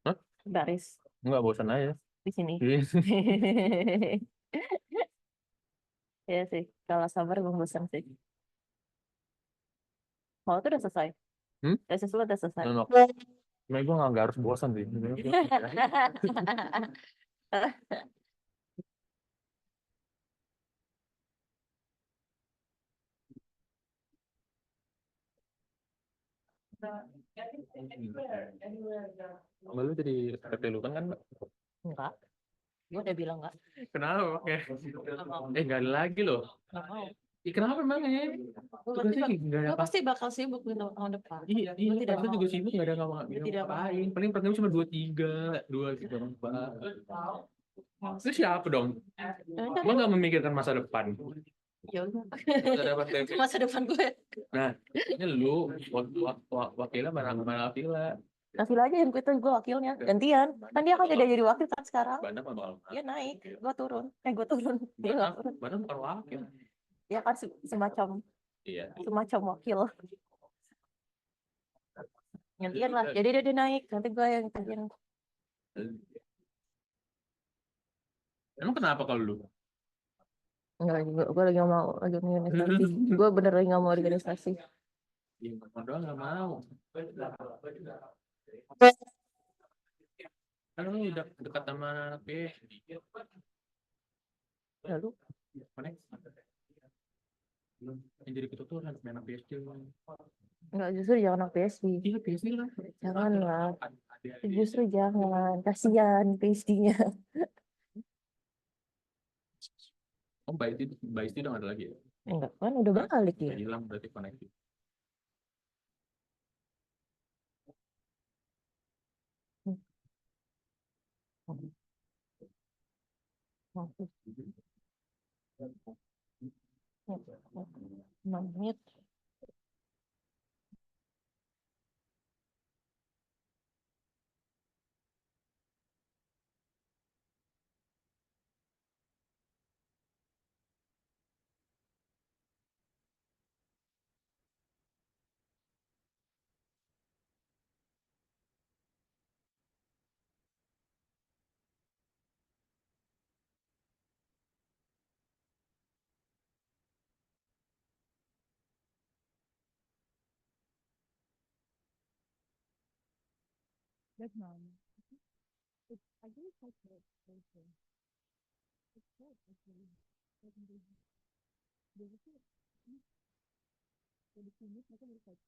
Hah? Paris Enggak bosan aja. di sini. Iya. Ya sih, kalau sabar gue bosan sih. Mau tuh udah selesai. Tesis lu udah selesai. Cuma gue nggak harus bosan sih. Lu jadi RT lu kan Mbak? Enggak. Gue udah bilang enggak. Kenapa pakai? Nggak ada lagi loh. Nggak mau. Kenapa emangnya? Gue pasti bakal sibuk di tahun depan. Iya, Gue tidak kita mau. juga sibuk nggak ada Tidak mau. ngapain. Paling pertemuan cuma 2-3 Mbak. Itu siapa dong? Gue nggak memikirkan masa depan. Ya udah. Itu masa depan gue. Nah, ini lu wakilnya mana Vila? Nafila aja yang gue wakilnya gantian. Kan dia kan udah jadi wakil kan sekarang. Bana apa? Dia naik, gue turun. Gue turun. Dia nggak turun. Bana bukan wakil. Ya kan semacam. Iya. Semacam wakil. Gantian lah. Jadi dia naik. Nanti gue yang gantian. Emang kenapa kalau lu? Enggak juga, gue lagi nggak mau organisasi. Gue bener lagi nggak mau organisasi. Iya, doang nggak mau. Kan lu udah dekat sama anak PhD. Lalu? Mana? Yang jadi ketua anak PhD. Enggak, justru jangan anak PhD. Iya, PhD lah. Janganlah. Justru jangan. Kasihan PhD-nya. Oh, Mbak Isti udah nggak ada lagi ya? Enggak, kan udah balik ya. Hilang berarti connected. Menit. That's normal. I think it's like that. It's good, actually. Jadi sini mereka berkait.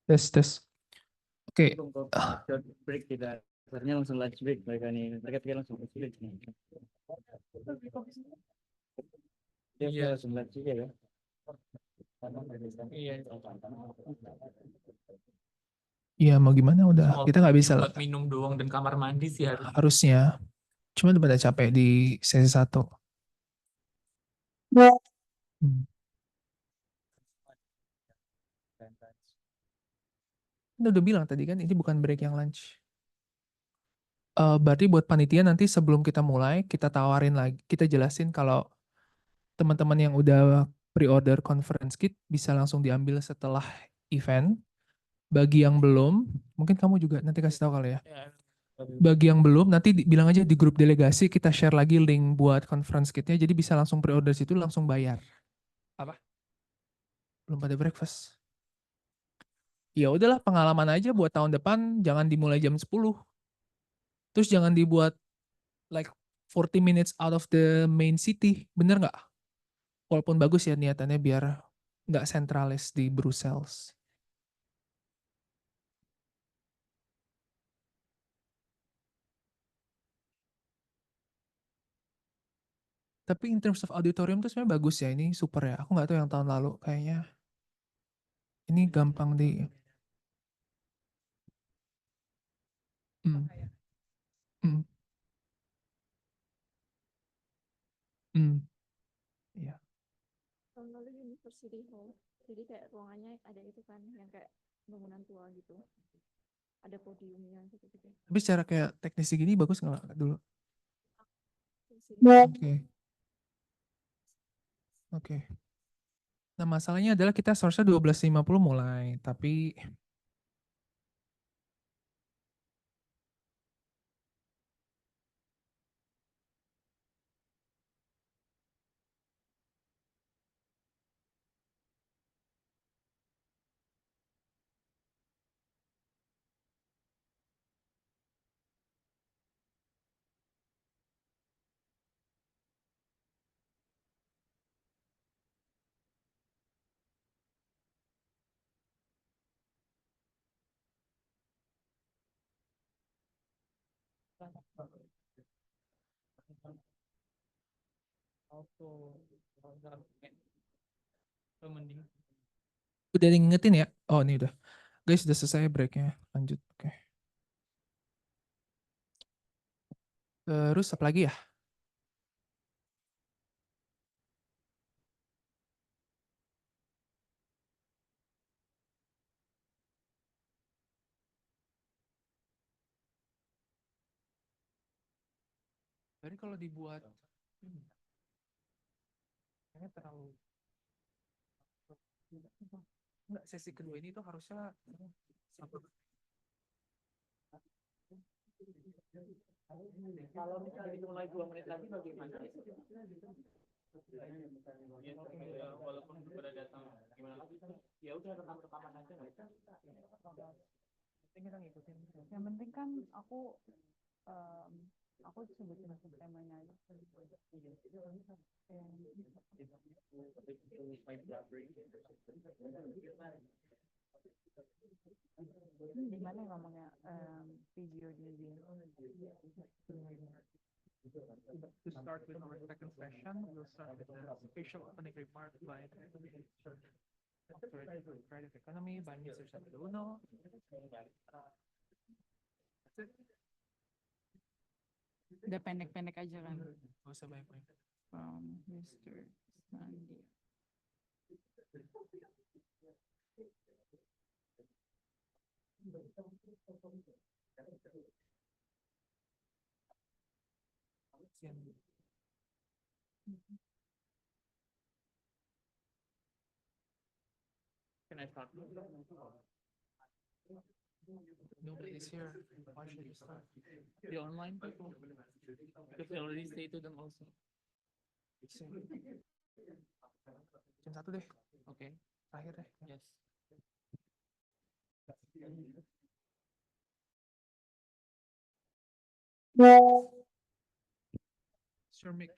Tes. Oke. Break tidak. Sebenarnya langsung lunch break mereka nih. Mereka pikir langsung lunch break. Dia langsung lunch juga ya. Iya, mau gimana udah. Small Kita nggak bisa buat minum doang dan kamar mandi sih harus. harusnya. Cuma udah pada capek di sesi 1. Udah bilang tadi kan ini bukan break yang lunch. Berarti buat panitia nanti sebelum kita mulai kita tawarin lagi, kita jelasin kalau teman-teman yang udah pre-order conference kit bisa langsung diambil setelah event. Bagi yang belum, mungkin kamu juga nanti kasih tahu kali ya. Bagi yang belum, nanti bilang aja di grup delegasi kita share lagi link buat conference kitnya, jadi bisa langsung pre-order situ langsung bayar. Apa? Belum pada breakfast. Ya udahlah, pengalaman aja buat tahun depan, jangan dimulai jam 10. Terus jangan dibuat like 40 minutes out of the main city, bener nggak? Walaupun bagus ya niatannya biar nggak sentralis di Brussels. Tapi in terms of auditorium tuh sebenarnya bagus ya, ini super ya. Aku nggak tahu yang tahun lalu kayaknya. Ini gampang di. Hmm. Hmm. Hmm. Iya. Tahun lalu University Hall, jadi kayak ruangannya ada itu kan, yang kayak bangunan tua gitu. Ada podiumnya gitu-gitu. Tapi secara kayak teknis gini bagus nggak dulu? Oke. Nah masalahnya adalah kita seharusnya 12.50 mulai, tapi udah diingetin ya. Oh ini udah. Guys udah selesai breaknya. Lanjut. Oke. Terus apa lagi ya? Jadi kalau dibuat kayaknya terlalu enggak, sesi kedua ini tuh harusnya kalau misalnya dimulai 2 menit lagi bagaimana? Walaupun pada datang gimana lagi? Ya udah rekaman aja nggak? Kita ngikutin. Yang penting kan aku sebutin temanya aja. Di mana ngomongnya video di To start with our second session, we'll start with the official opening remarks by the Credit Economy by Mr. Sandiaga. Udah pendek-pendek aja kan. Gak usah banyak-banyak. From Mr. Sandiaga. Can I start? Nobody is here. Why should you start? The online people. Because I already say to them also. Jam 1 deh. Okay. Terakhir deh. Yes. Sure, Mick.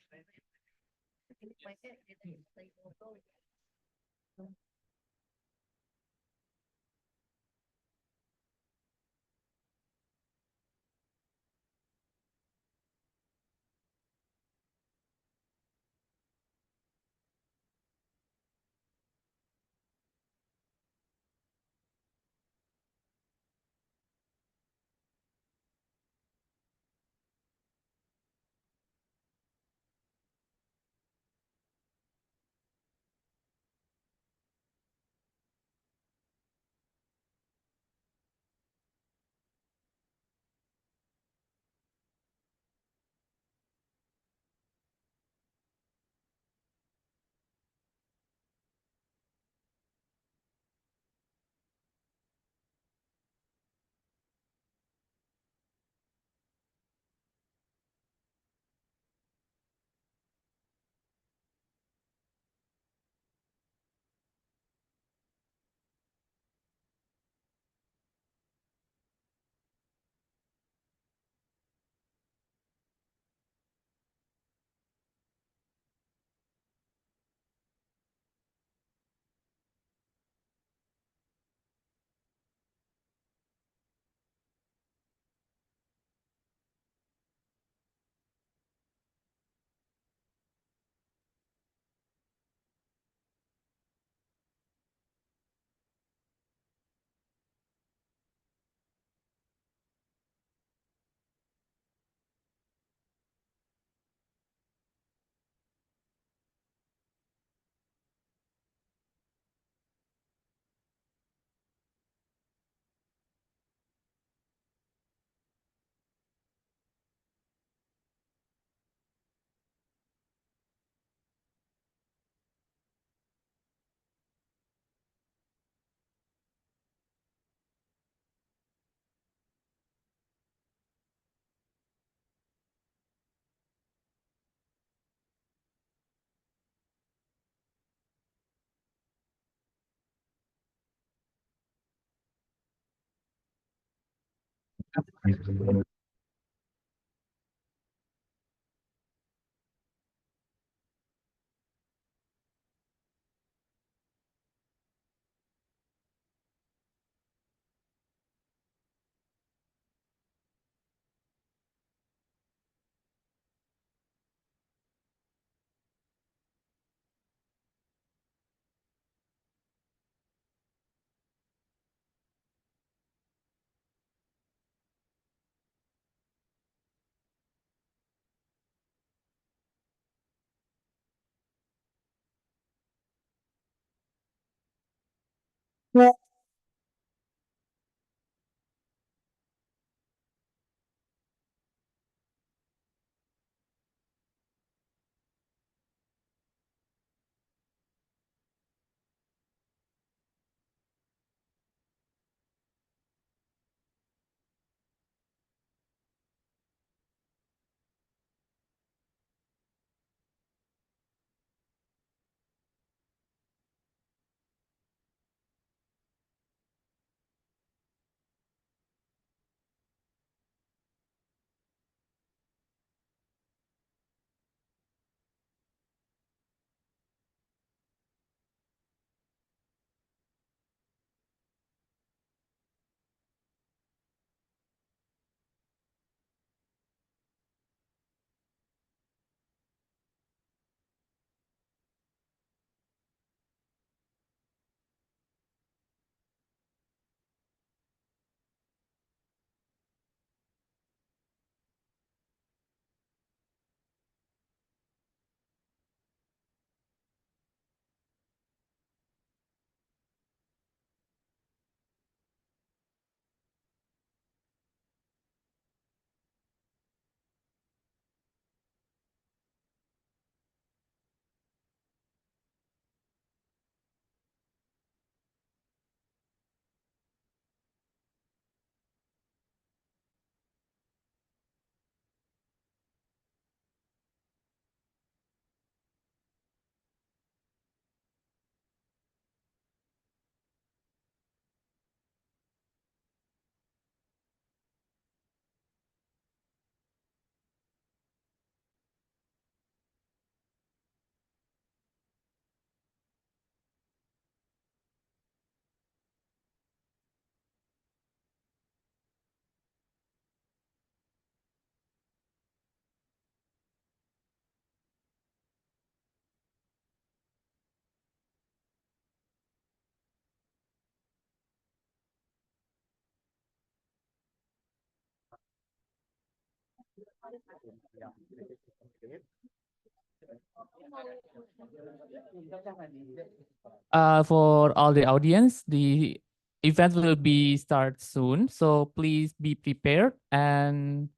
For all the audience, the event will be start soon, so please be prepared and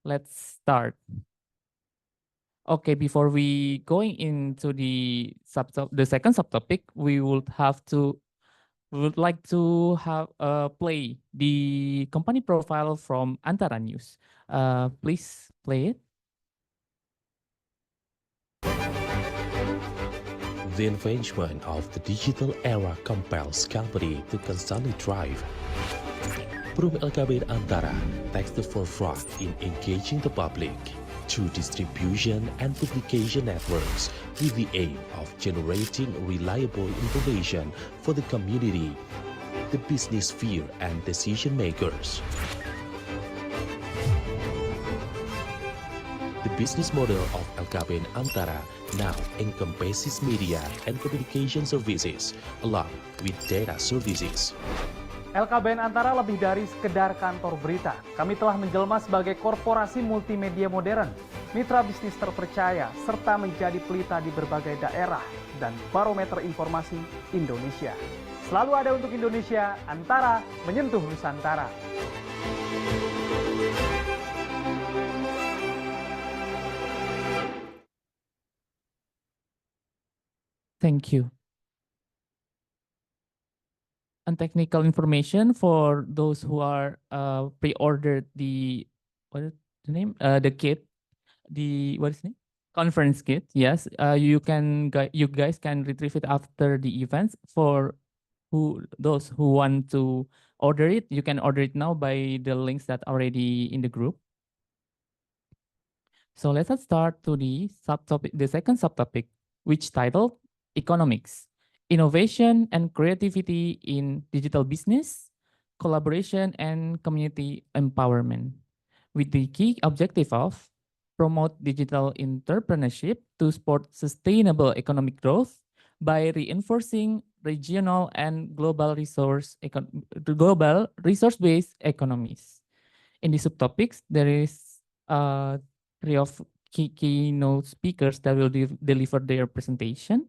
let's start. Okay, before we going into the second subtopic, we would like to have play the company profile from Antara News. Please play it. The advancement of the digital era compels company to constantly thrive. Perum LKBN Antara takes the forefront in engaging the public through distribution and publication networks with the aim of generating reliable information for the community, the business sphere, and decision makers. The business model of LKBN Antara now encompasses media and communication services along with data services. LKBN Antara lebih dari sekedar kantor berita. Kami telah menjelma sebagai korporasi multimedia modern, mitra bisnis terpercaya, serta menjadi pelita di berbagai daerah dan barometer informasi Indonesia. Selalu ada untuk Indonesia, Antara menyentuh Nusantara. Thank you. And technical information for those who are pre-ordered the what is the name? The kit, what is the name? Conference kit. Yes, you guys can retrieve it after the events. For those who want to order it, you can order it now by the links that are already in the group. So let's start to the subtopic, the second subtopic, which titled Economics, Innovation and Creativity in Digital Business, Collaboration and Community Empowerment, with the key objective of promote digital entrepreneurship to support sustainable economic growth by reinforcing regional and global resource-based economies. In the subtopics, there is three of keynote speakers that will deliver their presentation.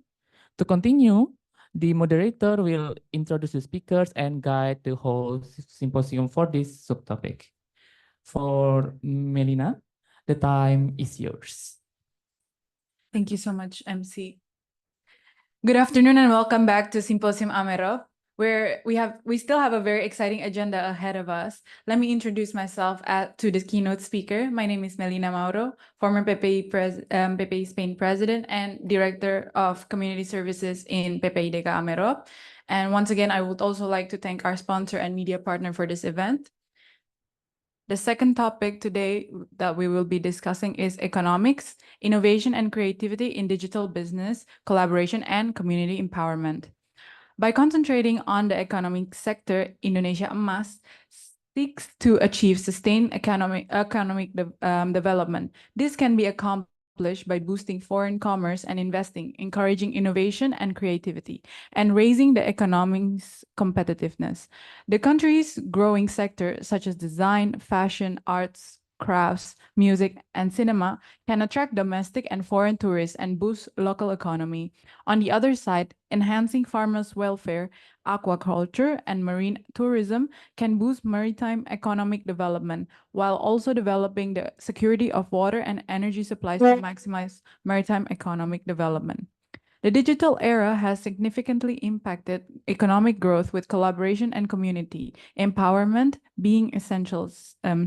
To continue, the moderator will introduce the speakers and guide the whole symposium for this subtopic. For Melina, the time is yours. Thank you so much, MC. Good afternoon and welcome back to Simposium Amerop, where we still have a very exciting agenda ahead of us. Let me introduce myself to the keynote speaker. My name is Melina Mauro, former PPI Spain President and Director of Community Services in PPIDK Amerop. And once again, I would also like to thank our sponsor and media partner for this event. The second topic today that we will be discussing is economics, innovation and creativity in digital business, collaboration and community empowerment. By concentrating on the economic sector, Indonesia Emas seeks to achieve sustained economic development. This can be accomplished by boosting foreign commerce and investing, encouraging innovation and creativity, and raising the economy's competitiveness. The country's growing sector, such as design, fashion, arts, crafts, music, and cinema, can attract domestic and foreign tourists and boost local economy. On the other side, enhancing farmers' welfare, aquaculture, and marine tourism can boost maritime economic development, while also developing the security of water and energy supplies to maximize maritime economic development. The digital era has significantly impacted economic growth, with collaboration and community empowerment being essential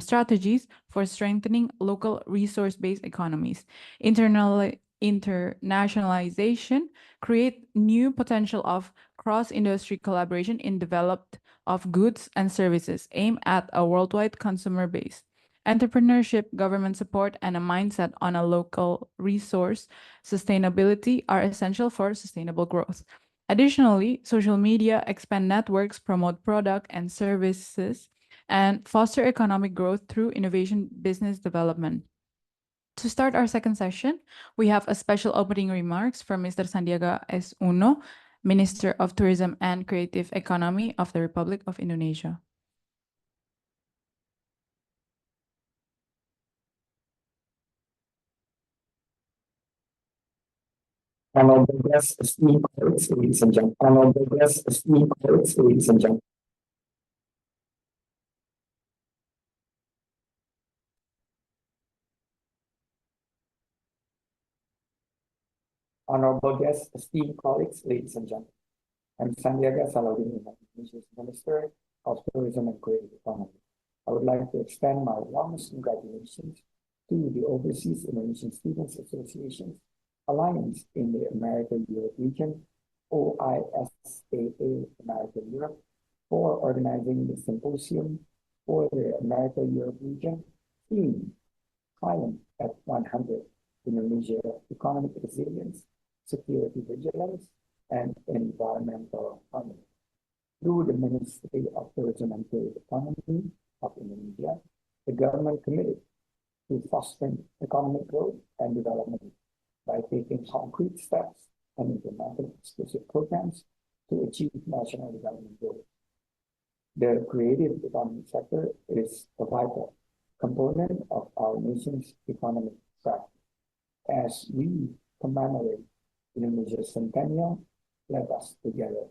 strategies for strengthening local resource-based economies. Internationalization create new potential of cross-industry collaboration in development of goods and services aimed at a worldwide consumer base. Entrepreneurship, government support, and a mindset on a local resource sustainability are essential for sustainable growth. Additionally, social media expand networks, promote product and services, and foster economic growth through innovation business development. To start our second session, we have a special opening remarks from Mr. Sandiaga S. Uno, Minister of Tourism and Creative Economy of the Republic of Indonesia. Honorable guests, esteemed colleagues, ladies and gentlemen. Honorable guests, esteemed colleagues, ladies and gentlemen. Honorable guests, esteemed colleagues, ladies and gentlemen. I'm Sandiaga Salahuddin, Indonesia's Minister of Tourism and Creative Economy. I would like to extend my warmest congratulations to the Overseas Indonesian Students Association's Alliance in the Amerika Europe region, OISAA America Europe, for organizing the symposium for the Amerika Europe region, theme Climate at 100, Indonesia Economic Resilience, Security Vigilance, and Environmental Harmony. Through the Ministry of Tourism and Creative Economy of Indonesia, the government committed to fostering economic growth and development by taking concrete steps and implementing exclusive programs to achieve national development goals. The creative economy sector is a vital component of our nation's economic strategy. As we commemorate Indonesia's centennial, let us together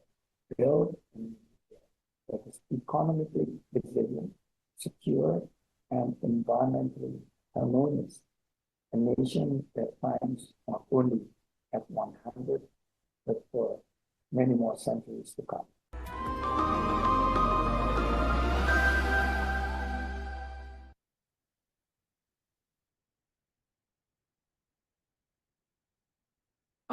build an Indonesia that is economically resilient, secure, and environmentally harmonious. A nation that climbs not only at 100, but for many more centuries to come.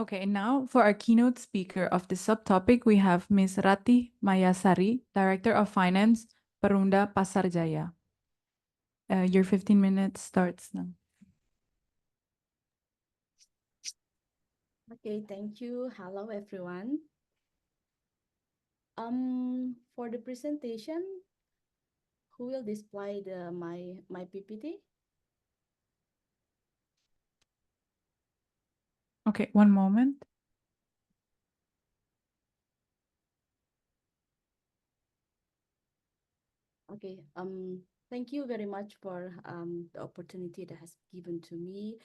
Okay, now for our keynote speaker of the subtopic, we have Ms. Ratih Mayasari, Director of Finance, Perumda Pasar Jaya. Your 15 minutes starts now. Okay, thank you. Hello, everyone. For the presentation, who will display my PPT? Okay, one moment. Okay, thank you very much for the opportunity that has given to me.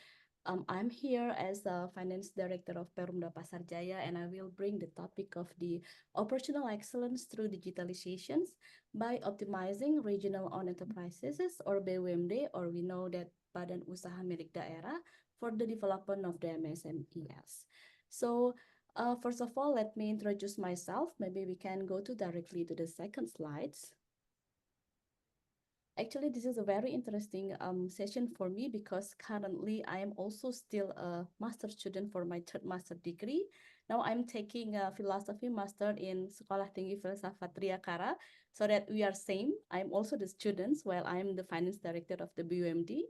I'm here as the Finance Director of Perumda Pasar Jaya, and I will bring the topic of the operational excellence through digitalizations by optimizing regional-owned enterprises, or BUMD, or we know that Badan Usaha Milik Daerah, for the development of the MSMEs. So, first of all, let me introduce myself. Maybe we can go directly to the second slides. Actually, this is a very interesting session for me because currently I am also still a master student for my third master degree. Now I'm taking a philosophy master in Sekolah Tinggi Filsafat Triyakara, so that we are same. I'm also the students while I'm the finance director of the BUMD.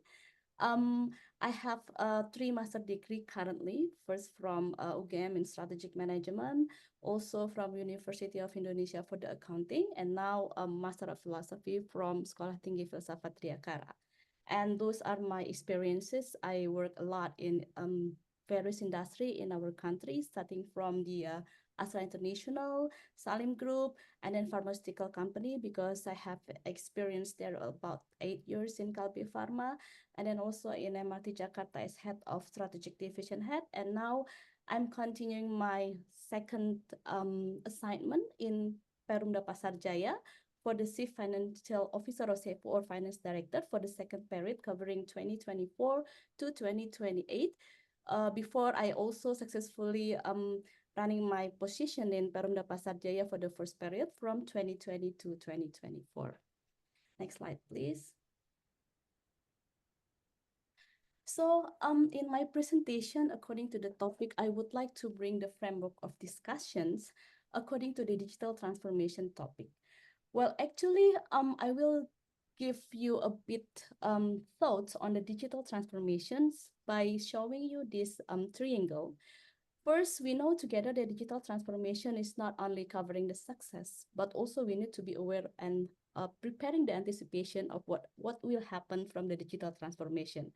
I have 3 master degree currently, first from UGM in strategic management, also from University of Indonesia for the accounting, and now a master of philosophy from Sekolah Tinggi Filsafat Triyakara. And those are my experiences. I work a lot in various industry in our country, starting from the Astra International, Salim Group, and then pharmaceutical company, because I have experienced there about 8 years in Kalbe Pharma, and then also in MRT Jakarta as head of strategic division head. And now I'm continuing my second assignment in Perumda Pasar Jaya for the Chief Financial Officer or CFO or Finance Director for the second period covering 2024 to 2028. Before I also successfully running my position in Perumda Pasar Jaya for the first period from 2020 to 2024. Next slide, please. So in my presentation, according to the topic, I would like to bring the framework of discussions according to the digital transformation topic. Well, actually, I will give you a bit thoughts on the digital transformations by showing you this triangle. First, we know together that digital transformation is not only covering the success, but also we need to be aware and preparing the anticipation of what will happen from the digital transformation.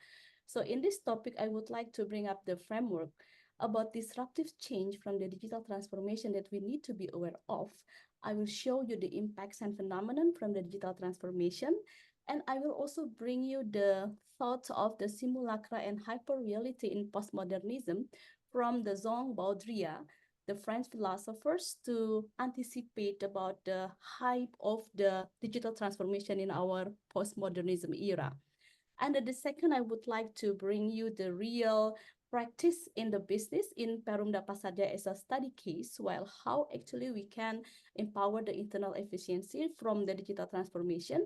So in this topic, I would like to bring up the framework about disruptive change from the digital transformation that we need to be aware of. I will show you the impacts and phenomenon from the digital transformation, and I will also bring you the thoughts of the simulacra and hyperreality in postmodernism from the Jean Baudrillard, the French philosophers, to anticipate about the hype of the digital transformation in our postmodernism era. And the second, I would like to bring you the real practice in the business in Perumda Pasar Jaya as a study case, while how actually we can empower the internal efficiency from the digital transformation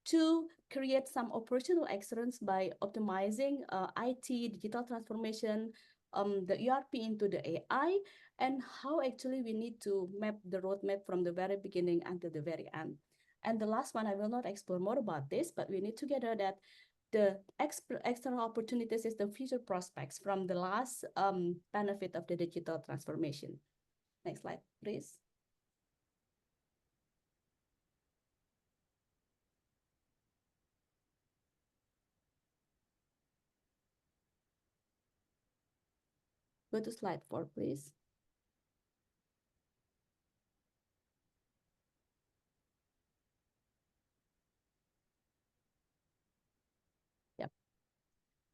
to create some operational excellence by optimizing IT, digital transformation, the ERP into the AI, and how actually we need to map the roadmap from the very beginning until the very end. And the last one, I will not explore more about this, but we need together that the external opportunities is the future prospects from the last benefit of the digital transformation. Next slide, please. Go to slide 4, please. Yep.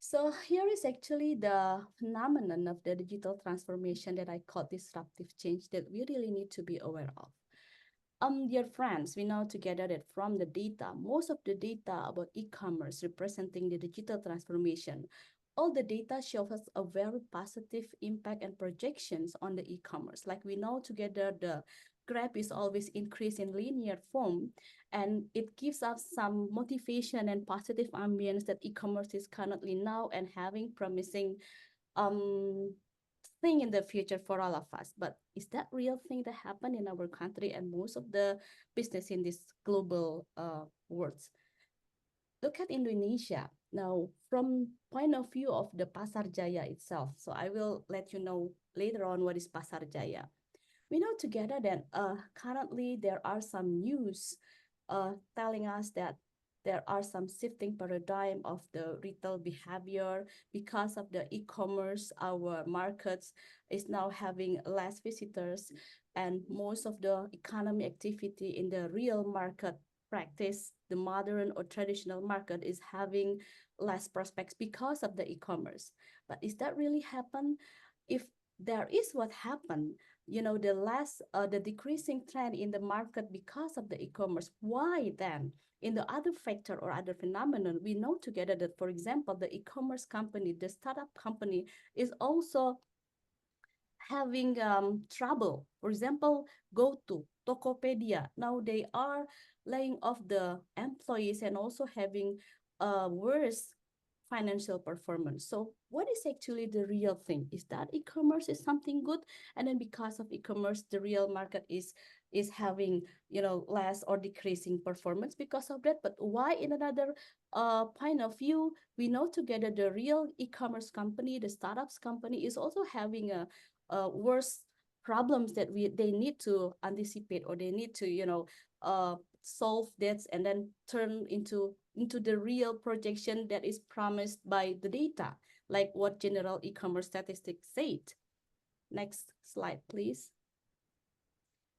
So here is actually the phenomenon of the digital transformation that I call disruptive change that we really need to be aware of. Dear friends, we know together that from the data, most of the data about e-commerce representing the digital transformation, all the data shows us a very positive impact and projections on the e-commerce. Like we know together, the graph is always increased in linear form, and it gives us some motivation and positive ambience that e-commerce is currently now and having promising thing in the future for all of us. But is that real thing that happen in our country and most of the business in this global world? Look at Indonesia. Now, from point of view of the Pasar Jaya itself, so I will let you know later on what is Pasar Jaya. We know together that currently there are some news telling us that there are some shifting paradigm of the retail behavior because of the e-commerce. Our markets is now having less visitors, and most of the economy activity in the real market practice, the modern or traditional market, is having less prospects because of the e-commerce. But is that really happen? If there is what happened, you know, the decreasing trend in the market because of the e-commerce, why then in the other factor or other phenomenon, we know together that, for example, the e-commerce company, the startup company is also having trouble. For example, GoTo, Tokopedia, now they are laying off the employees and also having worse financial performance. So what is actually the real thing? Is that e-commerce is something good, and then because of e-commerce, the real market is having, you know, less or decreasing performance because of that? But why in another point of view, we know together the real e-commerce company, the startups company, is also having a worse problems that they need to anticipate, or they need to, you know, solve that and then turn into the real projection that is promised by the data, like what general e-commerce statistics said. Next slide, please.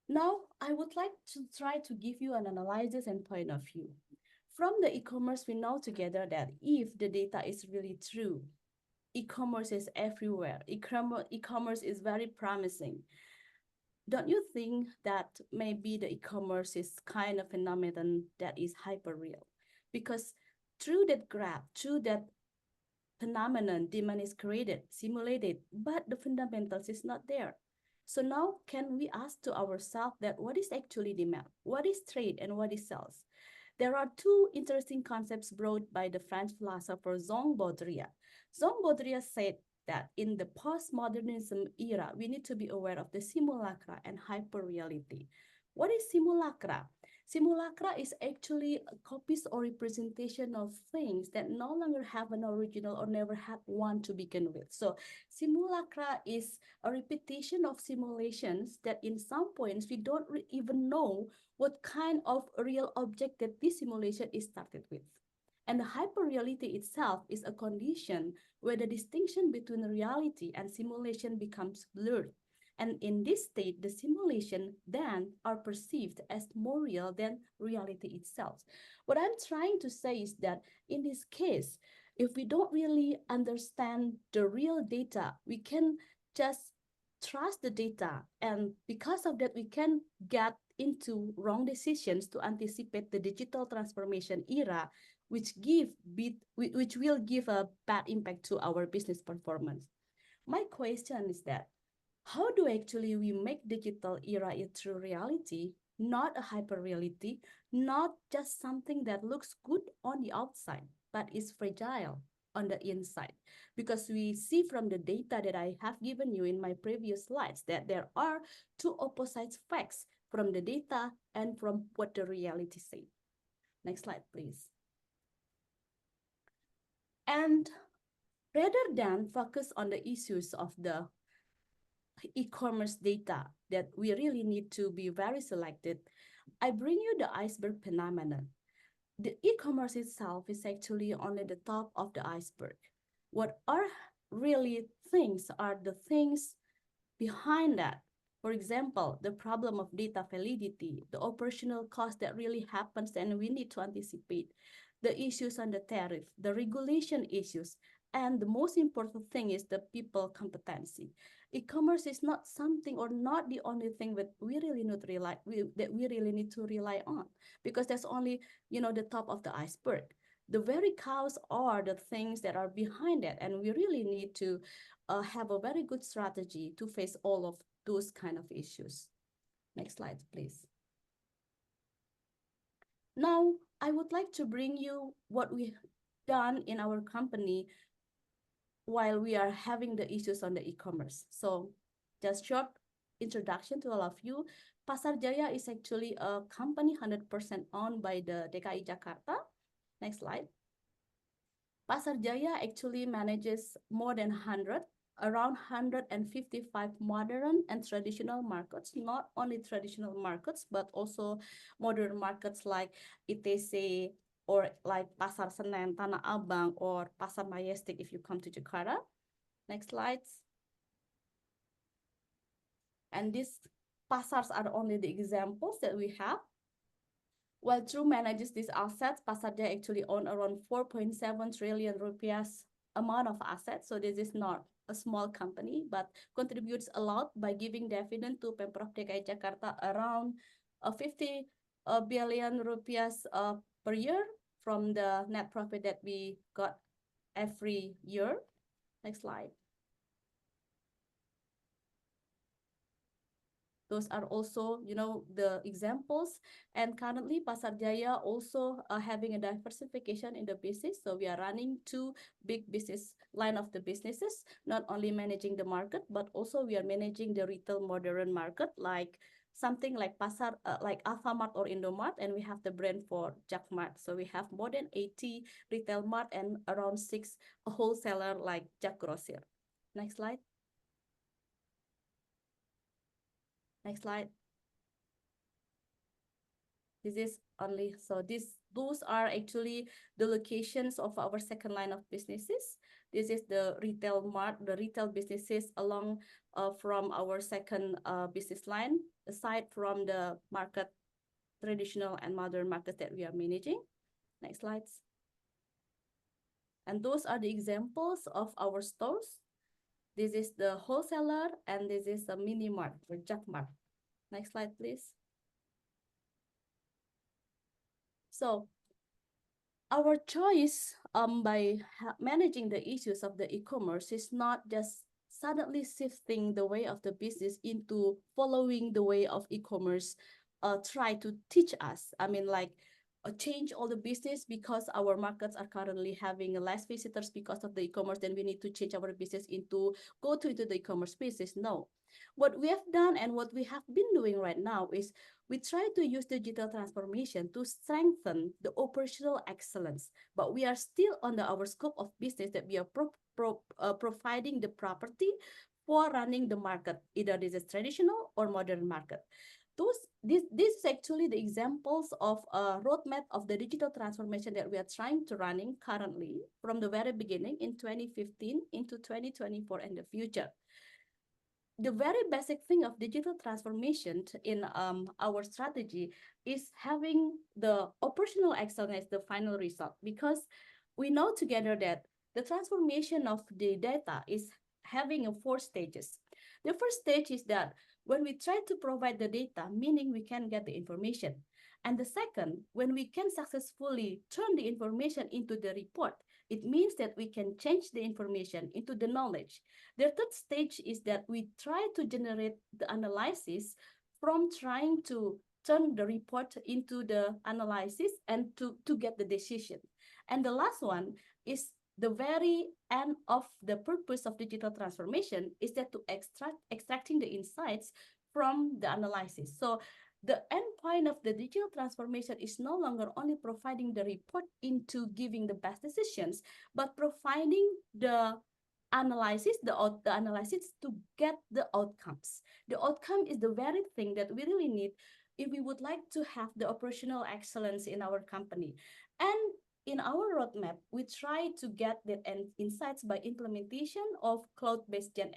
Now, I would like to try to give you an analysis and point of view. From the e-commerce, we know together that if the data is really true, e-commerce is everywhere. E-commerce is very promising. Don't you think that maybe the e-commerce is kind of phenomenon that is hyper real? Because through that graph, through that phenomenon, demand is created, simulated, but the fundamentals is not there. So now can we ask to ourselves that what is actually demand? What is trade and what is sales? There are two interesting concepts brought by the French philosopher Jean Baudrillard. Jean Baudrillard said that in the postmodernism era, we need to be aware of the simulacra and hyperreality. What is simulacra? Simulacra is actually copies or representation of things that no longer have an original or never had one to begin with. So simulacra is a repetition of simulations that in some points we don't even know what kind of real object that this simulation is started with. And the hyperreality itself is a condition where the distinction between reality and simulation becomes blurred. And in this state, the simulation then are perceived as more real than reality itself. What I'm trying to say is that in this case, if we don't really understand the real data, we can just trust the data. And because of that, we can get into wrong decisions to anticipate the digital transformation era, which will give a bad impact to our business performance. My question is that, how do actually we make digital era a true reality, not a hyper reality, not just something that looks good on the outside, but is fragile on the inside? Because we see from the data that I have given you in my previous slides that there are two opposite facts from the data and from what the reality says. Next slide, please. And rather than focus on the issues of the e-commerce data that we really need to be very selected, I bring you the iceberg phenomenon. The e-commerce itself is actually only the top of the iceberg. What are really things are the things behind that. For example, the problem of data validity, the operational cost that really happens and we need to anticipate, the issues on the tariff, the regulation issues, and the most important thing is the people competency. E-commerce is not something or not the only thing that we really need to rely on, because that's only, you know, the top of the iceberg. The very cows are the things that are behind it, and we really need to have a very good strategy to face all of those kind of issues. Next slide, please. Now, I would like to bring you what we've done in our company while we are having the issues on the e-commerce. So just short introduction to all of you. Pasar Jaya is actually a company 100% owned by the DKI Jakarta. Next slide. Pasar Jaya actually manages more than around 155 modern and traditional markets, not only traditional markets, but also modern markets like ITC or like Pasar Senen, Tanah Abang, or Pasar Majestic if you come to Jakarta. Next slides. And these pasars are only the examples that we have. While True manages these assets, Pasar Jaya actually own around 4.7 trillion rupiahs amount of assets. So this is not a small company, but contributes a lot by giving dividend to Pemprov DKI Jakarta around 50 billion rupiahs per year from the net profit that we got every year. Next slide. Those are also, the examples. And currently, Pasar Jaya also having a diversification in the business. So we are running two big business line of the businesses, not only managing the market, but also we are managing the retail modern market, like something like Pasar, like Alfamart or Indomart, and we have the brand for Jakmart. So we have more than 80 retail mart and around 6 wholesaler like Jak Grosir. Next slide. Next slide. This is only, so those are actually the locations of our second line of businesses. This is the retail mart, the retail businesses along from our second business line, aside from the market, traditional and modern markets that we are managing. Next slides. And those are the examples of our stores. This is the wholesaler and this is the mini mart or Jakmart. Next slide, please. So our choice by managing the issues of the e-commerce is not just suddenly shifting the way of the business into following the way of e-commerce try to teach us. I mean, like change all the business because our markets are currently having less visitors because of the e-commerce, then we need to change our business into the e-commerce business. No. What we have done and what we have been doing right now is we try to use digital transformation to strengthen the operational excellence, but we are still under our scope of business that we are providing the property for running the market, either this is traditional or modern market. This is actually the examples of a roadmap of the digital transformation that we are trying to running currently from the very beginning in 2015 into 2024 and the future. The very basic thing of digital transformation in our strategy is having the operational excellence, the final result, because we know together that the transformation of the data is having 4 stages. The first stage is that when we try to provide the data, meaning we can get the information. And the second, when we can successfully turn the information into the report, it means that we can change the information into the knowledge. The third stage is that we try to generate the analysis from trying to turn the report into the analysis and to get the decision. And the last one is the very end of the purpose of digital transformation is that to extracting the insights from the analysis. So the end point of the digital transformation is no longer only providing the report into giving the best decisions, but providing the analysis, the analysis to get the outcomes. The outcome is the very thing that we really need if we would like to have the operational excellence in our company. And in our roadmap, we try to get the insights by implementation of cloud-based Gen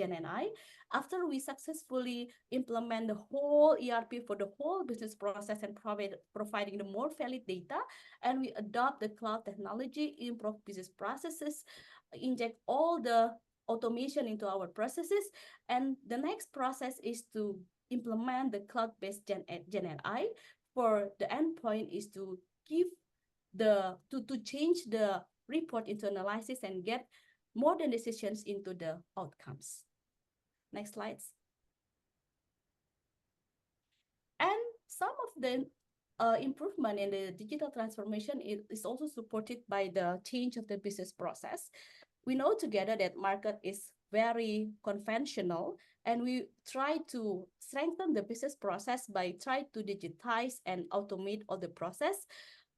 AI. After we successfully implement the whole ERP for the whole business process and providing the more valid data, and we adopt the cloud technology, improve business processes, inject all the automation into our processes. And the next process is to implement the cloud-based Gen AI. For the endpoint is to give to change the report into analysis and get more than decisions into the outcomes. Next slides. And some of the improvement in the digital transformation is also supported by the change of the business process. we know together that market is very conventional, and we try to strengthen the business process by trying to digitize and automate all the process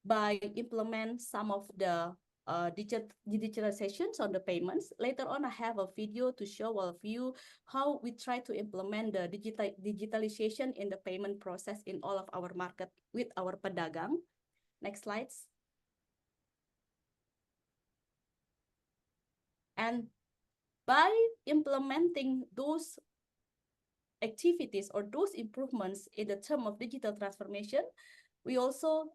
by implement some of the digitalizations on the payments. Later on, I have a video to show all of you how we try to implement the digitalization in the payment process in all of our market with our pedagang. Next slides. And by implementing those activities or those improvements in the term of digital transformation, we also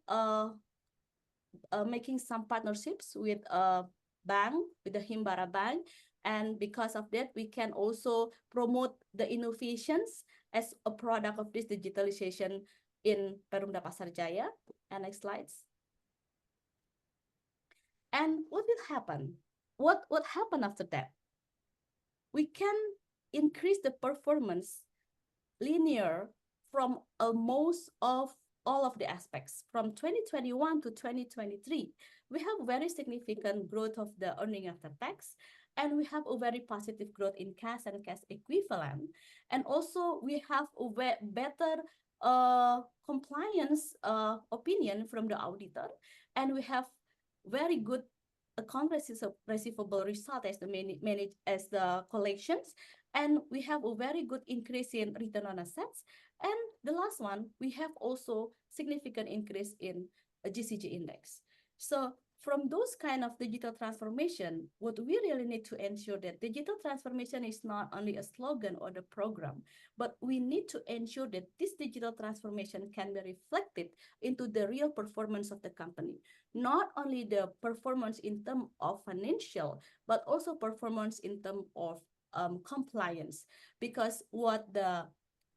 making some partnerships with a bank, with the Himbara Bank. And because of that, we can also promote the innovations as a product of this digitalization in Perumda Pasar Jaya. And next slides. And what will happen? What happened after that? We can increase the performance linear from most of all of the aspects. From 2021 to 2023, we have very significant growth of the earning after tax, and we have a very positive growth in cash and cash equivalent. And also we have a better compliance opinion from the auditor, and we have very good account receivable result as the collections, and we have a very good increase in return on assets. And the last one, we have also significant increase in a GCG index. So from those kind of digital transformation, what we really need to ensure that digital transformation is not only a slogan or the program, but we need to ensure that this digital transformation can be reflected into the real performance of the company. Not only the performance in terms of financial, but also performance in terms of compliance. Because what the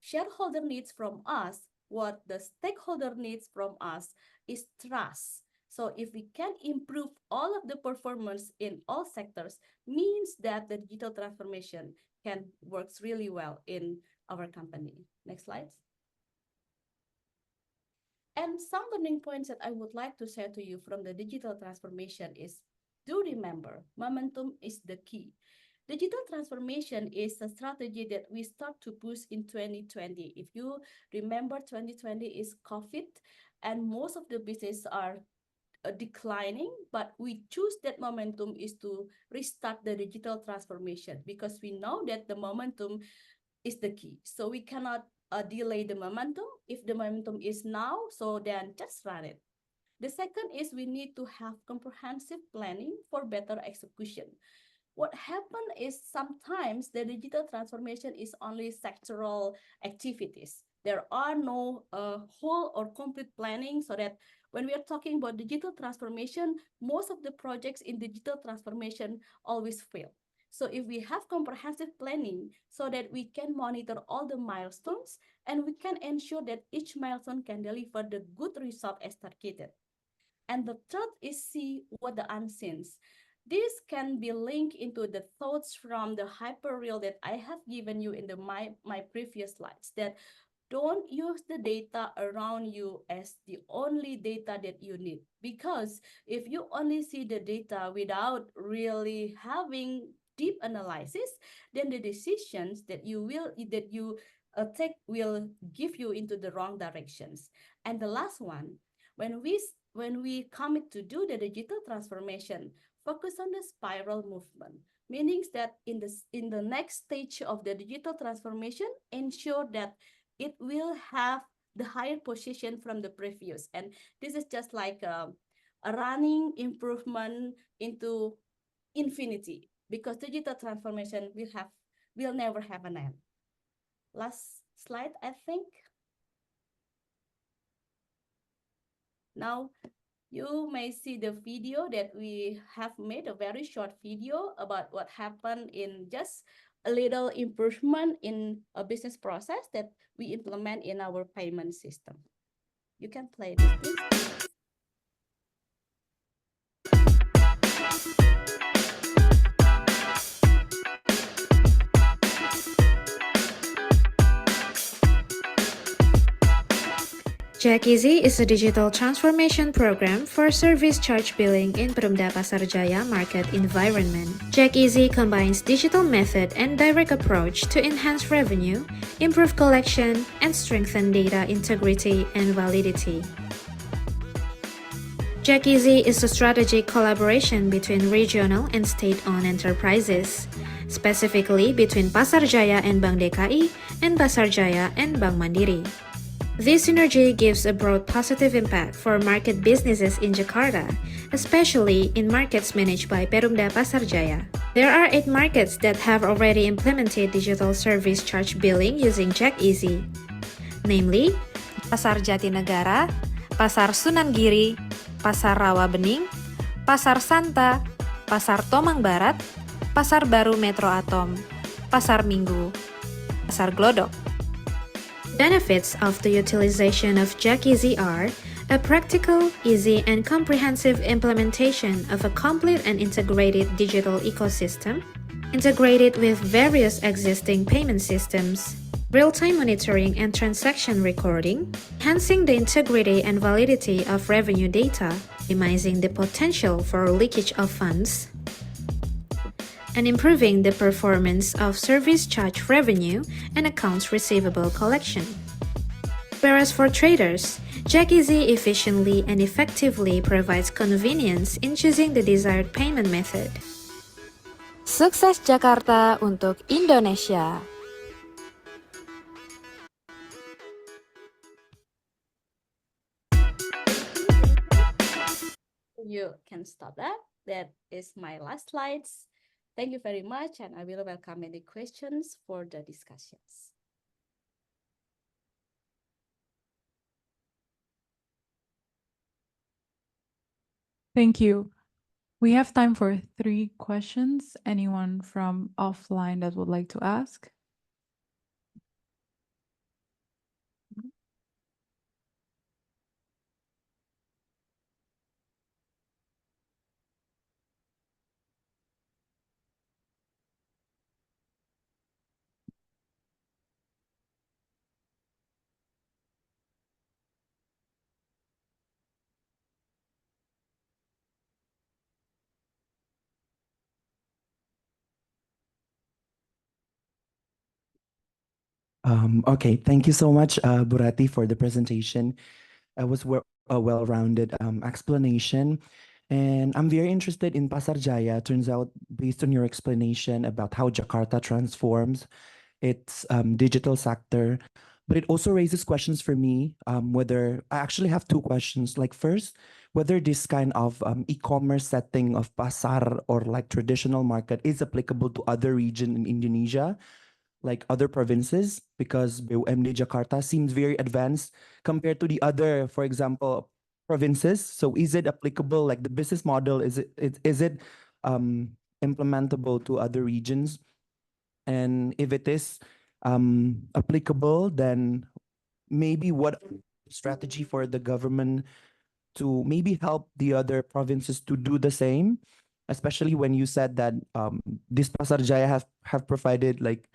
shareholder needs from us, what the stakeholder needs from us is trust. So if we can improve all of the performance in all sectors, means that the digital transformation can works really well in our company. Next slide. And some learning points that I would like to share to you from the digital transformation is, do remember, momentum is the key. Digital transformation is a strategy that we start to push in 2020. If you remember, 2020 is COVID, and most of the businesses are declining, but we choose that momentum is to restart the digital transformation, because we know that the momentum is the key. So we cannot delay the momentum. If the momentum is now, so then just run it. The second is we need to have comprehensive planning for better execution. What happened is sometimes the digital transformation is only sectoral activities. There are no whole or complete planning, so that when we are talking about digital transformation, most of the projects in digital transformation always fail. So if we have comprehensive planning, so that we can monitor all the milestones, and we can ensure that each milestone can deliver the good result as targeted. And the third is see what the unseens. This can be linked into the thoughts from the hyperreal that I have given you in my previous slides, that don't use the data around you as the only data that you need. Because if you only see the data without really having deep analysis, then the decisions that you take will give you into the wrong directions. And the last one, when we commit to do the digital transformation, focus on the spiral movement, meaning that in the next stage of the digital transformation, ensure that it will have the higher position from the previous. And this is just like a running improvement into infinity, because digital transformation will never have an end. Last slide, I think. Now, you may see the video that we have made, a very short video about what happened in just a little improvement in a business process that we implement in our payment system. You can play this, please. JAK-Easy is a digital transformation program for service charge billing in Perumda Pasar Jaya market environment. JAK-Easy combines digital method and direct approach to enhance revenue, improve collection, and strengthen data integrity and validity. JAK-Easy is a strategic collaboration between regional and state-owned enterprises, specifically between Pasar Jaya and Bank DKI and Pasar Jaya and Bank Mandiri. This synergy gives a broad positive impact for market businesses in Jakarta, especially in markets managed by Perumda Pasar Jaya. There are 8 markets that have already implemented digital service charge billing using JAK-Easy, namely Pasar Jatinegara, Pasar Sunan Giri, Pasar Rawa Bening, Pasar Santa, Pasar Tomang Barat, Pasar Baru Metro Atom, Pasar Minggu, Pasar Glodok. Benefits of the utilization of JAK-Easy are a practical, easy, and comprehensive implementation of a complete and integrated digital ecosystem, integrated with various existing payment systems, real-time monitoring and transaction recording, enhancing the integrity and validity of revenue data, minimizing the potential for leakage of funds, and improving the performance of service charge revenue and accounts receivable collection. Whereas for traders, JAK-Easy efficiently and effectively provides convenience in choosing the desired payment method. Sukses Jakarta untuk Indonesia! You can stop that. That is my last slides. Thank you very much, and I will welcome any questions for the discussions. Thank you. We have time for 3 questions. Anyone from offline that would like to ask? Okay, thank you so much, Bu Ratih, for the presentation. It was a well-rounded explanation. And I'm very interested in Pasar Jaya. Turns out, based on your explanation about how Jakarta transforms its digital sector, but it also raises questions for me, whether I actually have 2 questions. Like first, whether this kind of e-commerce setting of pasar or like traditional market is applicable to other regions in Indonesia, like other provinces, because BUMD Jakarta seems very advanced compared to the other, for example, provinces. So is it applicable, like the business model, is it implementable to other regions? And if it is applicable, then maybe what strategy for the government to maybe help the other provinces to do the same, especially when you said that this Pasar Jaya have provided like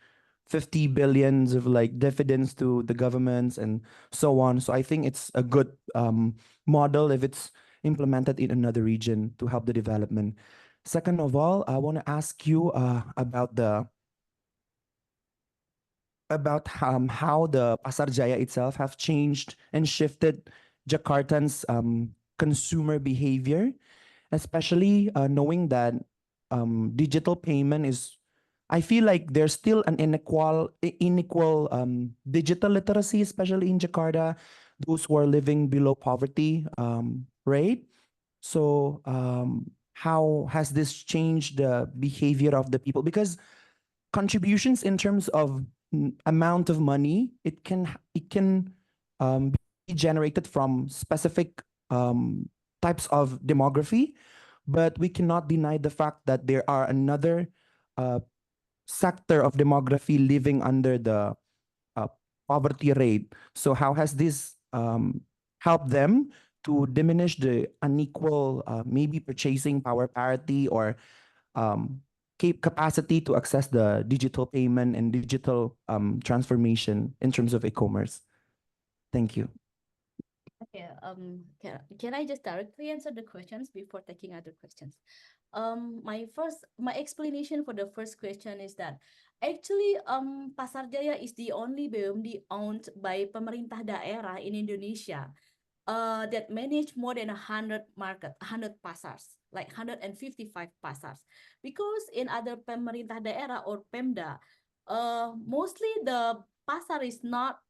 50 billions of like dividends to the governments and so on. So I think it's a good model if it's implemented in another region to help the development. Second of all, I want to ask you about how the Pasar Jaya itself have changed and shifted Jakartans' consumer behavior, especially knowing that digital payment is, I feel like there's still an unequal digital literacy, especially in Jakarta, those who are living below poverty rate. So how has this changed the behavior of the people? Because contributions in terms of amount of money, it can be generated from specific types of demography, but we cannot deny the fact that there are another sector of demography living under the poverty rate. So how has this helped them to diminish the unequal maybe purchasing power parity or capacity to access the digital payment and digital transformation in terms of e-commerce? Thank you. Okay, can I just directly answer the questions before taking other questions? My explanation for the first question is that actually Pasar Jaya is the only BUMD owned by pemerintah daerah in Indonesia that manage more than 100 pasars, like 155 pasars. Because in other pemerintah daerah or Pemda, mostly the pasar is not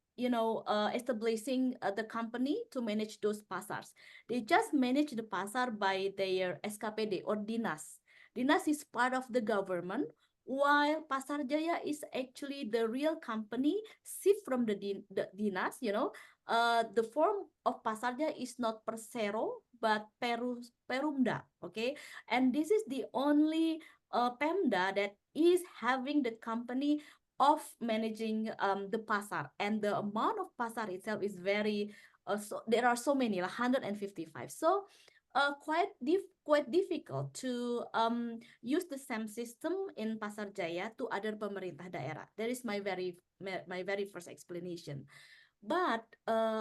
establishing the company to manage those pasars. They just manage the pasar by their SKPD or dinas. Dinas is part of the government, while Pasar Jaya is actually the real company shift from the dinas. The form of Pasar Jaya is not Persero but Perumda. Okay, and this is the only Pemda that is having the company of managing the pasar, and the amount of pasar itself is very so there are so many, like 155. So quite difficult to use the same system in Pasar Jaya to other pemerintah daerah. That is my very first explanation. But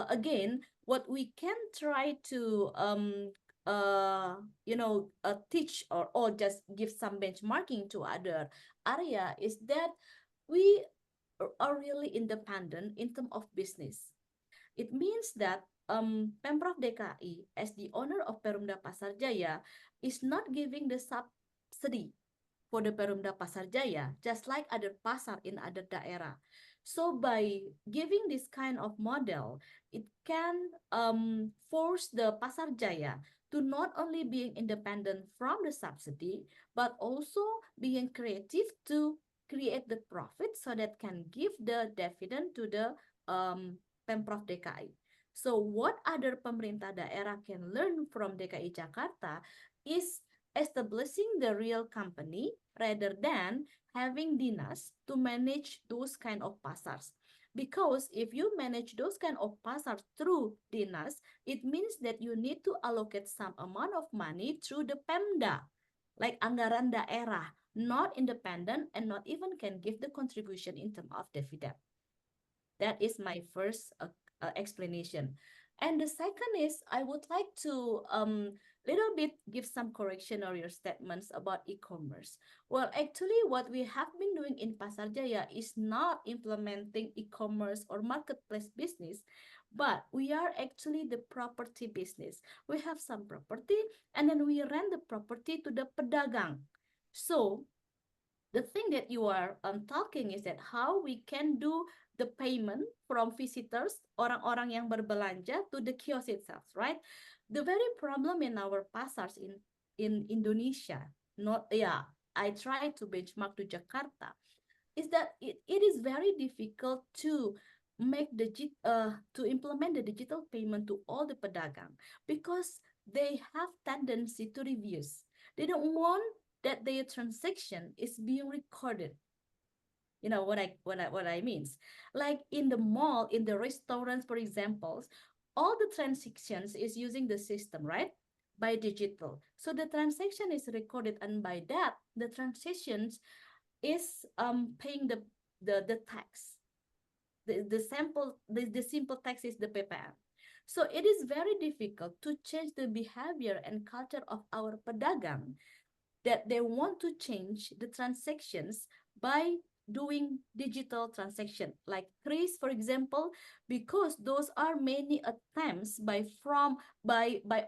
again, what we can try to teach or just give some benchmarking to other area is that we are really independent in terms of business. It means that Pemprov DKI, as the owner of Perumda Pasar Jaya, is not giving the subsidy for the Perumda Pasar Jaya, just like other pasar in other daerah. So by giving this kind of model, it can force the Pasar Jaya to not only being independent from the subsidy, but also being creative to create the profit so that can give the dividend to the Pemprov DKI. So what other pemerintah daerah can learn from DKI Jakarta is establishing the real company rather than having dinas to manage those kind of pasars. Because if you manage those kind of pasars through dinas, it means that you need to allocate some amount of money through the Pemda, like anggaran daerah, not independent and not even can give the contribution in terms of dividend. That is my first explanation. And the second is I would like to little bit give some correction or your statements about e-commerce. Well, actually what we have been doing in Pasar Jaya is not implementing e-commerce or marketplace business, but we are actually the property business. We have some property and then we rent the property to the pedagang. So the thing that you are talking is that how we can do the payment from visitors, orang-orang yang berbelanja, to the kiosk itself, right? The very problem in our pasars in Indonesia, I try to benchmark to Jakarta, is that it is very difficult to make to implement the digital payment to all the pedagang because they have tendency to reviews. They don't want that their transaction is being recorded. You know what I means? Like in the mall, in the restaurants, for example, all the transactions is using the system, right? By digital. So the transaction is recorded, and by that, the transactions is paying the tax. The simple tax is the PPM. So it is very difficult to change the behavior and culture of our pedagang, that they want to change the transactions by doing digital transaction, like Kris, for example, because those are many attempts by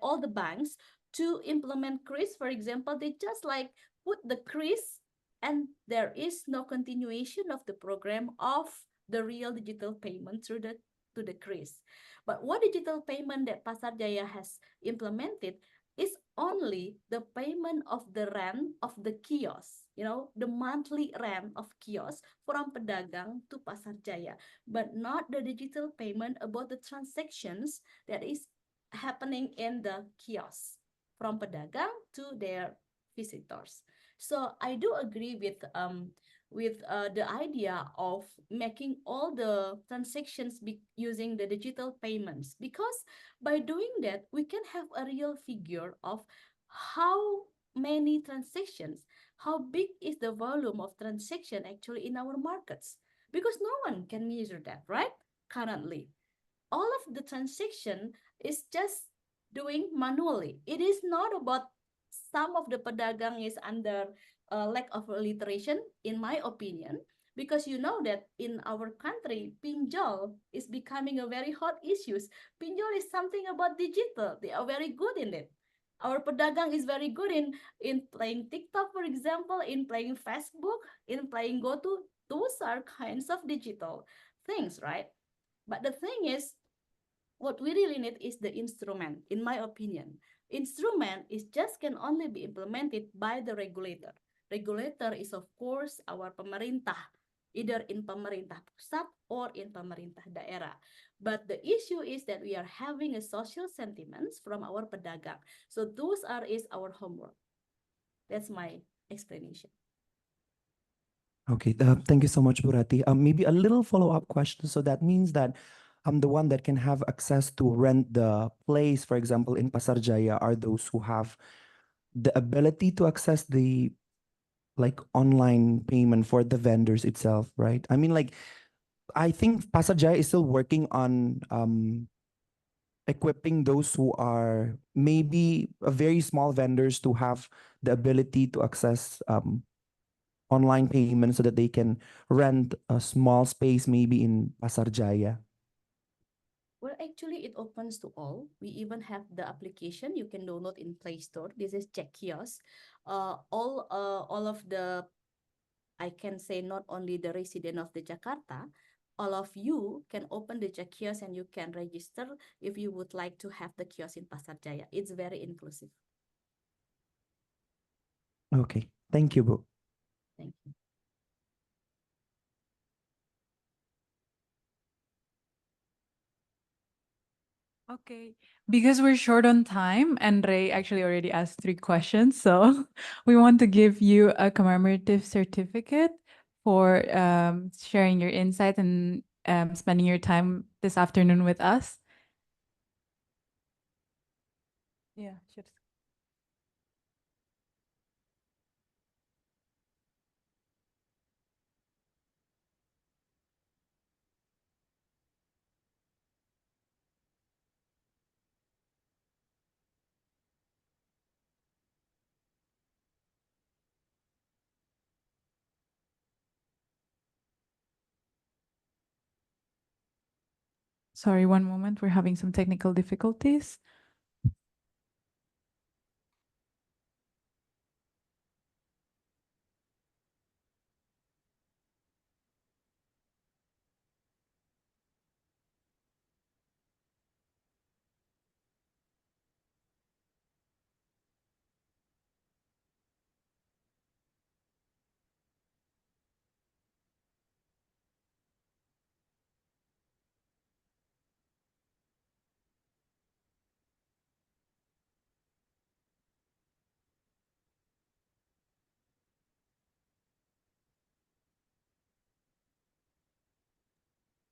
all the banks to implement Kris. For example, they just like put the Kris and there is no continuation of the program of the real digital payment through the Kris. But what digital payment that Pasar Jaya has implemented is only the payment of the rent of the kiosk, the monthly rent of kiosk from pedagang to Pasar Jaya, but not the digital payment about the transactions that is happening in the kiosk from pedagang to their visitors. So I do agree with the idea of making all the transactions using the digital payments, because by doing that, we can have a real figure of how many transactions, how big is the volume of transaction actually in our markets, because no one can measure that, right? Currently. all of the transaction is just doing manually. It is not about some of the pedagang is under lack of literation, in my opinion, because you know that in our country, pinjol is becoming a very hot issue. Pinjol is something about digital. They are very good in it. Our pedagang is very good in playing TikTok, for example, in playing Facebook, in playing GoTo. Those are kinds of digital things, right? But the thing is, what we really need is the instrument, in my opinion. Instrument is just can only be implemented by the regulator. Regulator is of course our pemerintah, either in pemerintah pusat or in pemerintah daerah. But the issue is that we are having a social sentiments from our pedagang. So those is our homework. That's my explanation. Okay, thank you so much, Ratih. Maybe a little follow-up question. So that means that the one that can have access to rent the place, for example, in Pasar Jaya, are those who have the ability to access the like online payment for the vendors itself, right? I mean, like, I think Pasar Jaya is still working on equipping those who are maybe very small vendors to have the ability to access online payment so that they can rent a small space maybe in Pasar Jaya. Well, actually, it opens to all. We even have the application you can download in Play Store. This is Check Kiosk. All of the, I can say not only the resident of the Jakarta, all of you can open the Check Kiosk and you can register if you would like to have the kiosk in Pasar Jaya. It's very inclusive. Okay, thank you, Bu. Thank you. Okay, because we're short on time and Ray actually already asked 3 questions, so we want to give you a commemorative certificate for sharing your insight and spending your time this afternoon with us. Yeah, sure. Sorry, one moment. We're having some technical difficulties.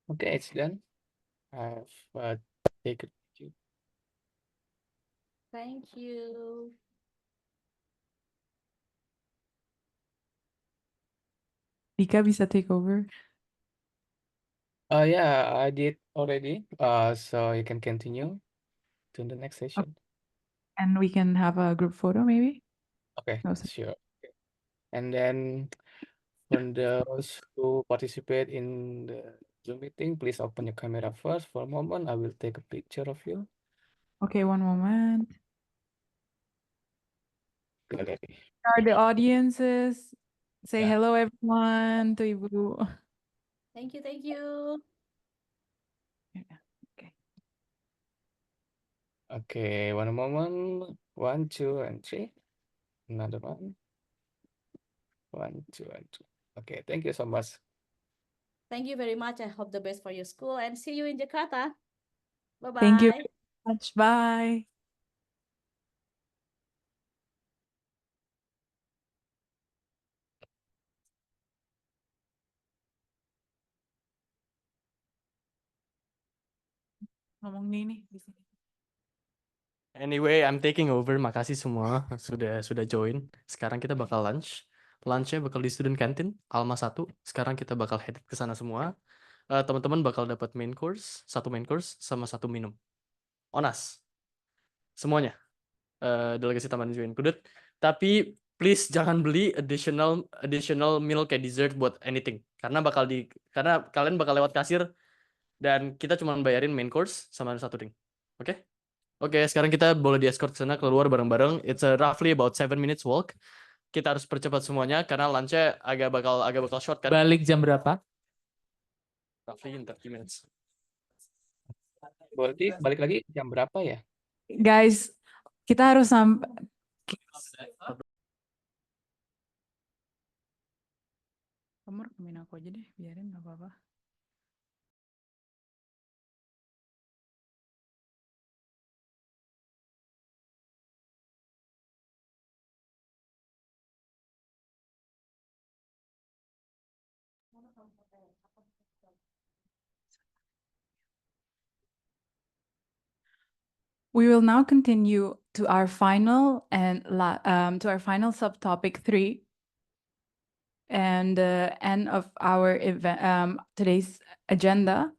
Okay, it's done. I've taken you. Thank you. Dika bisa take over. Yeah, I did already. So you can continue to the next session. And we can have a group photo maybe? Okay, No, sorry. sure. And then for those who participate in the Zoom meeting, please open your camera first for a moment. I will take a picture of you. Okay, one moment. Gallery. Are the audiences? Say Yeah. hello everyone to Ibu. Thank you, thank you. Okay, one moment. 1, 2, and 3. Another one. 1, 2, and 2. Okay, thank you so much. Thank you very much. I hope the best for your school and see you in Jakarta. Bye-bye. Thank you very much. Bye. Ngomong nih di sini. Anyway, I'm taking over. Makasih semua sudah join. Sekarang kita bakal lunch. Lunchnya bakal di student canteen Alma 1. Sekarang kita bakal head ke sana semua. teman-teman bakal dapat main course, satu main course sama satu minum. On us. Semuanya. Delegasi tambahan juga included. Tapi please jangan beli additional meal kayak dessert buat anything. Karena kalian bakal lewat kasir dan kita cuma bayarin main course sama satu drink. Oke? Oke, sekarang kita boleh di-escort ke sana keluar bareng-bareng. It's roughly about 7 minutes walk. Kita harus percepat semuanya karena lunch-nya agak bakal short kan. Balik jam berapa? Roughly in 30 minutes. Berarti balik lagi jam berapa ya? Guys, kita harus sampai. Kamu rekemin aku aja deh, biarin nggak apa-apa. We will now continue to our final subtopic 3 and the end of our event, today's agenda.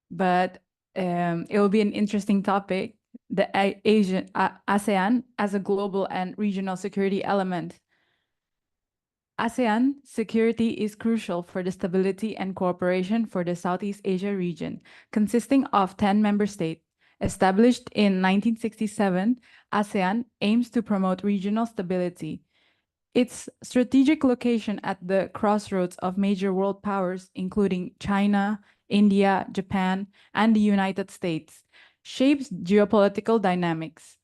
But it will be an interesting topic: the ASEAN as a global and regional security element. ASEAN security is crucial for the stability and cooperation for the Southeast Asia region, consisting of 10 member states. Established in 1967, ASEAN aims to promote regional stability. Its strategic location at the crossroads of major world powers, including China, India, Japan, and the United States, shapes geopolitical dynamics.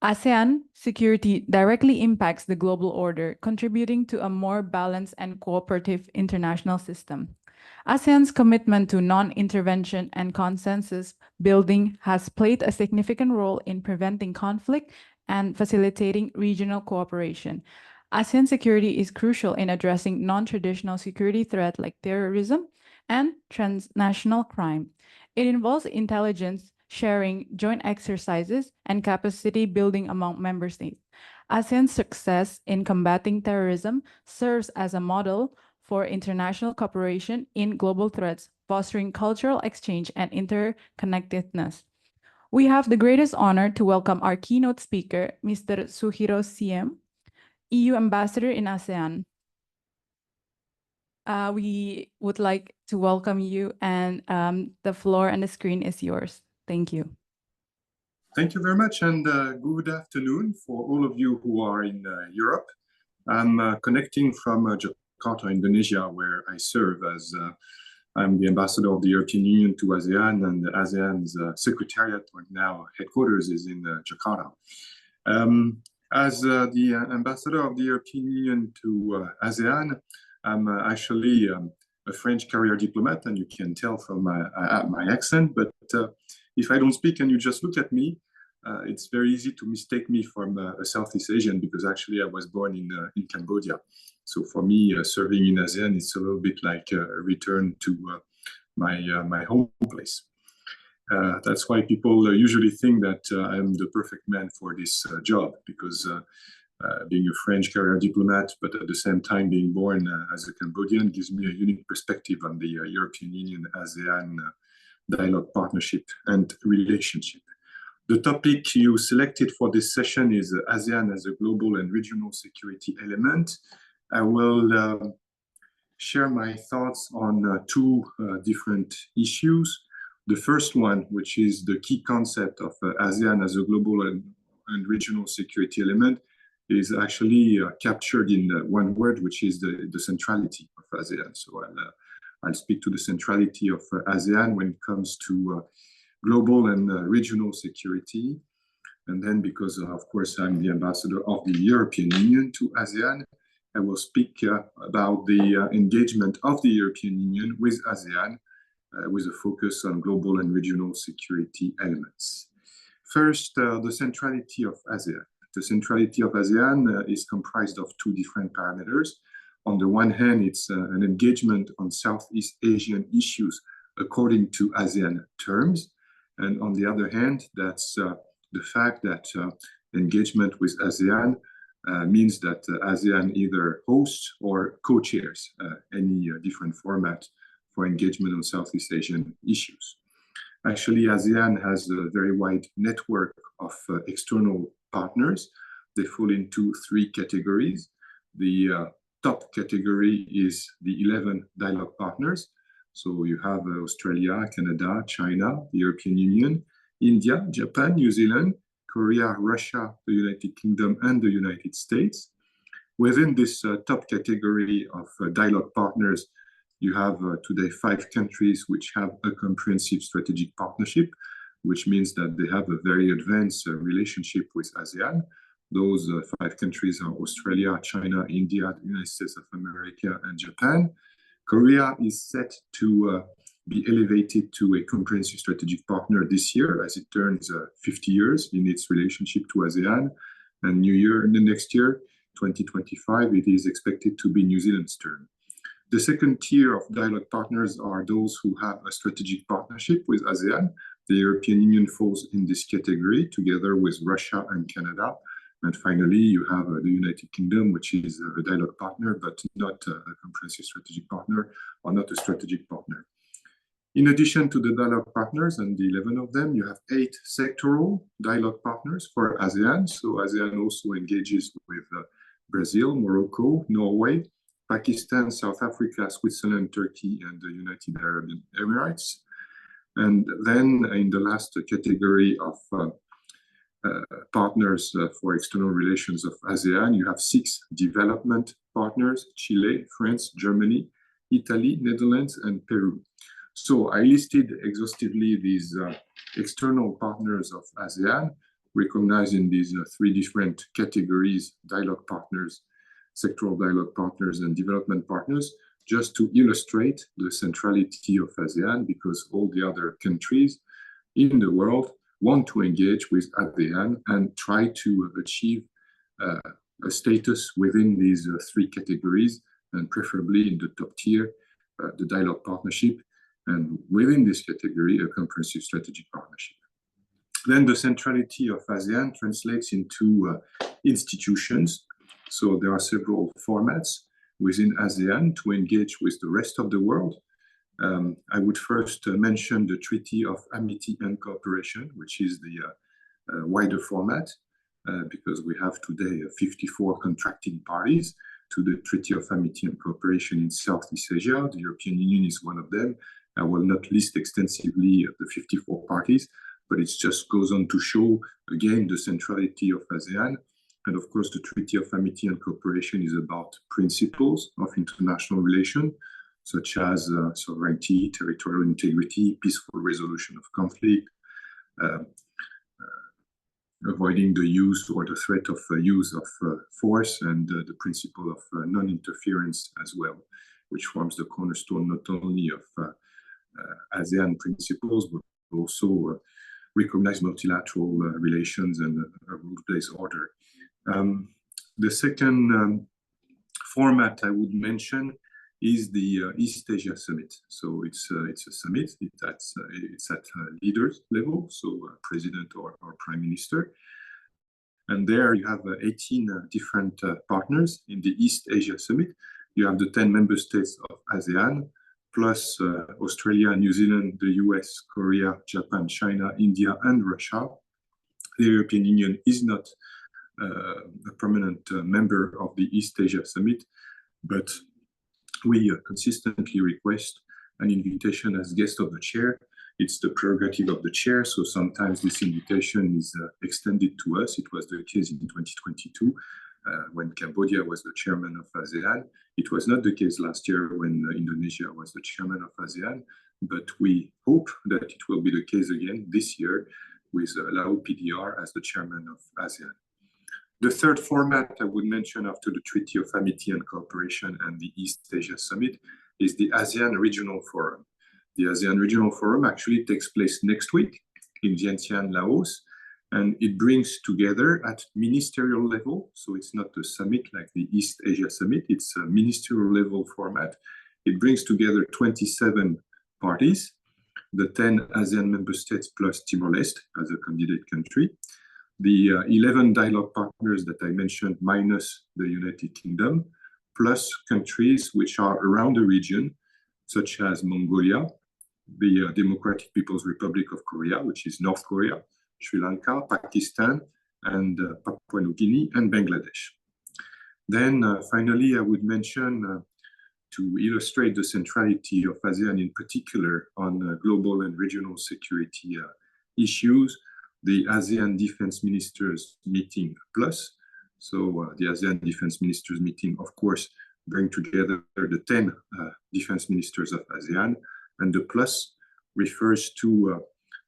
ASEAN security directly impacts the global order, contributing to a more balanced and cooperative international system. ASEAN's commitment to non-intervention and consensus building has played a significant role in preventing conflict and facilitating regional cooperation. ASEAN security is crucial in addressing non-traditional security threats like terrorism and transnational crime. It involves intelligence sharing, joint exercises, and capacity building among member states. ASEAN's success in combating terrorism serves as a model for international cooperation in global threats, fostering cultural exchange and interconnectedness. We have the greatest honor to welcome our keynote speaker, Mr. Suhiro Siem, EU Ambassador in ASEAN. We would like to welcome you, and the floor and the screen is yours. Thank you. Thank you very much, and good afternoon for all of you who are in Europe. I'm connecting from Jakarta, Indonesia, where I serve as I'm the ambassador of the European Union to ASEAN, and ASEAN's secretariat, or now headquarters, is in Jakarta. As the ambassador of the European Union to ASEAN, I'm actually a French career diplomat, and you can tell from my accent, but if I don't speak and you just look at me, it's very easy to mistake me from a Southeast Asian, because actually I was born in Cambodia. So for me, serving in ASEAN, it's a little bit like a return to my home place. That's why people usually think that I'm the perfect man for this job, because being a French career diplomat, but at the same time being born as a Cambodian, gives me a unique perspective on the European Union ASEAN dialogue, partnership, and relationship. The topic you selected for this session is ASEAN as a global and regional security element. I will share my thoughts on two different issues. The first one, which is the key concept of ASEAN as a global and regional security element, is actually captured in one word, which is the centrality of ASEAN. So I'll speak to the centrality of ASEAN when it comes to global and regional security. And then, because of course I'm the ambassador of the European Union to ASEAN, I will speak about the engagement of the European Union with ASEAN with a focus on global and regional security elements. First, the centrality of ASEAN. The centrality of ASEAN is comprised of two different parameters. On the one hand, it's an engagement on Southeast Asian issues according to ASEAN terms. And on the other hand, that's the fact that engagement with ASEAN means that ASEAN either hosts or co-chairs any different format for engagement on Southeast Asian issues. Actually, ASEAN has a very wide network of external partners. They fall into 3 categories. The top category is the 11 dialogue partners. So you have Australia, Canada, China, the European Union, India, Japan, New Zealand, Korea, Russia, the United Kingdom, and the United States. Within this top category of dialogue partners, you have today 5 countries which have a comprehensive strategic partnership, which means that they have a very advanced relationship with ASEAN. Those 5 countries are Australia, China, India, the United States of America, and Japan. Korea is set to be elevated to a comprehensive strategic partner this year as it turns 50 years in its relationship to ASEAN. And the next year, 2025, it is expected to be New Zealand's turn. The second tier of dialogue partners are those who have a strategic partnership with ASEAN. The European Union falls in this category together with Russia and Canada. And finally, you have the United Kingdom, which is a dialogue partner, but not a comprehensive strategic partner or not a strategic partner. In addition to the dialogue partners and the 11 of them, you have 8 sectoral dialogue partners for ASEAN. So ASEAN also engages with Brazil, Morocco, Norway, Pakistan, South Africa, Switzerland, Turkey, and the United Arab Emirates. And then in the last category of partners for external relations of ASEAN, you have 6 development partners: Chile, France, Germany, Italy, Netherlands, and Peru. So I listed exhaustively these external partners of ASEAN, recognized in these 3 different categories: dialogue partners, sectoral dialogue partners, and development partners, just to illustrate the centrality of ASEAN, because all the other countries in the world want to engage with ASEAN and try to achieve a status within these 3 categories, and preferably in the top tier, the dialogue partnership, and within this category, a comprehensive strategic partnership. Then the centrality of ASEAN translates into institutions. So there are several formats within ASEAN to engage with the rest of the world. I would first mention the Treaty of Amity and Cooperation, which is the wider format, because we have today 54 contracting parties to the Treaty of Amity and Cooperation in Southeast Asia. The European Union is one of them. I will not list extensively the 54 parties, but it just goes on to show, again, the centrality of ASEAN. And of course, the Treaty of Amity and Cooperation is about principles of international relations, such as sovereignty, territorial integrity, peaceful resolution of conflict, avoiding the use or the threat of use of force, and the principle of non-interference as well, which forms the cornerstone not only of ASEAN principles, but also recognize multilateral relations and a rules-based order. The second format I would mention is the East Asia Summit. So it's a summit. It's at leaders level, so president or prime minister. And there you have 18 different partners in the East Asia Summit. You have the 10 member states of ASEAN, plus Australia, New Zealand, the US, Korea, Japan, China, India, and Russia. The European Union is not a permanent member of the East Asia Summit, but we consistently request an invitation as guest of the chair. It's the prerogative of the chair, so sometimes this invitation is extended to us. It was the case in 2022 when Cambodia was the chairman of ASEAN. It was not the case last year when Indonesia was the chairman of ASEAN, but we hope that it will be the case again this year with Lau PDR as the chairman of ASEAN. The third format I would mention after the Treaty of Amity and Cooperation and the East Asia Summit is the ASEAN Regional Forum. The ASEAN Regional Forum actually takes place next week in Vientiane, Laos, and it brings together at ministerial level, so it's not a summit like the East Asia Summit, it's a ministerial level format. It brings together 27 parties, the 10 ASEAN member states plus Timor-Leste as a candidate country, the 11 dialogue partners that I mentioned minus the United Kingdom, plus countries which are around the region, such as Mongolia, the Democratic People's Republic of Korea, which is North Korea, Sri Lanka, Pakistan, and Papua New Guinea, and Bangladesh. Then finally, I would mention to illustrate the centrality of ASEAN in particular on global and regional security issues, the ASEAN Defense Ministers Meeting Plus. So the ASEAN Defense Ministers Meeting, of course, bring together the 10 defense ministers of ASEAN, and the plus refers to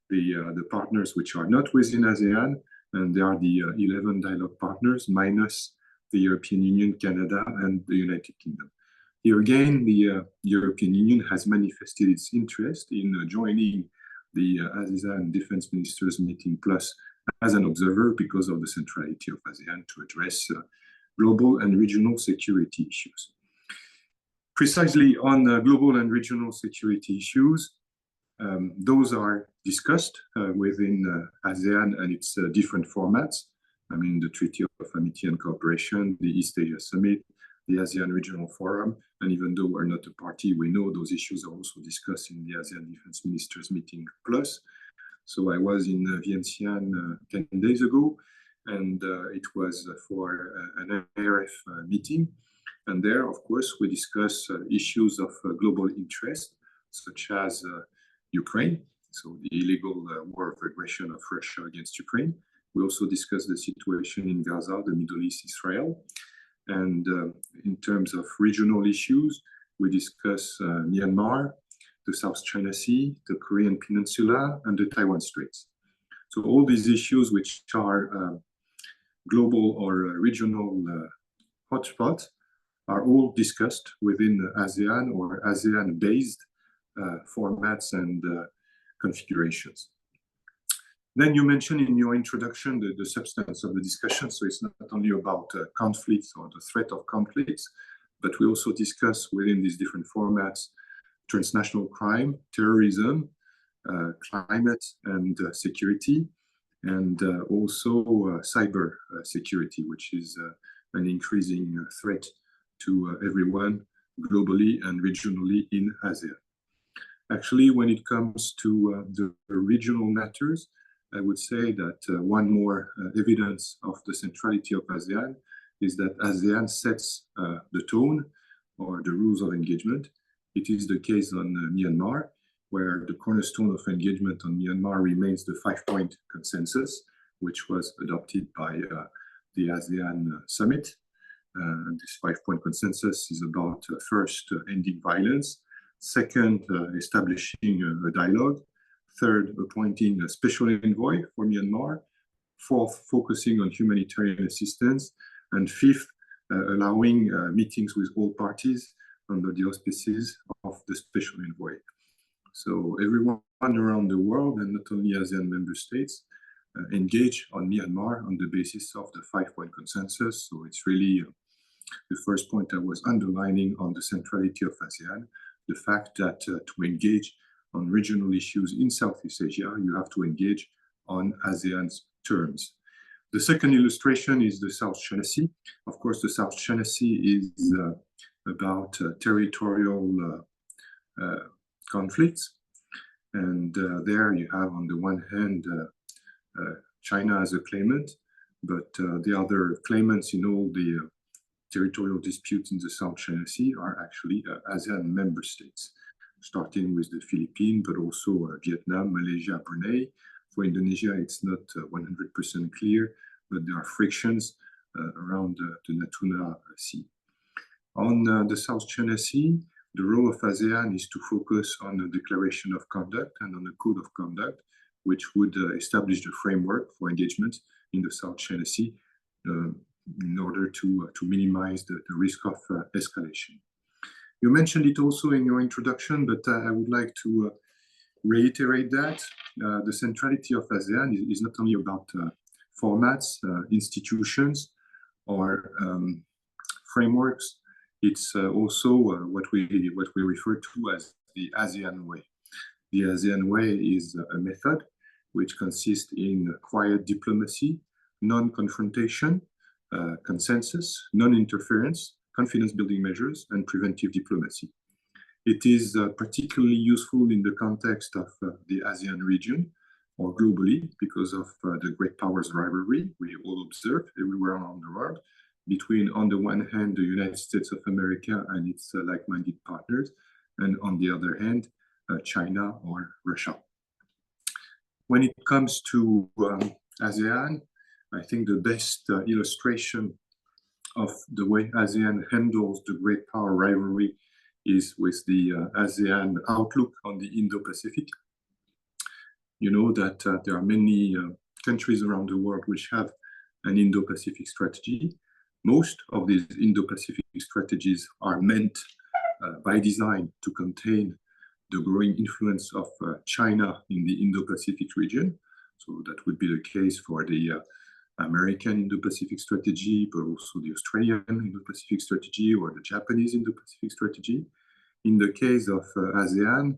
the partners which are not within ASEAN, and they are the 11 dialogue partners minus the European Union, Canada, and the United Kingdom. Here again, the European Union has manifested its interest in joining the ASEAN Defense Ministers Meeting Plus as an observer because of the centrality of ASEAN to address global and regional security issues. Precisely on global and regional security issues, those are discussed within ASEAN and its different formats. I mean, the Treaty of Amity and Cooperation, the East Asia Summit, the ASEAN Regional Forum, and even though we're not a party, we know those issues are also discussed in the ASEAN Defense Ministers Meeting Plus. So I was in Vientiane 10 days ago, and it was for an ARF meeting. And there, of course, we discuss issues of global interest, such as Ukraine, so the illegal war of aggression of Russia against Ukraine. We also discuss the situation in Gaza, the Middle East, Israel. And in terms of regional issues, we discuss Myanmar, the South China Sea, the Korean Peninsula, and the Taiwan Straits. So all these issues, which are global or regional hotspots, are all discussed within ASEAN or ASEAN-based formats and configurations. Then you mentioned in your introduction the substance of the discussion. So it's not only about conflicts or the threat of conflicts, but we also discuss within these different formats transnational crime, terrorism, climate and security, and also cyber security, which is an increasing threat to everyone globally and regionally in ASEAN. Actually, when it comes to the regional matters, I would say that one more evidence of the centrality of ASEAN is that ASEAN sets the tone or the rules of engagement. It is the case on Myanmar, where the cornerstone of engagement on Myanmar remains the 5-point consensus, which was adopted by the ASEAN summit. This 5-point consensus is about first, ending violence, second, establishing a dialogue, third, appointing a special envoy for Myanmar, fourth, focusing on humanitarian assistance, and fifth, allowing meetings with all parties under the auspices of the special envoy. So everyone around the world, and not only ASEAN member states, engage on Myanmar on the basis of the 5-point consensus. So it's really the first point I was underlining on the centrality of ASEAN, the fact that to engage on regional issues in Southeast Asia, you have to engage on ASEAN's terms. The second illustration is the South China Sea. Of course, the South China Sea is about territorial conflicts. And there you have, on the one hand, China as a claimant, but the other claimants in all the territorial disputes in the South China Sea are actually ASEAN member states, starting with the Philippines, but also Vietnam, Malaysia, Brunei. For Indonesia, it's not 100% clear, but there are frictions around the Natuna Sea. On the South China Sea, the role of ASEAN is to focus on the declaration of conduct and on the code of conduct, which would establish the framework for engagement in the South China Sea in order to minimize the risk of escalation. You mentioned it also in your introduction, but I would like to reiterate that the centrality of ASEAN is not only about formats, institutions, or frameworks. It's also what we refer to as the ASEAN way. The ASEAN way is a method which consists in quiet diplomacy, non-confrontation, consensus, non-interference, confidence-building measures, and preventive diplomacy. It is particularly useful in the context of the ASEAN region or globally because of the great powers rivalry we all observe everywhere around the world between, on the one hand, the United States of America and its like-minded partners, and on the other hand, China or Russia. When it comes to ASEAN, I think the best illustration of the way ASEAN handles the great power rivalry is with the ASEAN outlook on the Indo-Pacific. You know that there are many countries around the world which have an Indo-Pacific strategy. Most of these Indo-Pacific strategies are meant by design to contain the growing influence of China in the Indo-Pacific region. So that would be the case for the American Indo-Pacific strategy, but also the Australian Indo-Pacific strategy or the Japanese Indo-Pacific strategy. In the case of ASEAN,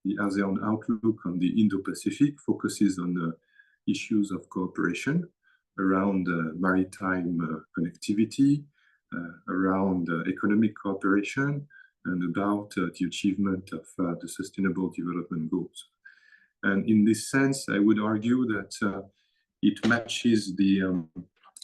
the ASEAN outlook on the Indo-Pacific focuses on the issues of cooperation around maritime connectivity, around economic cooperation, and about the achievement of the Sustainable Development Goals. And in this sense, I would argue that it matches the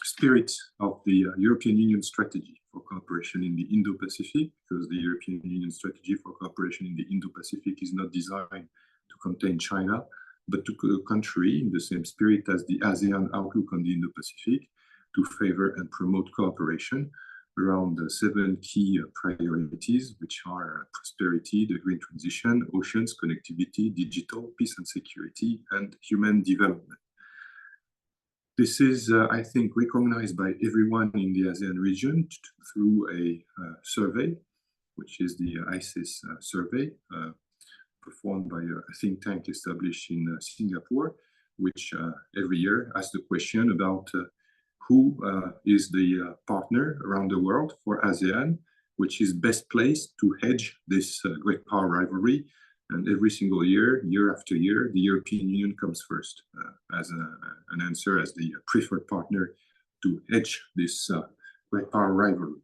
spirit of the European Union strategy for cooperation in the Indo-Pacific, because the European Union strategy for cooperation in the Indo-Pacific is not designed to contain China, but to the contrary, in the same spirit as the ASEAN outlook on the Indo-Pacific, to favor and promote cooperation around the 7 key priorities, which are prosperity, the green transition, oceans, connectivity, digital, peace and security, and human development. This is, I think, recognized by everyone in the ASEAN region through a survey, which is the ICES survey, performed by a think tank established in Singapore, which every year asks the question about who is the partner around the world for ASEAN, which is best placed to hedge this great power rivalry. And every single year, year after year, the European Union comes first as an answer as the preferred partner to hedge this great power rivalry.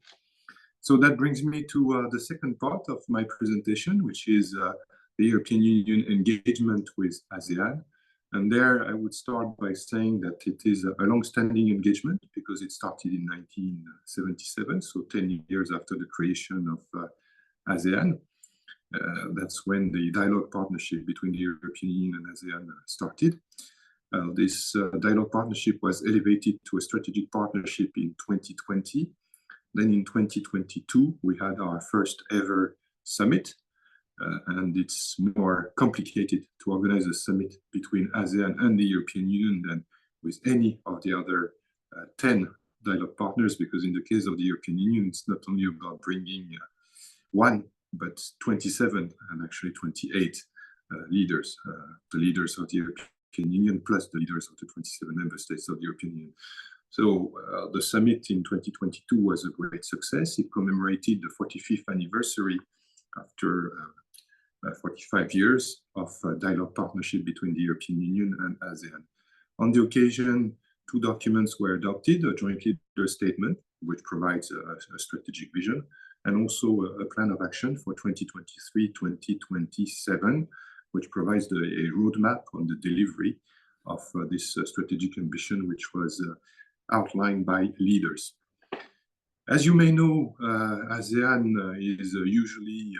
So that brings me to the second part of my presentation, which is the European Union engagement with ASEAN. And there I would start by saying that it is a long-standing engagement because it started in 1977, so 10 years after the creation of ASEAN. That's when the dialogue partnership between the European Union and ASEAN started. This dialogue partnership was elevated to a strategic partnership in 2020. Then in 2022, we had our first ever summit. And it's more complicated to organize a summit between ASEAN and the European Union than with any of the other 10 dialogue partners, because in the case of the European Union, it's not only about bringing one, but 27 and actually 28 leaders, the leaders of the European Union plus the leaders of the 27 member states of the European Union. So the summit in 2022 was a great success. It commemorated the 45th anniversary after 45 years of dialogue partnership between the European Union and ASEAN. On the occasion, 2 documents were adopted, a joint leader statement, which provides a strategic vision, and also a plan of action for 2023-2027, which provides a roadmap on the delivery of this strategic ambition, which was outlined by leaders. As you may know, ASEAN is usually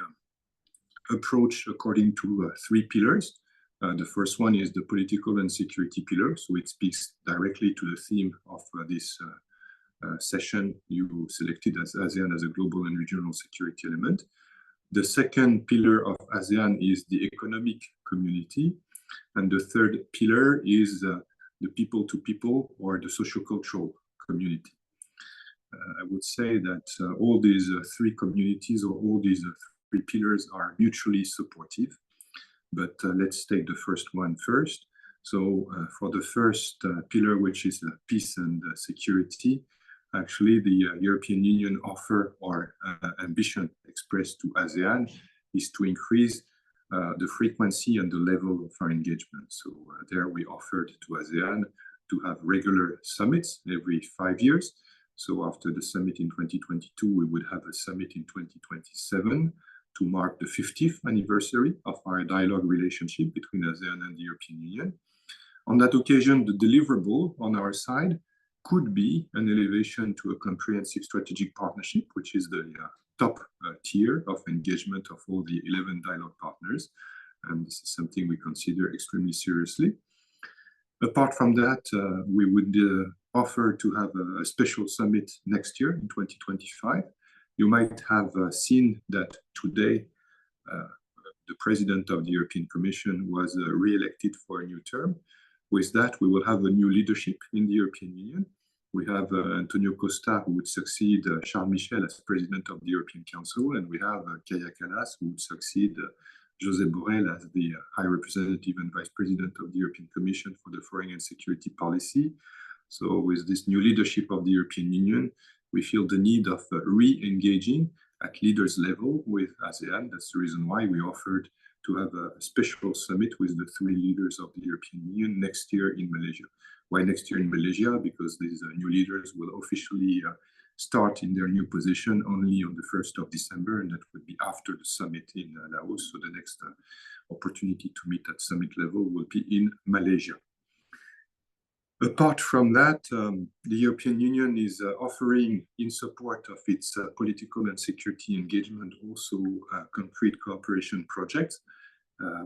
approached according to 3 pillars. The first one is the political and security pillar, so it speaks directly to the theme of this session you selected as ASEAN as a global and regional security element. The second pillar of ASEAN is the economic community, and the third pillar is the people-to-people or the socio-cultural community. I would say that all these 3 communities or all these 3 pillars are mutually supportive, but let's take the first one first. So for the first pillar, which is peace and security, actually the European Union offer or ambition expressed to ASEAN is to increase the frequency and the level of our engagement. So there we offered to ASEAN to have regular summits every 5 years. So after the summit in 2022, we would have a summit in 2027 to mark the 50th anniversary of our dialogue relationship between ASEAN and the European Union. On that occasion, the deliverable on our side could be an elevation to a comprehensive strategic partnership, which is the top tier of engagement of all the 11 dialogue partners. And this is something we consider extremely seriously. Apart from that, we would offer to have a special summit next year in 2025. You might have seen that today, the President of the European Commission was re-elected for a new term. With that, we will have a new leadership in the European Union. We have Antonio Costa, who would succeed Charles Michel as President of the European Council, and we have Kaja Kallas, who would succeed Josep Borrell as the High Representative and Vice President of the European Commission for the Foreign and Security Policy. So with this new leadership of the European Union, we feel the need of re-engaging at leaders level with ASEAN. That's the reason why we offered to have a special summit with the 3 leaders of the European Union next year in Malaysia. Why next year in Malaysia? Because these new leaders will officially start in their new position only on the 1st of December, and that would be after the summit in Laos. So the next opportunity to meet at summit level will be in Malaysia. Apart from that, the European Union is offering, in support of its political and security engagement, also concrete cooperation projects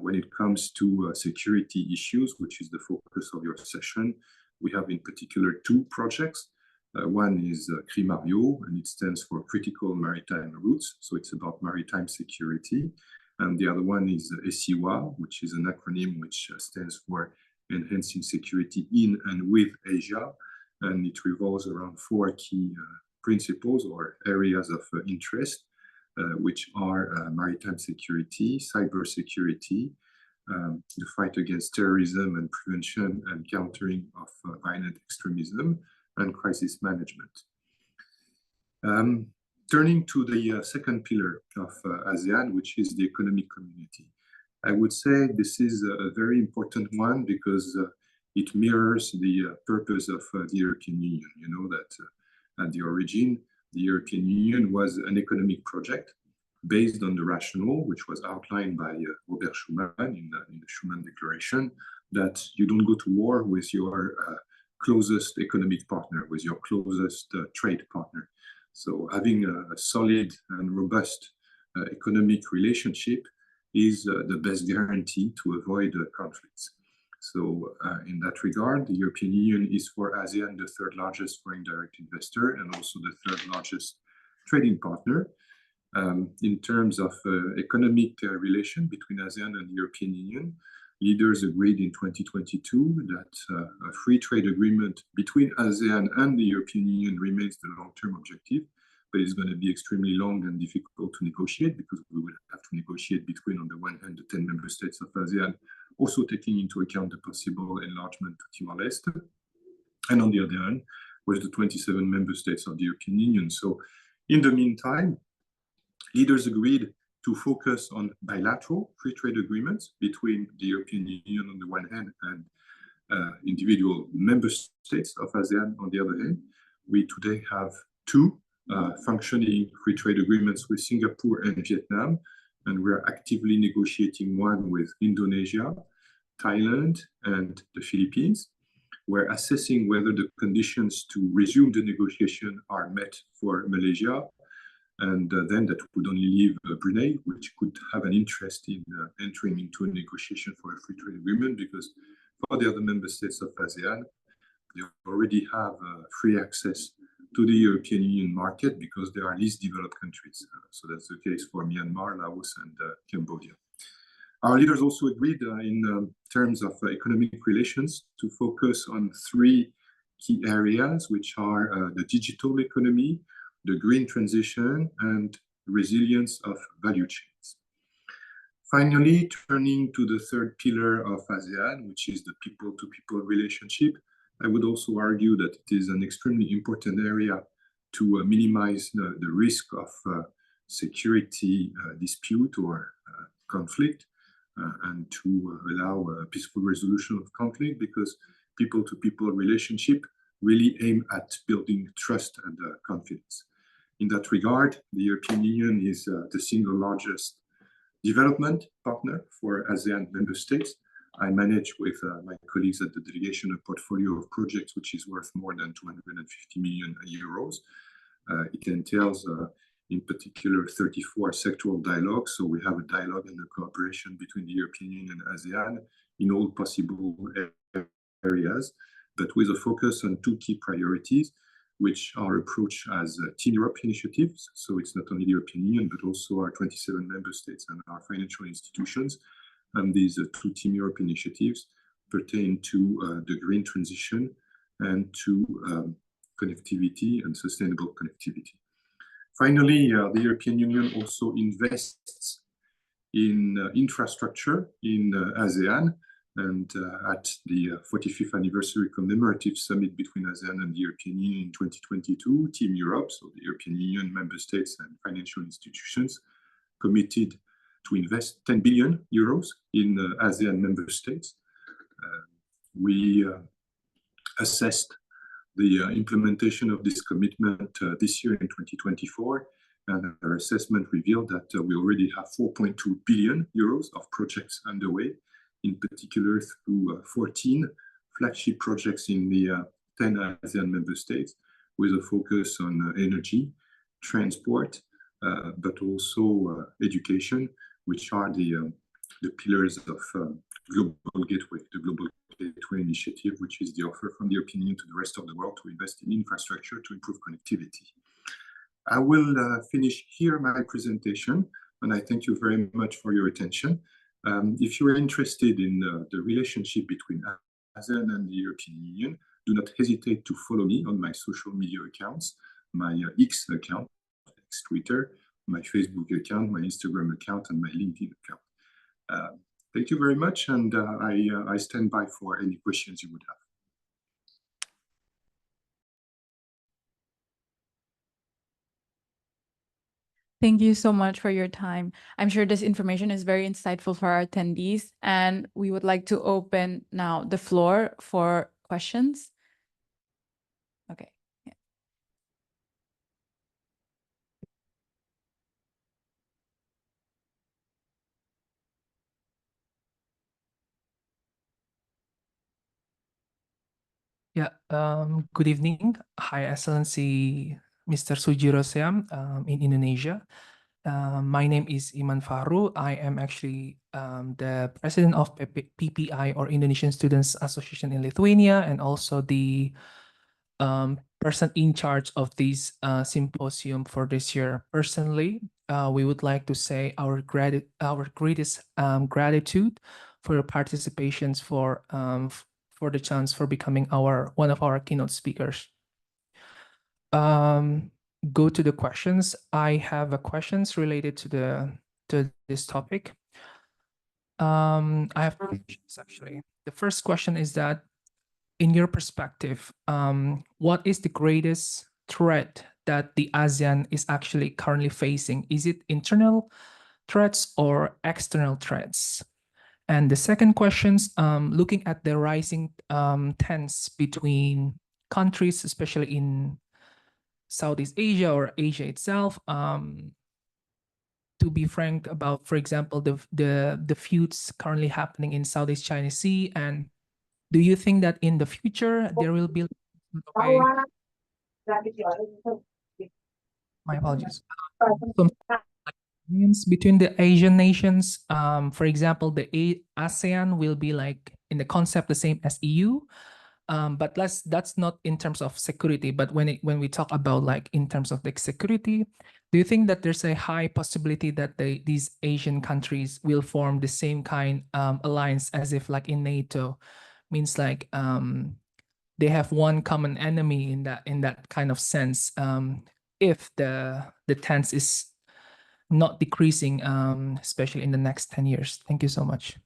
when it comes to security issues, which is the focus of your session. We have in particular 2 projects. One is CRIMARIO, and it stands for Critical Maritime Routes, so it's about maritime security. And the other one is ESIWA, which is an acronym which stands for Enhancing Security in and with Asia, and it revolves around 4 key principles or areas of interest, which are maritime security, cyber security, the fight against terrorism and prevention and countering of violent extremism, and crisis management. Turning to the second pillar of ASEAN, which is the economic community. I would say this is a very important one because it mirrors the purpose of the European Union. You know that at the origin, the European Union was an economic project based on the rationale, which was outlined by Robert Schuman in the Schuman Declaration, that you don't go to war with your closest economic partner, with your closest trade partner. So having a solid and robust economic relationship is the best guarantee to avoid conflicts. So in that regard, the European Union is for ASEAN the 3rd largest foreign direct investor and also the 3rd largest trading partner. In terms of economic relation between ASEAN and the European Union, leaders agreed in 2022 that a free trade agreement between ASEAN and the European Union remains the long-term objective, but it's going to be extremely long and difficult to negotiate because we will have to negotiate between, on the one hand, the 10 member states of ASEAN, also taking into account the possible enlargement to Timor-Leste, and on the other hand, with the 27 member states of the European Union. So in the meantime, leaders agreed to focus on bilateral free trade agreements between the European Union on the one hand and individual member states of ASEAN on the other hand. We today have 2 functioning free trade agreements with Singapore and Vietnam, and we are actively negotiating one with Indonesia, Thailand, and the Philippines. We're assessing whether the conditions to resume the negotiation are met for Malaysia, and then that would only leave Brunei, which could have an interest in entering into a negotiation for a free trade agreement, because for the other member states of ASEAN, they already have free access to the European Union market because they are least developed countries. So that's the case for Myanmar, Laos, and Cambodia. Our leaders also agreed in terms of economic relations to focus on 3 key areas, which are the digital economy, the green transition, and resilience of value chains. Finally, turning to the 3rd pillar of ASEAN, which is the people-to-people relationship, I would also argue that it is an extremely important area to minimize the risk of security dispute or conflict and to allow a peaceful resolution of conflict, because people-to-people relationship really aim at building trust and confidence. In that regard, the European Union is the single largest development partner for ASEAN member states. I manage with my colleagues at the delegation a portfolio of projects which is worth more than 250 million euros. It entails, in particular, 34 sectoral dialogues. So we have a dialogue and a cooperation between the European Union and ASEAN in all possible areas, but with a focus on two key priorities, which are approached as Team Europe initiatives. So it's not only the European Union, but also our 27 member states and our financial institutions. And these two Team Europe initiatives pertain to the green transition and to connectivity and sustainable connectivity. Finally, the European Union also invests in infrastructure in ASEAN, and at the 45th anniversary commemorative summit between ASEAN and the European Union in 2022, Team Europe, so the European Union member states and financial institutions, committed to invest 10 billion euros in ASEAN member states. We assessed the implementation of this commitment this year in 2024, and our assessment revealed that we already have 4.2 billion euros of projects underway, in particular through 14 flagship projects in the 10 ASEAN member states, with a focus on energy, transport, but also education, which are the pillars of Global Gateway, the Global Gateway Initiative, which is the offer from the European Union to the rest of the world to invest in infrastructure to improve connectivity. I will finish here my presentation, and I thank you very much for your attention. If you are interested in the relationship between ASEAN and the European Union, do not hesitate to follow me on my social media accounts, my X account, Twitter, my Facebook account, my Instagram account, and my LinkedIn account. Thank you very much, and I stand by for any questions you would have. Thank you so much for your time. I'm sure this information is very insightful for our attendees, and we would like to open now the floor for questions. Okay. Yeah, good evening. High Excellency Mr. Sujiro Seam in Indonesia. My name is Iman Fahru. I am actually the president of PPI, or Indonesian Students Association in Lithuania, and also the person in charge of this symposium for this year. Personally, we would like to say our greatest gratitude for your participations, for the chance for becoming one of our keynote speakers. Go to the questions. I have questions related to this topic. I have questions actually. The first question is that, in your perspective, what is the greatest threat that the ASEAN is actually currently facing? Is it internal threats or external threats? And the second question, looking at the rising tensions between countries, especially in Southeast Asia or Asia itself, to be frank about, for example, the feuds currently happening in Southeast China Sea, and do you think that in the future there will be my apologies, between the Asian nations? For example, the ASEAN will be like in the concept the same as EU, but that's not in terms of security. But when we talk about like in terms of the security, do you think that there's a high possibility that these Asian countries will form the same kind alliance as if like in NATO? Means like they have one common enemy in that kind of sense, if the tense is not decreasing, especially in the next 10 years. Thank you so much.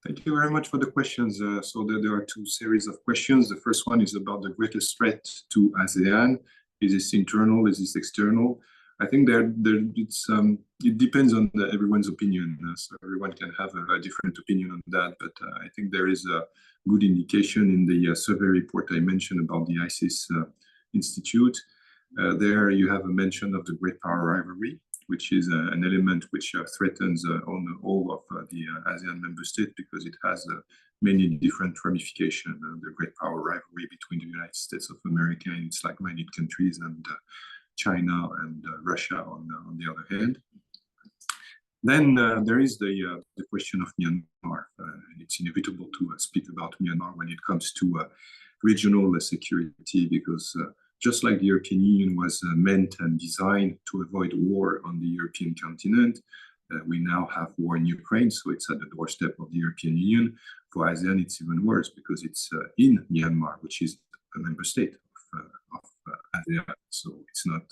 Thank you very much for the questions. So there are two series of questions. The first one is about the greatest threat to ASEAN. Is this internal? Is this external? I think it depends on everyone's opinion. So everyone can have a different opinion on that. But I think there is a good indication in the survey report I mentioned about the ISIS Institute There you have a mention of the great power rivalry, which is an element which threatens on all of the ASEAN member states because it has many different ramifications. The great power rivalry between the United States of America and its like-minded countries and China and Russia on the other hand. Then there is the question of Myanmar. It's inevitable to speak about Myanmar when it comes to regional security because just like the European Union was meant and designed to avoid war on the European continent, we now have war in Ukraine, so it's at the doorstep of the European Union. For ASEAN, it's even worse because it's in Myanmar, which is a member state of ASEAN. So it's not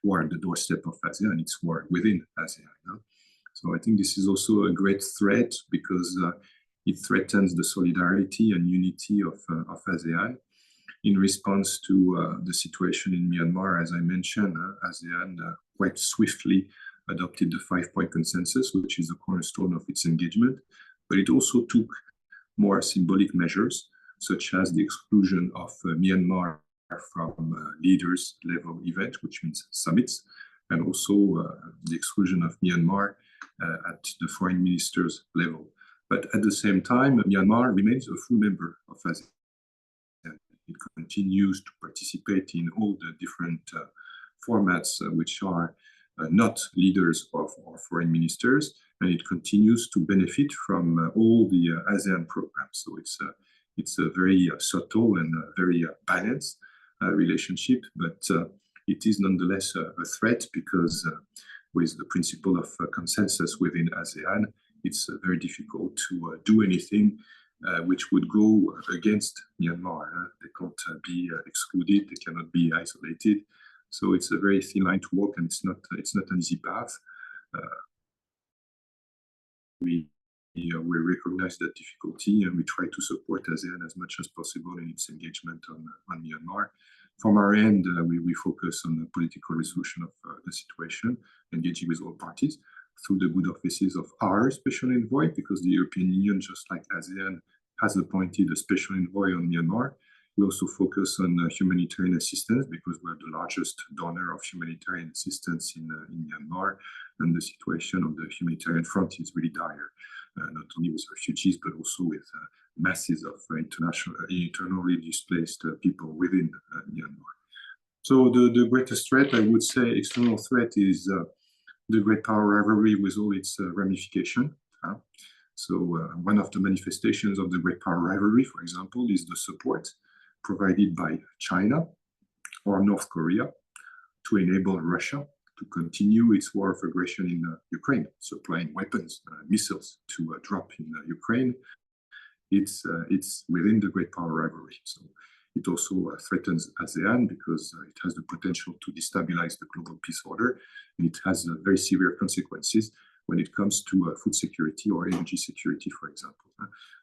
war at the doorstep of ASEAN, it's war within ASEAN. So I think this is also a great threat because it threatens the solidarity and unity of ASEAN. In response to the situation in Myanmar, as I mentioned, ASEAN quite swiftly adopted the 5-point consensus, which is the cornerstone of its engagement, but it also took more symbolic measures, such as the exclusion of Myanmar from leaders level event, which means summits, and also the exclusion of Myanmar at the foreign ministers level. But at the same time, Myanmar remains a full member of ASEAN. It continues to participate in all the different formats which are not leaders of or foreign ministers, and it continues to benefit from all the ASEAN programs. So it's a very subtle and very balanced relationship, but it is nonetheless a threat because with the principle of consensus within ASEAN, it's very difficult to do anything which would go against Myanmar. They can't be excluded, they cannot be isolated. So it's a very thin line to walk, and it's not an easy path. We recognize that difficulty, and we try to support ASEAN as much as possible in its engagement on Myanmar. From our end, we focus on the political resolution of the situation, engaging with all parties through the good offices of our special envoy, because the European Union, just like ASEAN, has appointed a special envoy on Myanmar. We also focus on humanitarian assistance because we're the largest donor of humanitarian assistance in Myanmar, and the situation on the humanitarian front is really dire, not only with refugees, but also with masses of internally displaced people within Myanmar. So the greatest threat, I would say, external threat is the great power rivalry with all its ramifications. So one of the manifestations of the great power rivalry, for example, is the support provided by China or North Korea to enable Russia to continue its war of aggression in Ukraine, supplying weapons, missiles to drop in Ukraine. It's within the great power rivalry. So it also threatens ASEAN because it has the potential to destabilize the global peace order, and it has very severe consequences when it comes to food security or energy security, for example.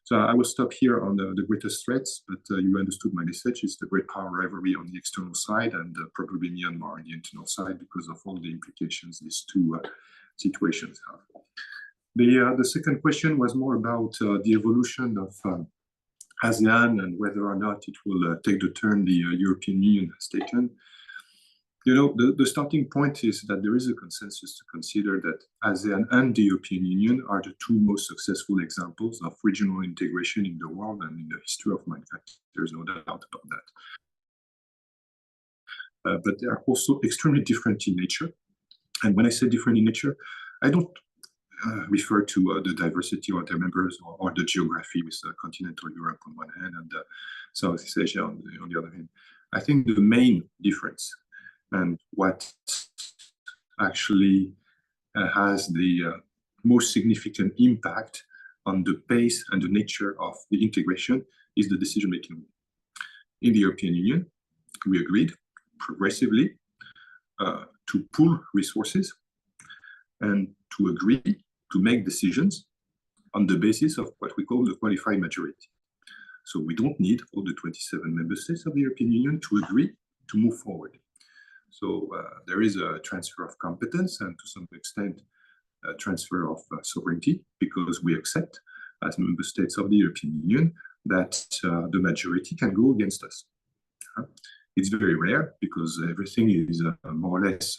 So I will stop here on the greatest threats, but you understood my message. It's the great power rivalry on the external side and probably Myanmar on the internal side because of all the implications these two situations have. The second question was more about the evolution of ASEAN and whether or not it will take the turn the European Union has taken. You know, the starting point is that there is a consensus to consider that ASEAN and the European Union are the two most successful examples of regional integration in the world and in the history of mankind. There's no doubt about that. But they are also extremely different in nature. And when I say different in nature, I don't refer to the diversity of their members or the geography with continental Europe on one hand and Southeast Asia on the other hand. I think the main difference and what actually has the most significant impact on the pace and the nature of the integration is the decision-making. In the European Union, we agreed progressively to pool resources and to agree to make decisions on the basis of what we call the qualified majority. So we don't need all the 27 member states of the European Union to agree to move forward. So there is a transfer of competence and to some extent a transfer of sovereignty because we accept as member states of the European Union that the majority can go against us. It's very rare because everything is more or less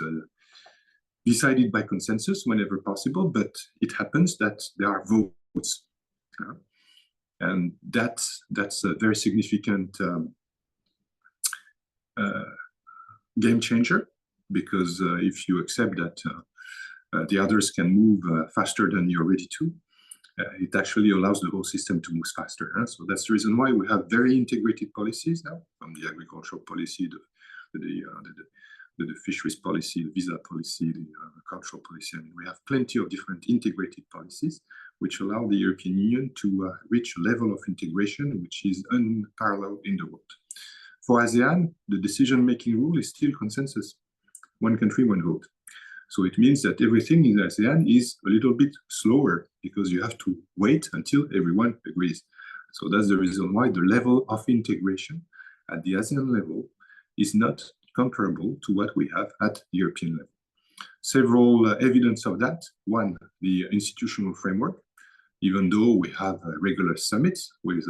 decided by consensus whenever possible, but it happens that there are votes. And that's a very significant game changer, because if you accept that the others can move faster than you're ready to, it actually allows the whole system to move faster. So that's the reason why we have very integrated policies now, from the agricultural policy, the fisheries policy, the visa policy, the cultural policy. I mean, we have plenty of different integrated policies which allow the European Union to reach a level of integration which is unparalleled in the world. For ASEAN, the decision-making rule is still consensus. One country, one vote. So it means that everything in ASEAN is a little bit slower because you have to wait until everyone agrees. So that's the reason why the level of integration at the ASEAN level is not comparable to what we have at the European level. Several evidence of that. One, the institutional framework. Even though we have regular summits with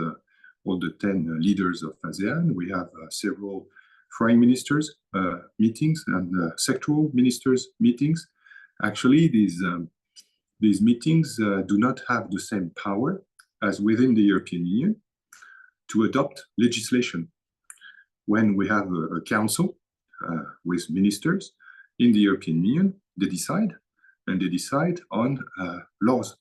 all the 10 leaders of ASEAN, we have several foreign ministers meetings and sectoral ministers meetings. Actually, these meetings do not have the same power as within the European Union to adopt legislation. When we have a council with ministers in the European Union, they decide, and they decide on laws,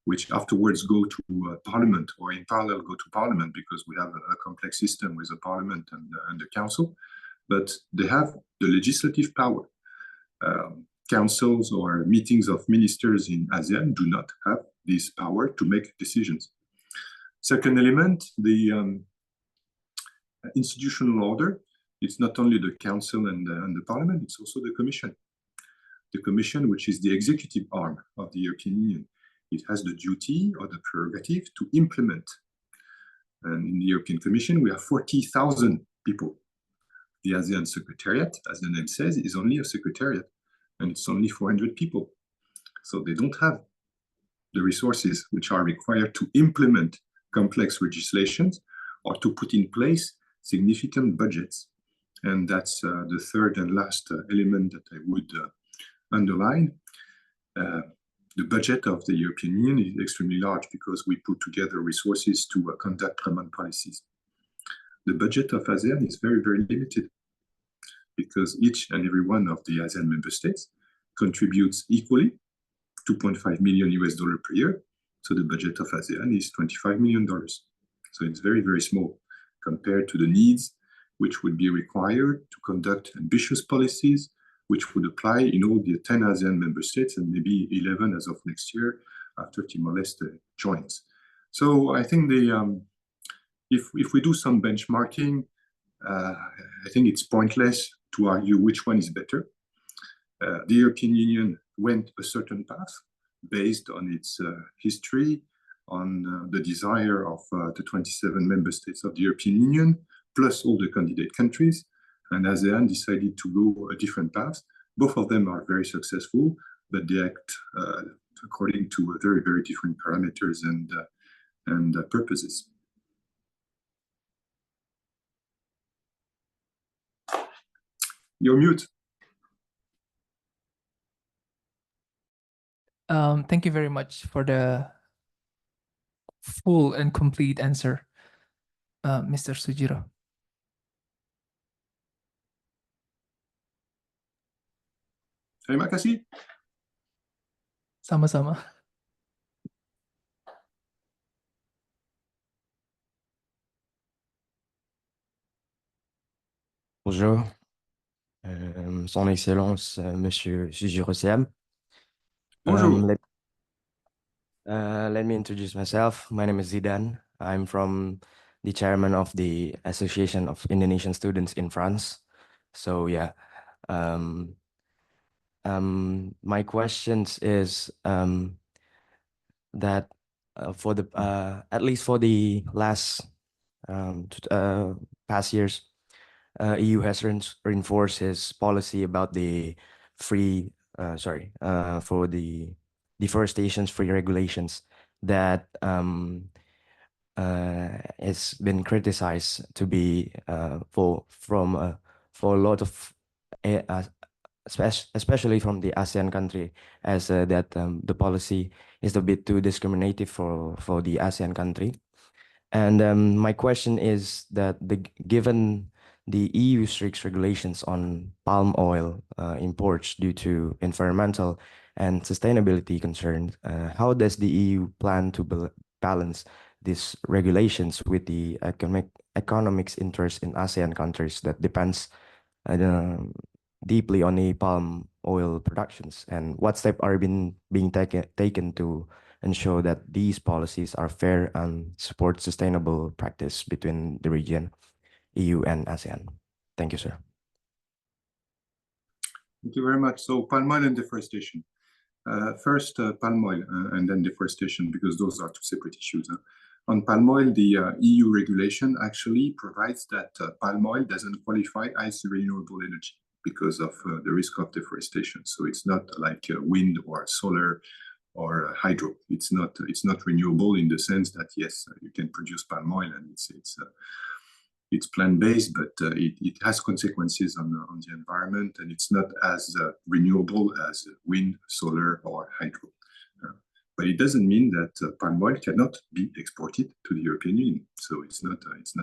which afterwards go to Parliament, or in parallel go to Parliament, because we have a complex system with the Parliament and the Council, but they have the legislative power. Councils or meetings of ministers in ASEAN do not have this power to make decisions. Second element, the institutional order. It's not only the Council and the Parliament, it's also the Commission. The Commission, which is the executive arm of the European Union, it has the duty or the prerogative to implement. And in the European Commission, we have 40,000 people. The ASEAN Secretariat, as the name says, is only a secretariat, and it's only 400 people. So they don't have the resources which are required to implement complex legislations or to put in place significant budgets. And that's the third and last element that I would underline. The budget of the European Union is extremely large because we put together resources to conduct common policies. The budget of ASEAN is very, very limited because each and every one of the ASEAN member states contributes equally, $2.5 million per year. So the budget of ASEAN is $25 million. So it's very, very small compared to the needs which would be required to conduct ambitious policies, which would apply in all the 10 ASEAN member states and maybe 11 as of next year after Timor-Leste joins. So I think if we do some benchmarking, I think it's pointless to argue which one is better. The European Union went a certain path based on its history, on the desire of the 27 member states of the European Union, plus all the candidate countries, and ASEAN decided to go a different path. Both of them are very successful, but they act according to very, very different parameters and purposes. You're mute. Thank you very much for the full and complete answer, Mr. Sujiro. Terima kasih. Sama-sama. Bonjour, Son Excellence, Monsieur Sujiro. Bonjour. Let me introduce myself. My name is Zidan. I'm from the chairman of the Association of Indonesian Students in France. So yeah, my questions is that for the at least for the last past years, EU has reinforced its policy about the for the deforestation-free regulations that it's been criticized to be for a lot of especially from the ASEAN country, as that the policy is a bit too discriminative for the ASEAN country. And my question is that given the EU strict regulations on palm oil imports due to environmental and sustainability concerns, how does the EU plan to balance these regulations with the economics interest in ASEAN countries that depends deeply on the palm oil productions, and what steps are being taken to ensure that these policies are fair and support sustainable practice between the region, EU and ASEAN? Thank you, sir. Thank you very much. So palm oil and deforestation. First, palm oil and then deforestation, because those are two separate issues. On palm oil, the EU regulation actually provides that palm oil doesn't qualify as renewable energy because of the risk of deforestation. So it's not like wind or solar or hydro. It's not renewable in the sense that yes, you can produce palm oil and it's plant-based, but it has consequences on the environment, and it's not as renewable as wind, solar, or hydro. But it doesn't mean that palm oil cannot be exported to the European Union. So it's not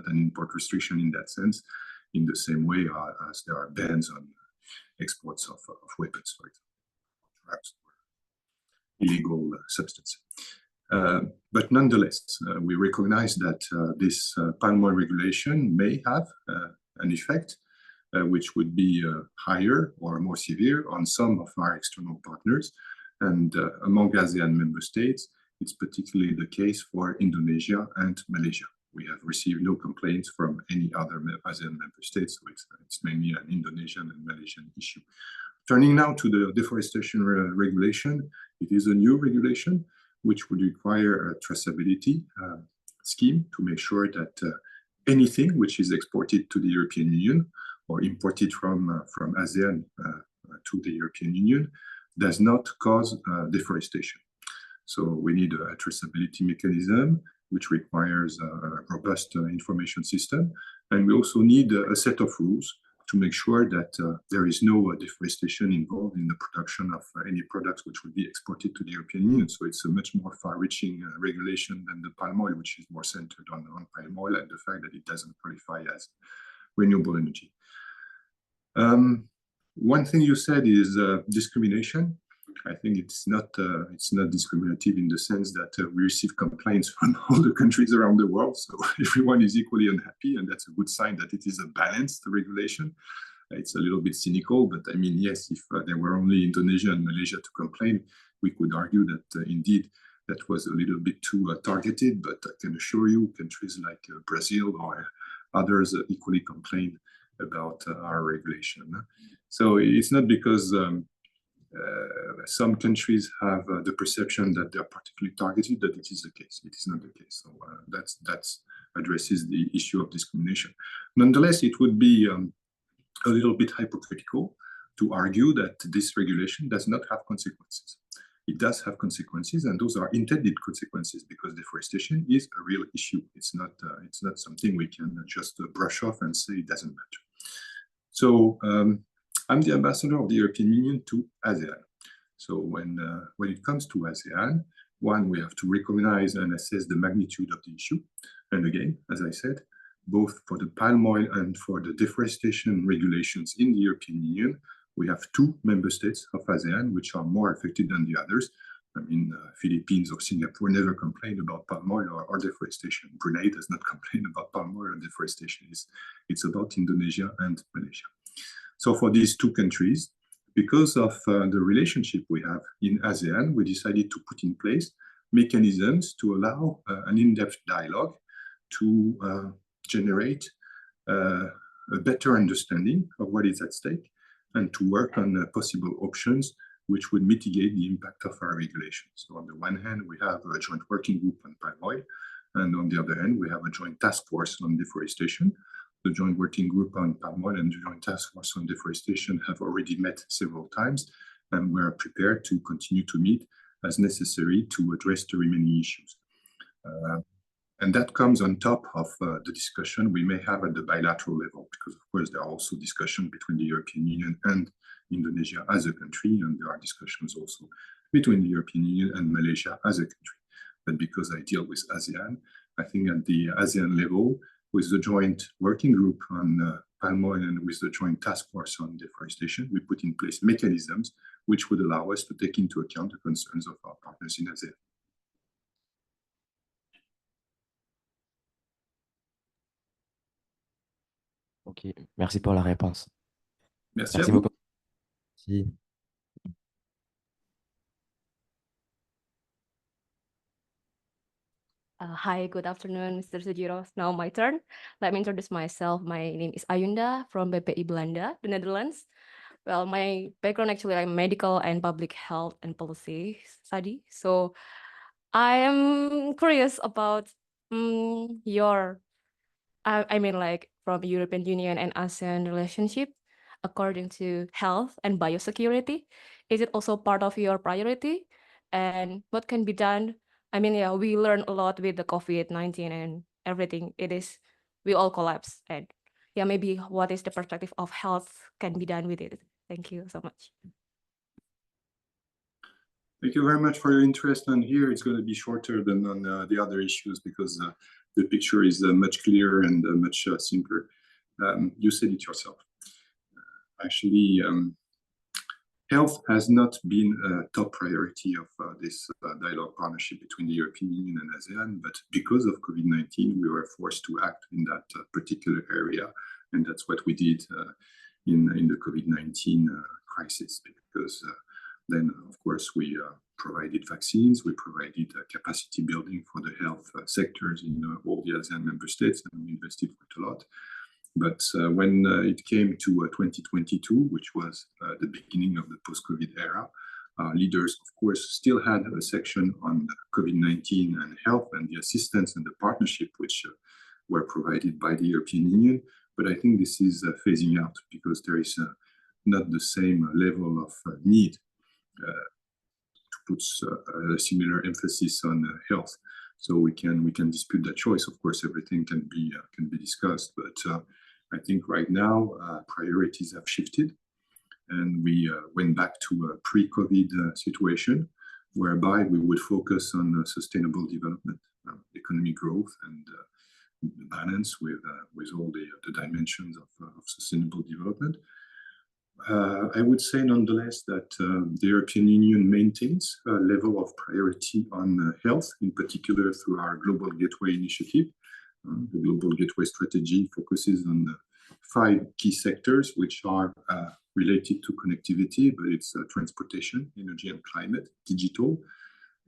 an import restriction in that sense, in the same way as there are bans on exports of weapons, for example, drugs, or illegal substances. But nonetheless, we recognize that this palm oil regulation may have an effect which would be higher or more severe on some of our external partners. And among ASEAN member states, it's particularly the case for Indonesia and Malaysia. We have received no complaints from any other ASEAN member states, so it's mainly an Indonesian and Malaysian issue. Turning now to the deforestation regulation, it is a new regulation which would require a traceability scheme to make sure that anything which is exported to the European Union or imported from ASEAN to the European Union does not cause deforestation. So we need a traceability mechanism which requires a robust information system. And we also need a set of rules to make sure that there is no deforestation involved in the production of any products which would be exported to the European Union. So it's a much more far-reaching regulation than the palm oil, which is more centered on palm oil and the fact that it doesn't qualify as renewable energy. One thing you said is discrimination. I think it's not discriminative in the sense that we receive complaints from all the countries around the world, so everyone is equally unhappy, and that's a good sign that it is a balanced regulation. It's a little bit cynical, but I mean, yes, if there were only Indonesia and Malaysia to complain, we could argue that indeed that was a little bit too targeted, but I can assure you countries like Brazil or others equally complain about our regulation. So it's not because some countries have the perception that they are particularly targeted that it is the case. It is not the case. So that addresses the issue of discrimination. Nonetheless, it would be a little bit hypocritical to argue that this regulation does not have consequences. It does have consequences, and those are intended consequences because deforestation is a real issue. It's not something we can just brush off and say it doesn't matter. So I'm the ambassador of the European Union to ASEAN. So when it comes to ASEAN, one, we have to recognize and assess the magnitude of the issue. And again, as I said, both for the palm oil and for the deforestation regulations in the European Union, we have two member states of ASEAN which are more affected than the others. I mean, Philippines or Singapore never complain about palm oil or deforestation. Brunei does not complain about palm oil or deforestation. It's about Indonesia and Malaysia. So for these two countries, because of the relationship we have in ASEAN, we decided to put in place mechanisms to allow an in-depth dialogue to generate a better understanding of what is at stake and to work on possible options which would mitigate the impact of our regulations. So on the one hand, we have a joint working group on palm oil, and on the other hand, we have a joint task force on deforestation. The joint working group on palm oil and the joint task force on deforestation have already met several times, and we're prepared to continue to meet as necessary to address the remaining issues. And that comes on top of the discussion we may have at the bilateral level, because of course there are also discussions between the European Union and Indonesia as a country, and there are discussions also between the European Union and Malaysia as a country. But because I deal with ASEAN, I think at the ASEAN level, with the joint working group on palm oil and with the joint task force on deforestation, we put in place mechanisms which would allow us to take into account the concerns of our partners in ASEAN. Ok, merci pour la réponse. Merci Merci à vous. beaucoup. Merci. Hi, good afternoon, Mr. Sujiro. Now my turn. Let me introduce myself. My name is Ayunda from PPI Belanda, the Netherlands. Well, my background actually, I'm medical and public health and policy study. So I am curious about your, I mean, like from European Union and ASEAN relationship, according to health and biosecurity. Is it also part of your priority? And what can be done? I mean, yeah, we learned a lot with the COVID-19 and everything. We all collapse. And yeah, maybe what is the perspective of health can be done with it? Thank you so much. Thank you very much for your interest. And here it's going to be shorter than on the other issues because the picture is much clearer and much simpler. You said it yourself. Actually, health has not been a top priority of this dialogue partnership between the European Union and ASEAN, but because of COVID-19, we were forced to act in that particular area. And that's what we did in the COVID-19 crisis, because then, of course, we provided vaccines, we provided capacity building for the health sectors in all the ASEAN member states, and we invested quite a lot. But when it came to 2022, which was the beginning of the post-COVID era, leaders, of course, still had a section on COVID-19 and health and the assistance and the partnership which were provided by the European Union. But I think this is phasing out because there is not the same level of need to put a similar emphasis on health. So we can dispute that choice. Of course, everything can be discussed, but I think right now priorities have shifted, and we went back to a pre-COVID situation, whereby we would focus on sustainable development, economic growth, and balance with all the dimensions of sustainable development. I would say nonetheless that the European Union maintains a level of priority on health, in particular through our Global Gateway initiative. The Global Gateway strategy focuses on the 5 key sectors, which are related to connectivity, but it's transportation, energy and climate, digital,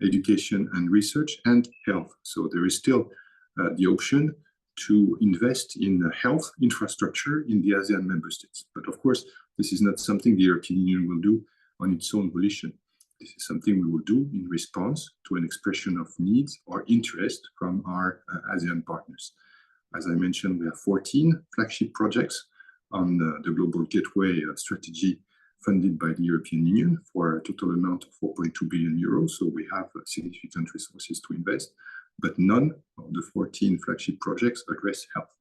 education and research, and health. So there is still the option to invest in health infrastructure in the ASEAN member states. But of course, this is not something the European Union will do on its own volition. This is something we will do in response to an expression of needs or interest from our ASEAN partners. As I mentioned, we have 14 flagship projects on the Global Gateway strategy funded by the European Union for a total amount of 4.2 billion euros. So we have significant resources to invest, but none of the 14 flagship projects address health.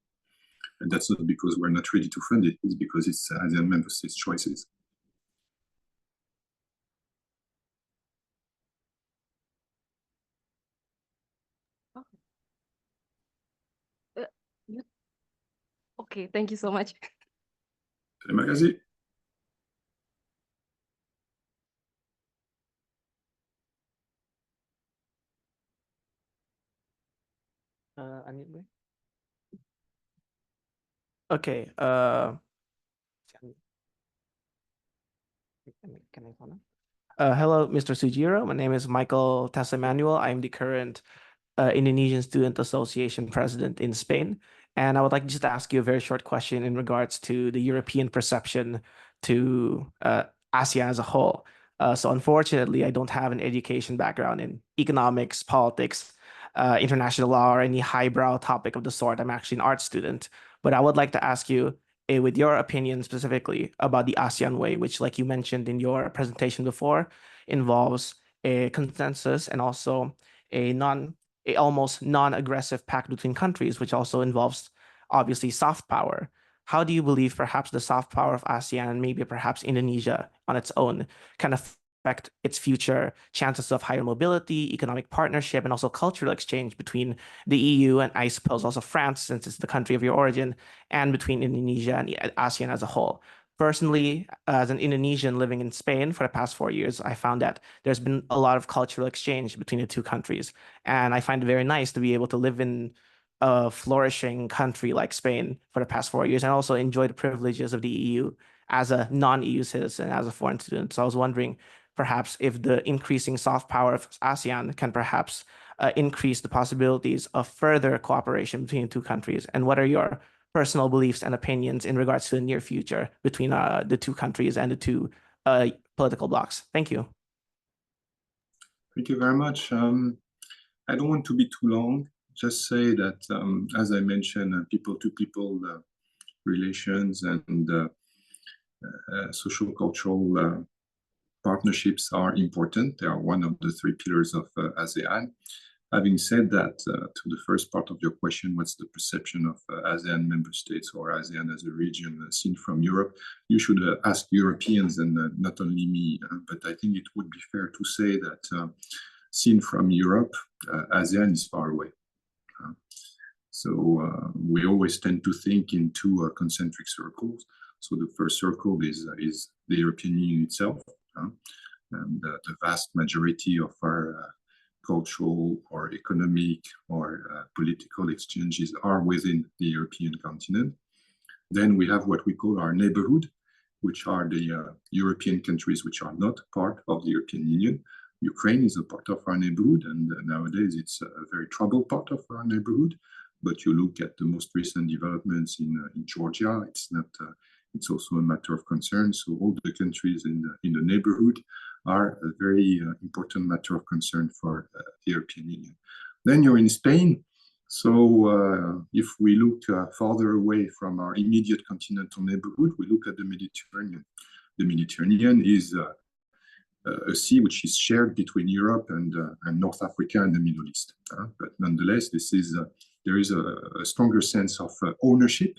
And that's not because we're not ready to fund it, it's because it's ASEAN member states' choices. Okay, thank you so much. Terima kasih. Okay. Hello, Mr. Sujiro. My name is Michael Tasemanuel. I'm the current Indonesian Student Association president in Spain. And I would like just to ask you a very short question in regards to the European perception to ASEAN as a whole. So unfortunately, I don't have an education background in economics, politics, international law, or any highbrow topic of the sort. I'm actually an art student. But I would like to ask you, with your opinion specifically about the ASEAN way, which, like you mentioned in your presentation before, involves a consensus and also a a almost non-aggressive pact between countries, which also involves obviously soft power. How do you believe perhaps the soft power of ASEAN and maybe perhaps Indonesia on its own can affect its future chances of higher mobility, economic partnership, and also cultural exchange between the EU and I suppose also France, since it's the country of your origin, and between Indonesia and ASEAN as a whole? Personally, as an Indonesian living in Spain for the past 4 years, I found that there's been a lot of cultural exchange between the two countries. And I find it very nice to be able to live in a flourishing country like Spain for the past 4 years and also enjoy the privileges of the EU as a non-EU citizen, as a foreign student. So I was wondering perhaps if the increasing soft power of ASEAN can perhaps increase the possibilities of further cooperation between the two countries. And what are your personal beliefs and opinions in regards to the near future between the two countries and the two political blocs? Thank you. Thank you very much. I don't want to be too long. Just say that, as I mentioned, people-to-people relations and social-cultural partnerships are important. They are one of the 3 pillars of ASEAN. Having said that, to the first part of your question, what's the perception of ASEAN member states or ASEAN as a region seen from Europe? You should ask Europeans and not only me, but I think it would be fair to say that seen from Europe, ASEAN is far away. So we always tend to think in 2 concentric circles. So the first circle is the European Union itself, and the vast majority of our cultural or economic or political exchanges are within the European continent. Then we have what we call our neighborhood, which are the European countries which are not part of the European Union. Ukraine is a part of our neighborhood, and nowadays it's a very troubled part of our neighborhood. But you look at the most recent developments in Georgia, it's also a matter of concern. So all the countries in the neighborhood are a very important matter of concern for the European Union. Then you're in Spain. So if we look farther away from our immediate continental neighborhood, we look at the Mediterranean. The Mediterranean is a sea which is shared between Europe and North Africa and the Middle East. But nonetheless, there is a stronger sense of ownership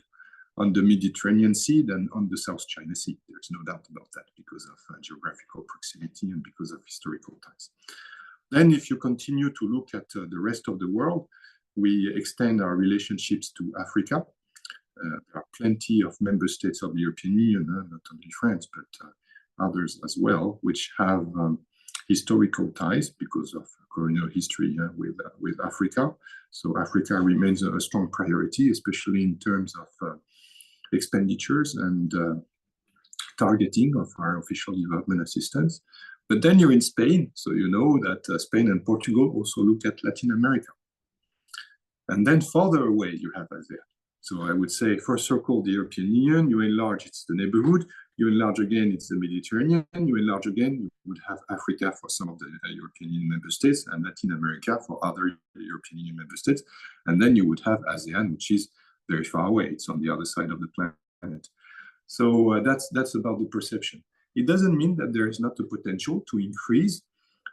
on the Mediterranean Sea than on the South China Sea. There's no doubt about that because of geographical proximity and because of historical ties. Then if you continue to look at the rest of the world, we extend our relationships to Africa. There are plenty of member states of the European Union, not only France, but others as well, which have historical ties because of colonial history with Africa. So Africa remains a strong priority, especially in terms of expenditures and targeting of our official development assistance. But then you're in Spain, so you know that Spain and Portugal also look at Latin America. And then further away, you have ASEAN. So I would say first circle, the European Union, you enlarge, it's the neighborhood, you enlarge again, it's the Mediterranean, you enlarge again, you would have Africa for some of the European Union member states and Latin America for other European Union member states. And then you would have ASEAN, which is very far away. It's on the other side of the planet. So that's about the perception. It doesn't mean that there is not a potential to increase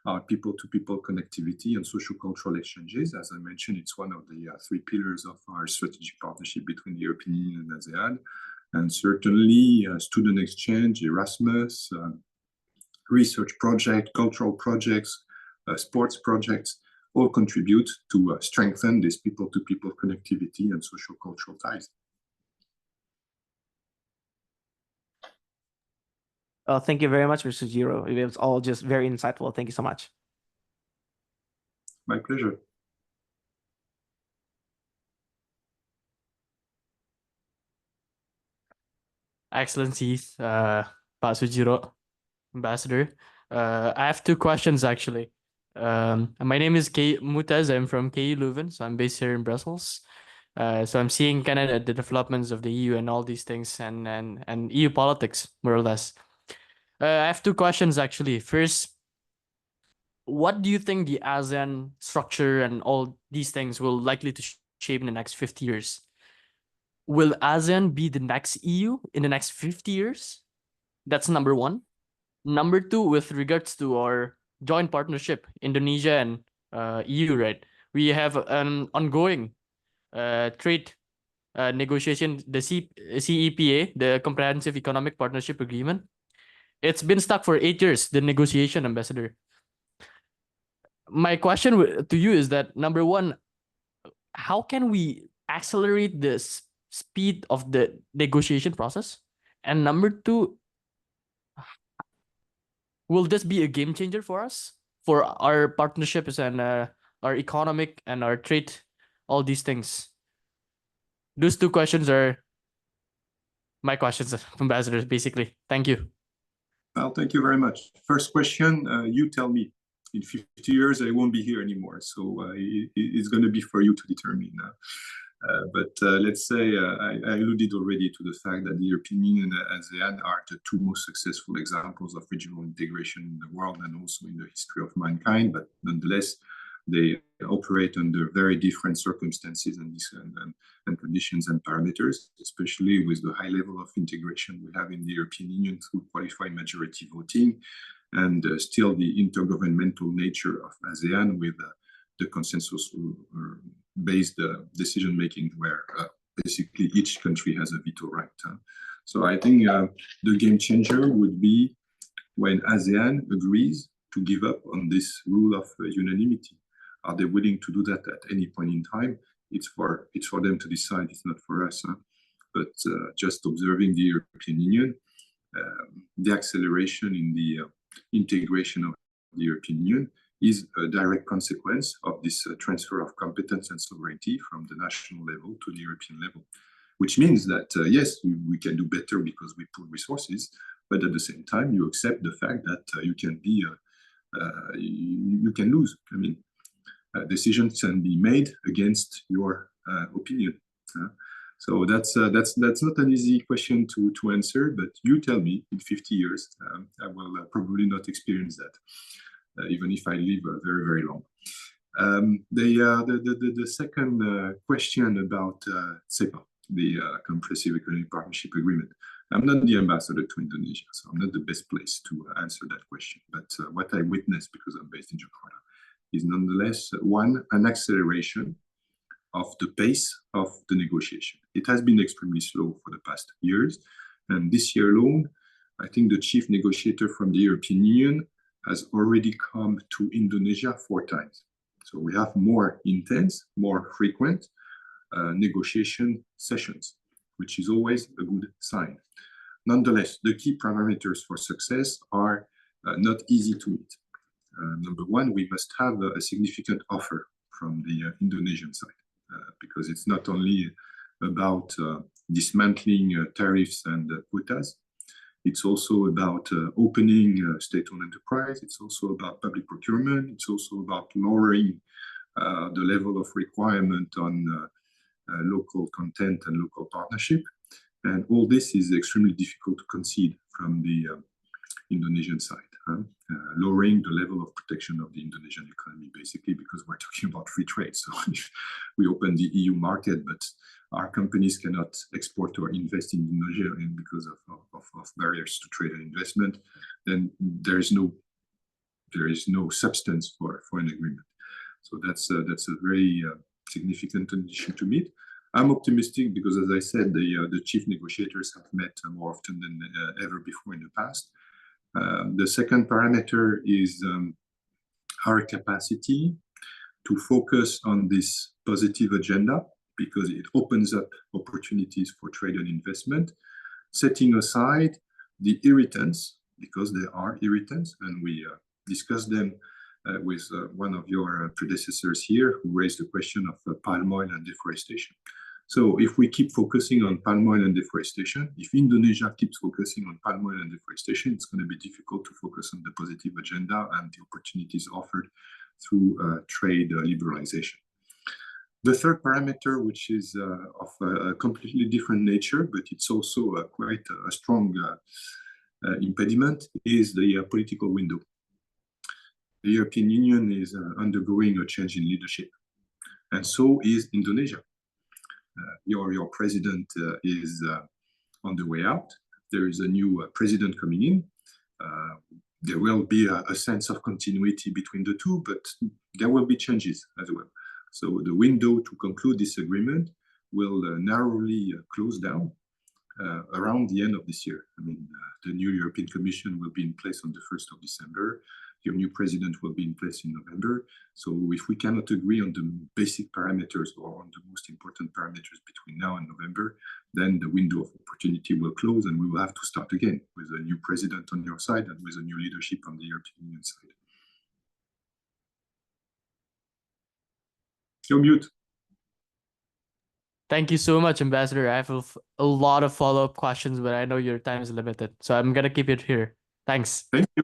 our people-to-people connectivity and social-cultural exchanges. As I mentioned, it's one of the 3 pillars of our strategic partnership between the European Union and ASEAN. And certainly student exchange, Erasmus, research project, cultural projects, sports projects, all contribute to strengthen this people-to-people connectivity and social-cultural ties. Thank you very much, Mr. Giro. It was all just very insightful. Thank you so much. My pleasure. Excellencies, Pak Sujiro, Ambassador. I have 2 questions actually. My name is Mu'taz. I'm from KU Leuven, so I'm based here in Brussels. So I'm seeing kind of the developments of the EU and all these things and EU politics, more or less. I have 2 questions actually. First, what do you think the ASEAN structure and all these things will likely to shape in the next 50 years? Will ASEAN be the next EU in the next 50 years? That's number 1. Number 2, with regards to our joint partnership, Indonesia and EU, right? We have an ongoing trade negotiation, the CEPA, the Comprehensive Economic Partnership Agreement. It's been stuck for 8 years, the negotiation, Ambassador. My question to you is that, number one, how can we accelerate the speed of the negotiation process? And number two, will this be a game changer for us, for our partnerships and our economic and our trade, all these things? Those two questions are my questions, Ambassadors, basically. Thank you. Well, thank you very much. First question, you tell me. In 50 years, I won't be here anymore, so it's going to be for you to determine. But let's say I alluded already to the fact that the European Union and ASEAN are the two most successful examples of regional integration in the world and also in the history of mankind. But nonetheless, they operate under very different circumstances and conditions and parameters, especially with the high level of integration we have in the European Union through qualified majority voting, and still the intergovernmental nature of ASEAN with the consensus-based decision-making where basically each country has a veto right. So I think the game changer would be when ASEAN agrees to give up on this rule of unanimity. Are they willing to do that at any point in time? It's for them to decide, it's not for us. But just observing the European Union, the acceleration in the integration of the European Union is a direct consequence of this transfer of competence and sovereignty from the national level to the European level, which means that, yes, we can do better because we pool resources, but at the same time, you accept the fact that you can lose. I mean, decisions can be made against your opinion. So that's not an easy question to answer, but you tell me in 50 years, I will probably not experience that, even if I live very, very long. The second question about CEPA, the Comprehensive Economic Partnership Agreement. I'm not the ambassador to Indonesia, so I'm not the best place to answer that question. But what I witnessed, because I'm based in Jakarta, is nonetheless, an acceleration of the pace of the negotiation. It has been extremely slow for the past years. And this year alone, I think the chief negotiator from the European Union has already come to Indonesia 4 times. So we have more intense, more frequent negotiation sessions, which is always a good sign. Nonetheless, the key parameters for success are not easy to meet. Number one, we must have a significant offer from the Indonesian side, because it's not only about dismantling tariffs and quotas. It's also about opening state-owned enterprise. It's also about public procurement. It's also about lowering the level of requirement on local content and local partnership. And all this is extremely difficult to concede from the Indonesian side. Lowering the level of protection of the Indonesian economy, basically, because we're talking about free trade. So if we open the EU market, but our companies cannot export or invest in Indonesia because of barriers to trade and investment, then there is no substance for an agreement. So that's a very significant condition to meet. I'm optimistic because, as I said, the chief negotiators have met more often than ever before in the past. The second parameter is our capacity to focus on this positive agenda, because it opens up opportunities for trade and investment, setting aside the irritants, because there are irritants, and we discussed them with one of your predecessors here, who raised the question of palm oil and deforestation. So if we keep focusing on palm oil and deforestation, if Indonesia keeps focusing on palm oil and deforestation, it's going to be difficult to focus on the positive agenda and the opportunities offered through trade liberalization. The third parameter, which is of a completely different nature, but it's also quite a strong impediment, is the political window. The European Union is undergoing a change in leadership, and so is Indonesia. Your president is on the way out. There is a new president coming in. There will be a sense of continuity between the two, but there will be changes as well. So the window to conclude this agreement will narrowly close down around the end of this year. I mean, the new European Commission will be in place on the 1st of December. Your new president will be in place in November. So if we cannot agree on the basic parameters or on the most important parameters between now and November, then the window of opportunity will close and we will have to start again with a new president on your side and with a new leadership on the European Union side. You're mute. Thank you so much, Ambassador. I have a lot of follow-up questions, but I know your time is limited, so I'm gonna keep it here. Thanks. Thank you.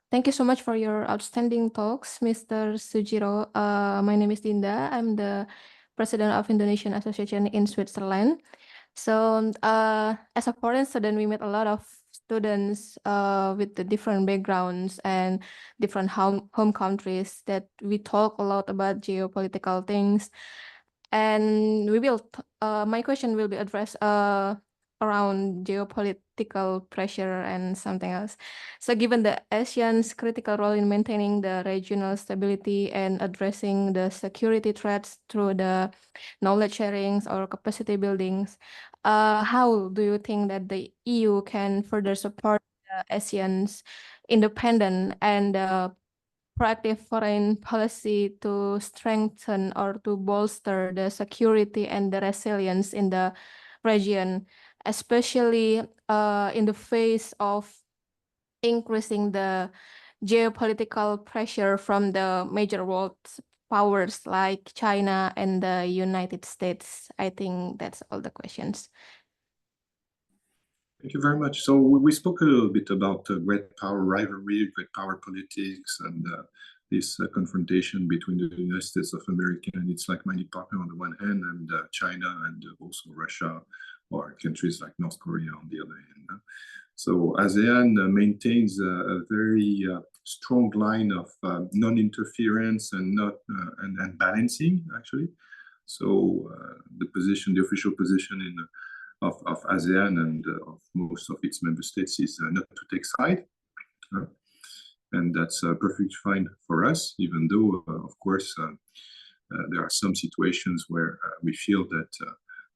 Thank you so much for your outstanding talks, Mr. Sujiro. My name is Dinda. I'm the president of Indonesian Association in Switzerland. So as a foreign student, we met a lot of students with the different backgrounds and different home countries that we talk a lot about geopolitical things. And we will, my question will be addressed around geopolitical pressure and something else. So given the ASEAN's critical role in maintaining the regional stability and addressing the security threats through the knowledge sharings or capacity buildings, how do you think that the EU can further support the ASEAN's independent and proactive foreign policy to strengthen or to bolster the security and the resilience in the region, especially in the face of increasing the geopolitical pressure from the major world powers like China and the United States? I think that's all the questions. Thank you very much. So we spoke a little bit about great power rivalry, great power politics, and this confrontation between the United States of America and its like-minded partner on the one hand, and China and also Russia, or countries like North Korea on the other hand. So ASEAN maintains a very strong line of non-interference and and balancing, actually. So the official position of ASEAN and of most of its member states is not to take side. And that's perfectly fine for us, even though, of course, there are some situations where we feel that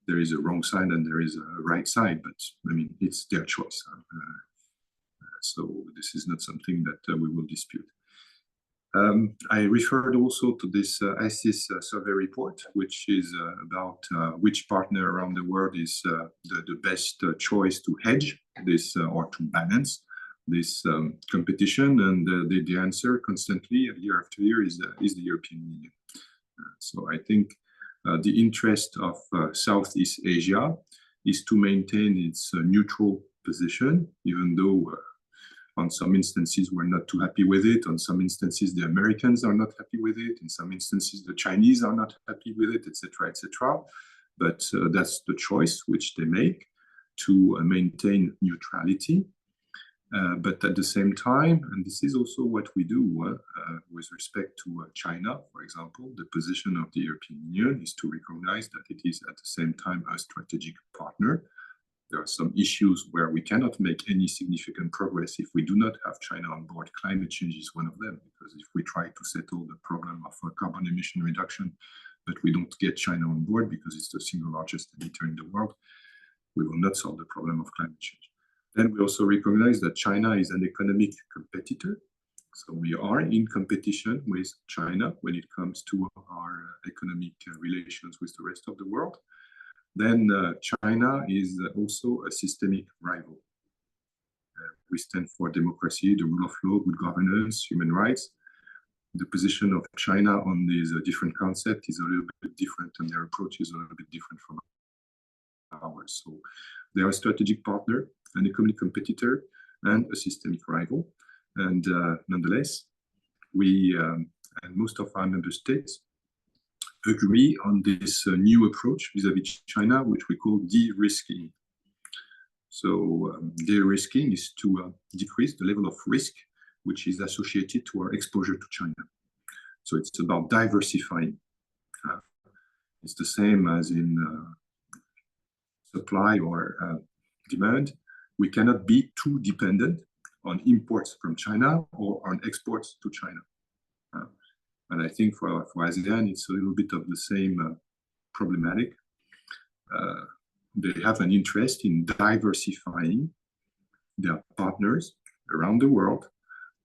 there is a wrong side and there is a right side, but I mean, it's their choice. So this is not something that we will dispute. I referred also to this ISIS survey report, which is about which partner around the world is the best choice to hedge this or to balance this competition, and the answer constantly, year after year, is the European Union. So I think the interest of Southeast Asia is to maintain its neutral position, even though on some instances we're not too happy with it. On some instances the Americans are not happy with it. In some instances the Chinese are not happy with it, etc., etc. But that's the choice which they make to maintain neutrality. But at the same time, and this is also what we do with respect to China, for example, the position of the European Union is to recognize that it is at the same time a strategic partner. There are some issues where we cannot make any significant progress if we do not have China on board. Climate change is one of them, because if we try to settle the problem of carbon emission reduction, but we don't get China on board because it's the single largest emitter in the world, we will not solve the problem of climate change. Then we also recognize that China is an economic competitor. So we are in competition with China when it comes to our economic relations with the rest of the world. Then China is also a systemic rival. We stand for democracy, the rule of law, good governance, human rights. The position of China on these different concepts is a little bit different, and their approach is a little bit different from ours. So they are a strategic partner, an economic competitor, and a systemic rival. And nonetheless, we and most of our member states agree on this new approach vis-à-vis China, which we call de-risking. So de-risking is to decrease the level of risk which is associated to our exposure to China. So it's about diversifying. It's the same as in supply or demand. We cannot be too dependent on imports from China or on exports to China. And I think for ASEAN, it's a little bit of the same problematic. They have an interest in diversifying their partners around the world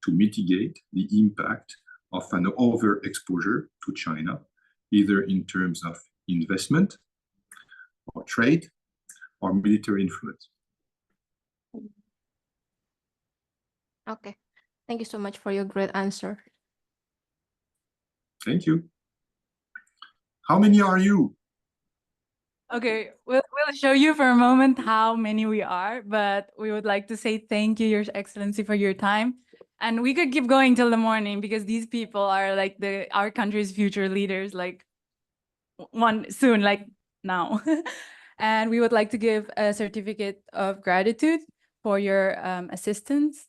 to mitigate the impact of an overexposure to China, either in terms of investment or trade or military influence. Okay, thank you so much for your great answer. Thank you. How many are you? Okay, we'll show you for a moment how many we are, but we would like to say thank you, Your Excellency, for your time. And we could keep going till the morning because these people are like our country's future leaders, like soon, like now. And we would like to give a certificate of gratitude for your assistance.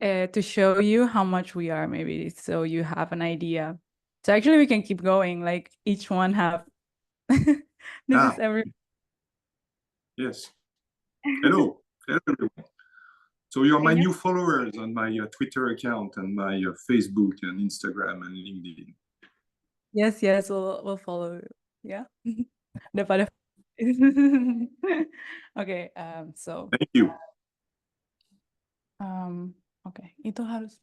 To show you how much we are, maybe, so you have an idea. So actually we can keep going, like each one have this is every. Yes. Hello. Hello, everyone. So you're my new followers on my Twitter account and my Facebook and Instagram and LinkedIn. Yes, we'll follow you. Yeah. Daripada. Okay, so. Thank you. Okay, itu harus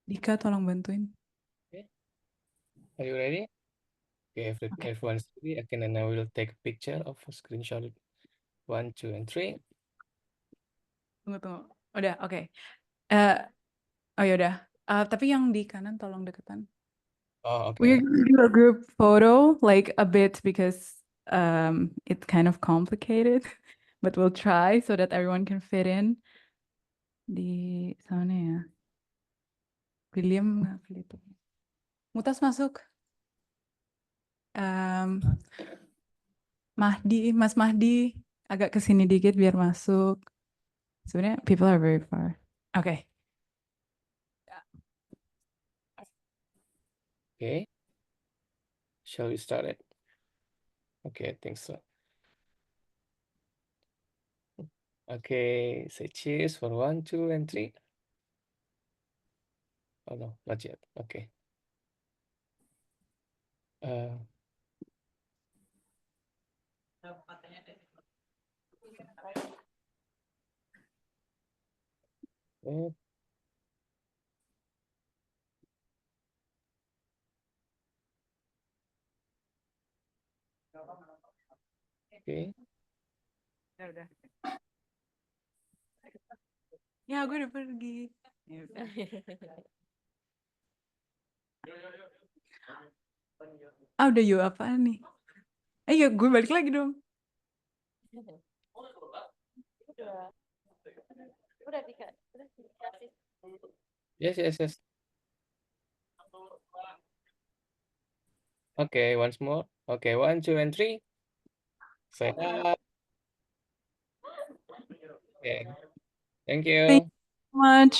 Dika, tolong bantuin. Okay. Are you ready? Okay, everyone's ready. Okay, and I will take a picture of a screenshot. 1, 2, and 3. Tunggu. Udah, oke. Oh ya udah. Tapi yang di kanan tolong deketan. Oh, okay. We're gonna do a group photo, like a bit, because it's kind of complicated, but we'll try so that everyone can fit in. Di sana ya. William nggak kelihatan. Mu'taz masuk. Mas Mahdi agak kesini dikit biar masuk. Sebenarnya people are very far. Okay. Okay. Shall we start it? Okay, I think so. Okay, say cheers for 1, 2, and 3. Oh no, not yet. Okay. Okay. Udah. Ya, gue udah pergi. Ya udah. Udah yuk apaan nih? Ayo, gue balik lagi dong. Udah Dika. Yes. Okay, once more. Okay, 1, 2, and 3. Set up. Okay. Thank you. Thank you so much.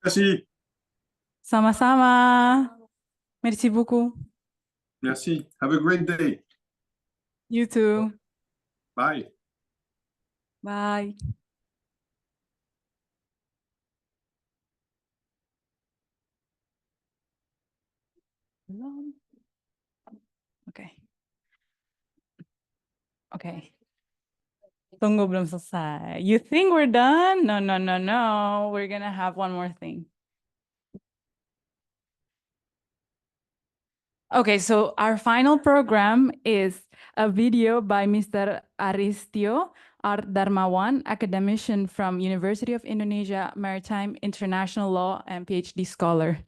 Terima kasih. Sama-sama. Merci beaucoup. Merci. Have a great day. You too. Bye. Bye. Oke. Tunggu, belum selesai. You think we're done? No. We're gonna have one more thing. Okay, so our final program is a video by Mr. Aristio R. Darmawan, academician from University of Indonesia, Maritime International Law, and PhD scholar.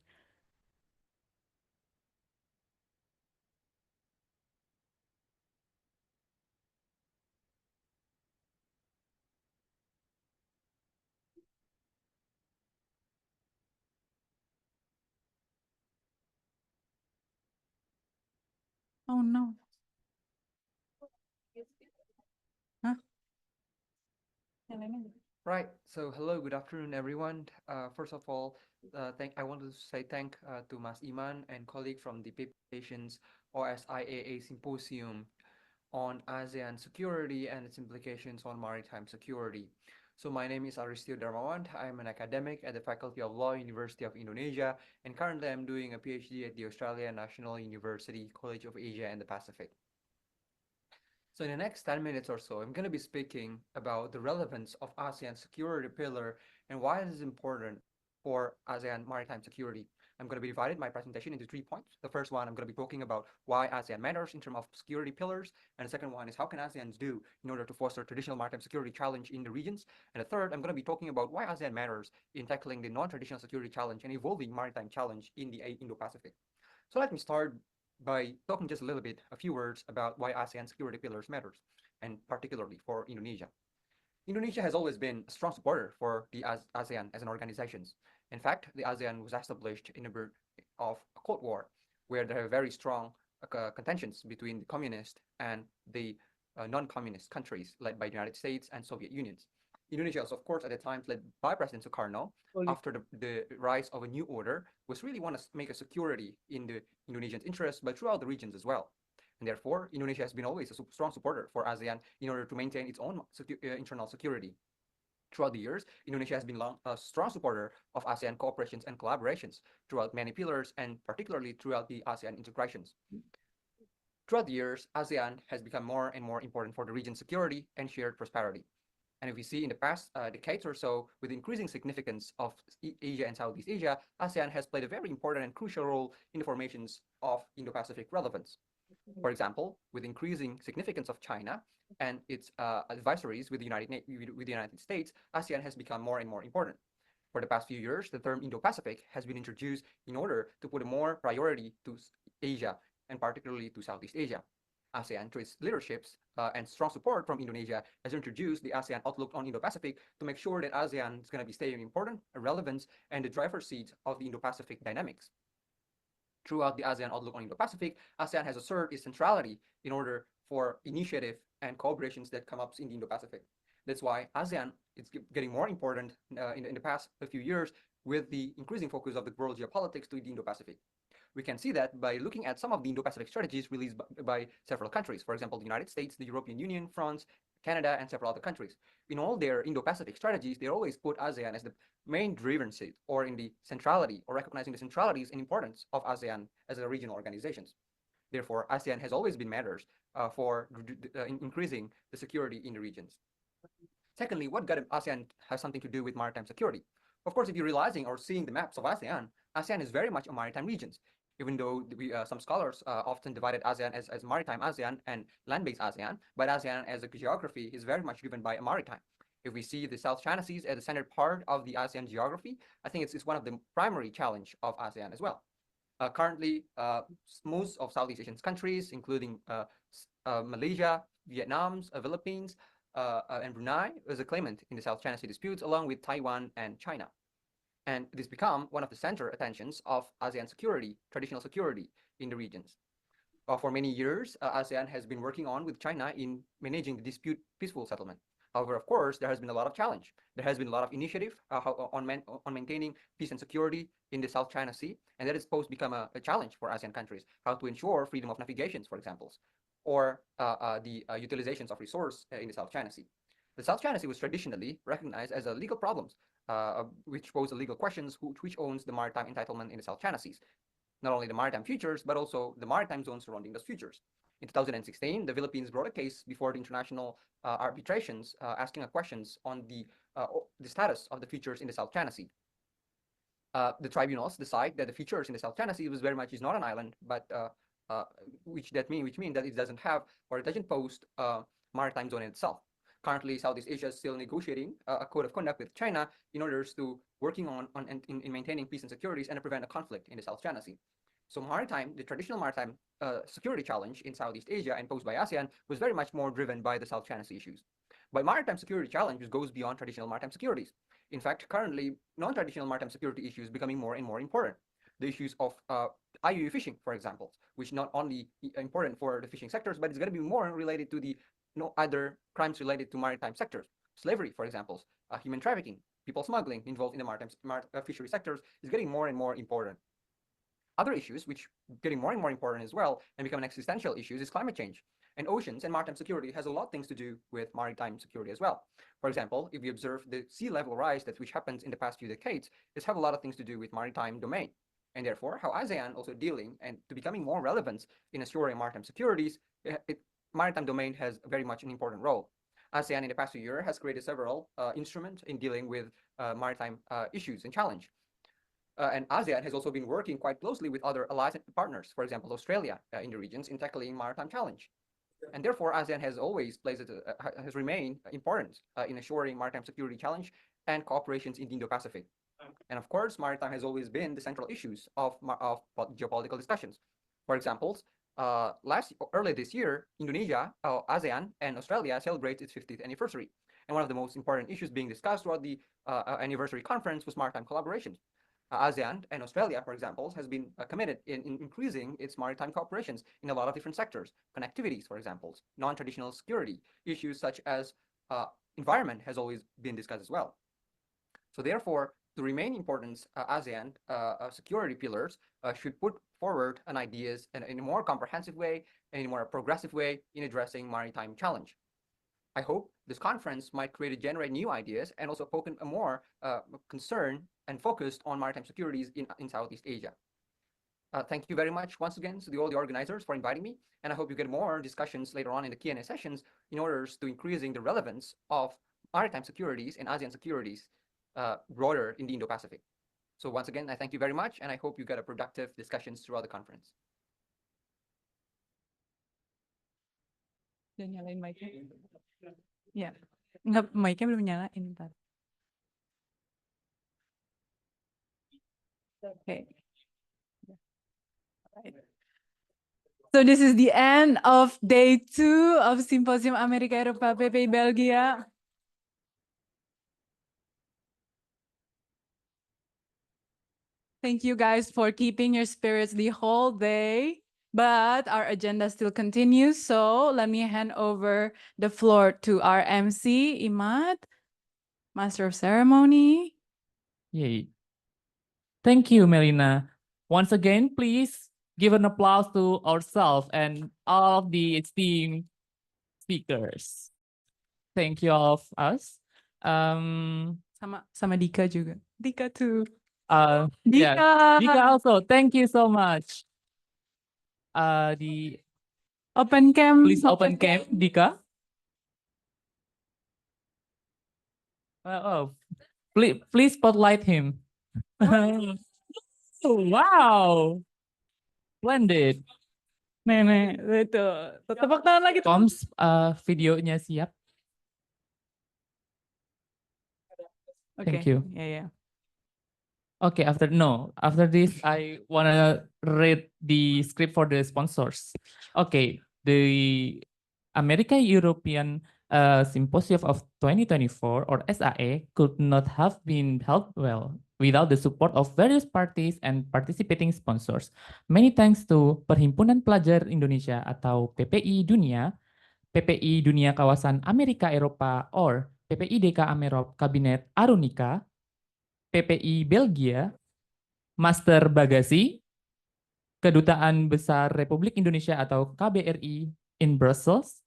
Oh no. Right. So hello, good afternoon, everyone. First of all, I want to say thank to Mas Iman and colleague from the Patients OSIAA Symposium on ASEAN security and its implications on maritime security. So my name is Aristio Darmawan. I'm an academic at the Faculty of Law, University of Indonesia, and currently I'm doing a PhD at the Australian National University College of Asia and the Pacific. So in the next 10 minutes or so, I'm going to be speaking about the relevance of ASEAN security pillar and why it is important for ASEAN maritime security. I'm going to be dividing my presentation into 3 points. The first one, I'm going to be talking about why ASEAN matters in terms of security pillars. And the second one is how can ASEAN do in order to foster traditional maritime security challenge in the regions. And the third, I'm going to be talking about why ASEAN matters in tackling the non-traditional security challenge and evolving maritime challenge in the Indo-Pacific. So let me start by talking just a few words about why ASEAN security pillars matters, and particularly for Indonesia. Indonesia has always been a strong supporter for the ASEAN as an organization. In fact, the ASEAN was established in a period of a Cold War, where there are very strong contentions between the communist and the non-communist countries led by the United States and Soviet Unions. Indonesia was, of course, at the time led by President Sukarno, after the rise of a new order, was really want to make a security in the Indonesian interest, but throughout the regions as well. And therefore, Indonesia has been always a strong supporter for ASEAN in order to maintain its own internal security. Throughout the years, Indonesia has been a strong supporter of ASEAN cooperations and collaborations throughout many pillars, and particularly throughout the ASEAN integrations. Throughout the years, ASEAN has become more and more important for the region's security and shared prosperity. And if we see in the past decades or so, with increasing significance of Asia and Southeast Asia, ASEAN has played a very important and crucial role in the formations of Indo-Pacific relevance. For example, with increasing significance of China and its advisories with the United States, ASEAN has become more and more important. For the past few years, the term Indo-Pacific has been introduced in order to put a more priority to Asia, and particularly to Southeast Asia. ASEAN, through its leaderships and strong support from Indonesia, has introduced the ASEAN Outlook on Indo-Pacific to make sure that ASEAN is going to be staying important, relevant, and the driver's seat of the Indo-Pacific dynamics. Throughout the ASEAN Outlook on Indo-Pacific, ASEAN has asserted its centrality in order for initiative and cooperations that come up in the Indo-Pacific. That's why ASEAN is getting more important in the past few years with the increasing focus of the world geopolitics to the Indo-Pacific. We can see that by looking at some of the Indo-Pacific strategies released by several countries. For example, the United States, the European Union, France, Canada, and several other countries. In all their Indo-Pacific strategies, they always put ASEAN as the main driven seat, or in the centrality, or recognizing the centralities and importance of ASEAN as a regional organization. Therefore, ASEAN has always been matters for increasing the security in the regions. Secondly, what ASEAN has something to do with maritime security? Of course, if you're realizing or seeing the maps of ASEAN, ASEAN is very much a maritime region. Even though some scholars often divided ASEAN as maritime ASEAN and land-based ASEAN, but ASEAN as a geography is very much driven by a maritime. If we see the South China Seas as the centered part of the ASEAN geography, I think it's one of the primary challenge of ASEAN as well. Currently, most of Southeast Asian countries, including Malaysia, Vietnam, Philippines, and Brunei, is a claimant in the South China Sea disputes, along with Taiwan and China. And this become one of the center attentions of ASEAN security, traditional security in the regions. For many years, ASEAN has been working on with China in managing the dispute peaceful settlement. However, of course, there has been a lot of challenge. There has been a lot of initiative on maintaining peace and security in the South China Sea, and that is supposed to become a challenge for ASEAN countries, how to ensure freedom of navigations, for example, or the utilizations of resource in the South China Sea. The South China Sea was traditionally recognized as a legal problem, which pose legal questions which owns the maritime entitlement in the South China Seas. Not only the maritime futures, but also the maritime zones surrounding those futures. In 2016, the Philippines brought a case before the international arbitrations asking questions on the status of the futures in the South China Sea. The tribunals decide that the futures in the South China Sea was very much is not an island, but which means that it doesn't have, or it doesn't post a maritime zone in itself. Currently, Southeast Asia is still negotiating a code of conduct with China in order to working on maintaining peace and securities and to prevent a conflict in the South China Sea. So the traditional maritime security challenge in Southeast Asia and posed by ASEAN was very much more driven by the South China Sea issues. But maritime security challenges goes beyond traditional maritime securities. In fact, currently, non-traditional maritime security issues becoming more and more important. The issues of IUU fishing, for example, which not only important for the fishing sectors, but it's going to be more related to the other crimes related to maritime sectors. slavery, for example, human trafficking, people smuggling involved in the maritime fishery sectors is getting more and more important. Other issues which getting more and more important as well and becoming existential issues is climate change. And oceans and maritime security has a lot of things to do with maritime security as well. For example, if we observe the sea level rise which happens in the past few decades, it has a lot of things to do with maritime domain. And therefore, how ASEAN also dealing and to becoming more relevant in assuring maritime securities, maritime domain has very much an important role. ASEAN in the past few years has created several instruments in dealing with maritime issues and challenge. And ASEAN has also been working quite closely with other allies and partners, for example, Australia in the regions in tackling maritime challenge. And therefore, ASEAN has always has remained important in assuring maritime security challenge and cooperations in the Indo-Pacific. And of course, maritime has always been the central issues of geopolitical discussions. For example, early this year, Indonesia, ASEAN, and Australia celebrate its 50th anniversary. And one of the most important issues being discussed throughout the anniversary conference was maritime collaboration. ASEAN and Australia, for example, has been committed in increasing its maritime cooperations in a lot of different sectors. Connectivities, for example, non-traditional security, issues such as environment has always been discussed as well. So therefore, to remain important, ASEAN security pillars should put forward an ideas in a more comprehensive way and in a more progressive way in addressing maritime challenge. I hope this conference might generate new ideas and also poke a more concern and focused on maritime securities in Southeast Asia. Thank you very much once again to all the organizers for inviting me, and I hope you get more discussions later on in the Q&A sessions in order to increasing the relevance of maritime securities and ASEAN securities broader in the Indo-Pacific. So once again, I thank you very much, and I hope you get a productive discussions throughout the conference. Udah nyalain mic-nya? Ya, nggak, mic-nya belum nyalain, ntar. Okay. Right. So this is the end of day 2 of Simposium Amerika Eropa PPI Belgia. Thank you guys for keeping your spirits the whole day. But our agenda still continues, so let me hand over the floor to our MC, Iman, Master of Ceremony. Yay. Thank you, Myrna. Once again, please give an applause to ourselves and all of the esteemed speakers. Thank you all of us. Sama Dika juga. Dika too. Dika. Yeah, Dika also. Thank you so much. The open cam. Please open cam, Dika. Please spotlight him. Wow, splendid. Nenek, itu. Tepuk tangan lagi. Koms, videonya siap. Thank you. Yeah. Okay, after this, I wanna read the script for the sponsors. Okay, the Amerika European Symposium of 2024 or SAE could not have been held well without the support of various parties and participating sponsors. Many thanks to Perhimpunan Pelajar Indonesia atau PPI Dunia, PPI Dunia Kawasan Amerika Eropa or PPIDK Amerop Kabinet Arunika, PPI Belgia, Master Bagasi, Kedutaan Besar Republik Indonesia atau KBRI in Brussels,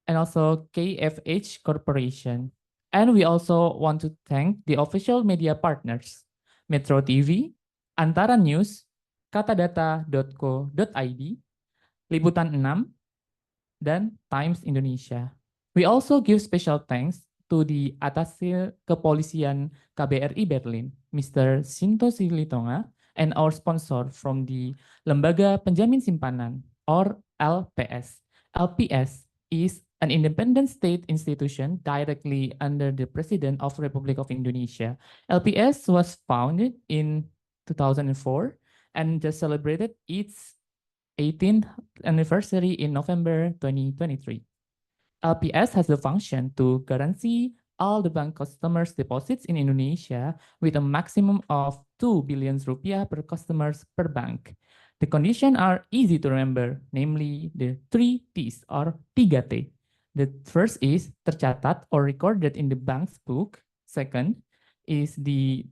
and also KFH Corporation. And we also want to thank the official media partners, Metro TV, Antara News, katadata.co.id, Liputan 6, dan Times Indonesia. We also give special thanks to the Attaché Kepolisian KBRI Berlin, Mr. Sinto Silitonga, and our sponsor from the Lembaga Penjamin Simpanan, or LPS. LPS is an independent state institution directly under the President of Republic of Indonesia. LPS was founded in 2004 and just celebrated its 18th anniversary in November 2023. LPS has the function to guarantee all the bank customers' deposits in Indonesia with a maximum of 2 billion rupiah per customers per bank. The conditions are easy to remember, namely the 3 T's or 3T. The first is tercatat or recorded in the bank's book. Second is the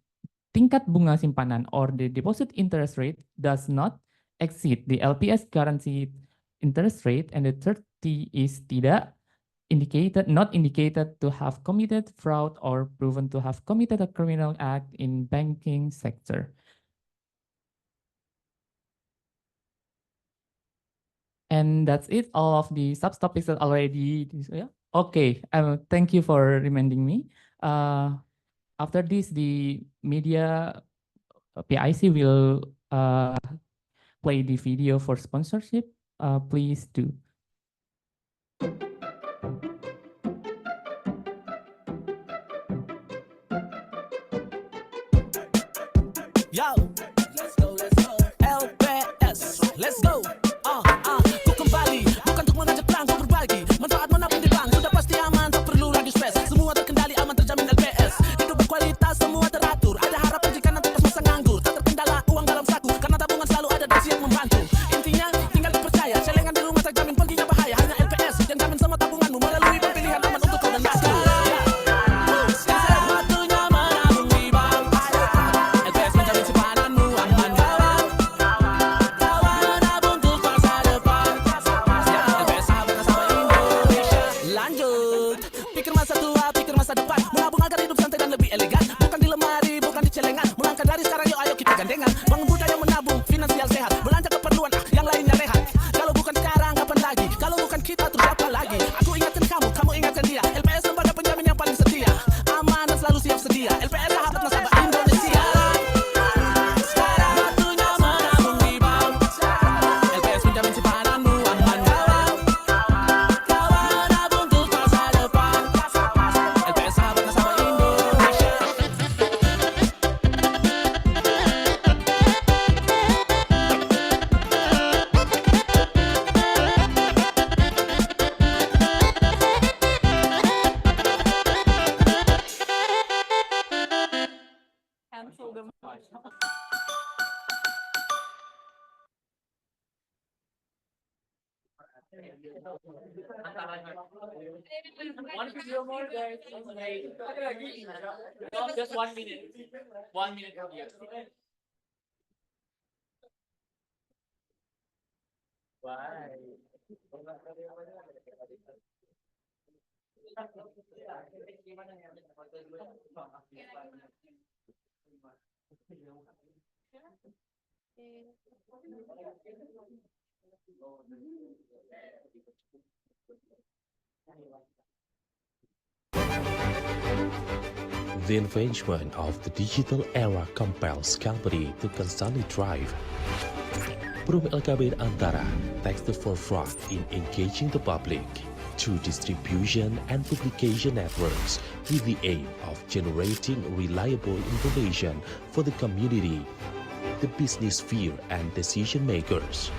tingkat bunga simpanan or the deposit interest rate does not exceed the LPS guaranteed interest rate. And the third T is not indicated to have committed fraud or proven to have committed a criminal act in banking sector. And that's it, all of the subtopics that already, yeah. Okay, thank you for reminding me. After this, the media PIC will play the video for sponsorship. Please do. Yo, let's go. LPS, let's go. Ku kembali, bukan untuk mengajak perang, ku berbagi. Manfaat menabung di bank, sudah pasti aman, tak perlu lagi stres. Semua terkendali, aman terjamin LPS. Hidup berkualitas, semua teratur. Ada harapan jika nanti pas masa nganggur. Tak terkendala uang dalam saku, karena tabungan selalu ada dan siap membantu. Intinya, tinggal dipercaya. Celengan di rumah tak jamin perginya bahaya. Hanya LPS yang jamin semua tabunganmu melalui pemilihan aman untuk kau dan aku. Bangun budaya menabung, finansial sehat, belanja keperluan, yang lainnya rehat. Kalau bukan sekarang, kapan lagi? Kalau bukan kita, terus siapa lagi? Aku ingatkan kamu, kamu ingatkan dia. LPS lembaga penjamin yang paling setia, aman dan selalu siap sedia. LPS sahabat nasabah Indonesia. Sekarang waktunya menabung di bank. LPS menjamin simpananmu aman. Kawan nabung untuk masa depan. LPS sahabat nasabah Indonesia. One video more, guys. Just 1 minute. 1 minute here. The advancement of the digital era compels company to constantly drive. Perumda Antara takes the forefront in engaging the public through distribution and publication networks with the aim of generating reliable information for the community, the business sphere, and decision makers.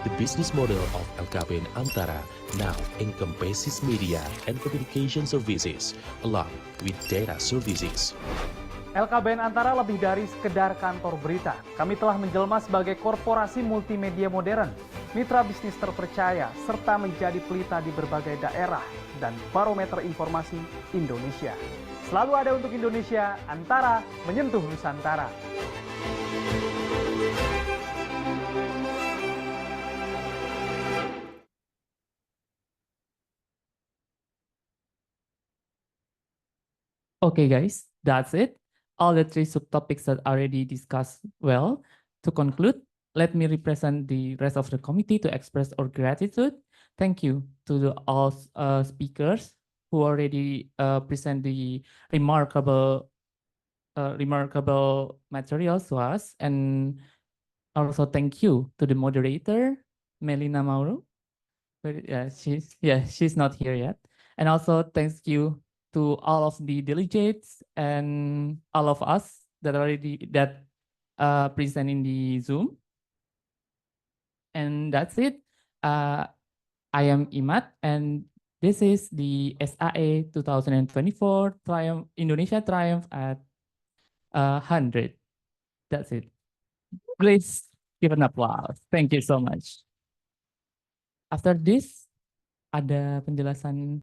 The business model of LKBN Antara now encompasses media and communication services along with data services. LKBN Antara lebih dari sekedar kantor berita. Kami telah menjelma sebagai korporasi multimedia modern, mitra bisnis terpercaya, serta menjadi pelita di berbagai daerah dan barometer informasi Indonesia. Selalu ada untuk Indonesia, Antara menyentuh Nusantara. Okay, guys, that's it. All the 3 subtopics that already discussed well. To conclude, let me represent the rest of the committee to express our gratitude. Thank you to all speakers who already present the remarkable materials to us. And also thank you to the moderator, Melina Mauro. She's not here yet. And also thank you to all of the delegates and all of us that present in the Zoom. And that's it. I am Iman, and this is the SAE 2024 Triumph, Indonesia Triumph at 100. That's it. Please give an applause. Thank you so much. After this, ada penjelasan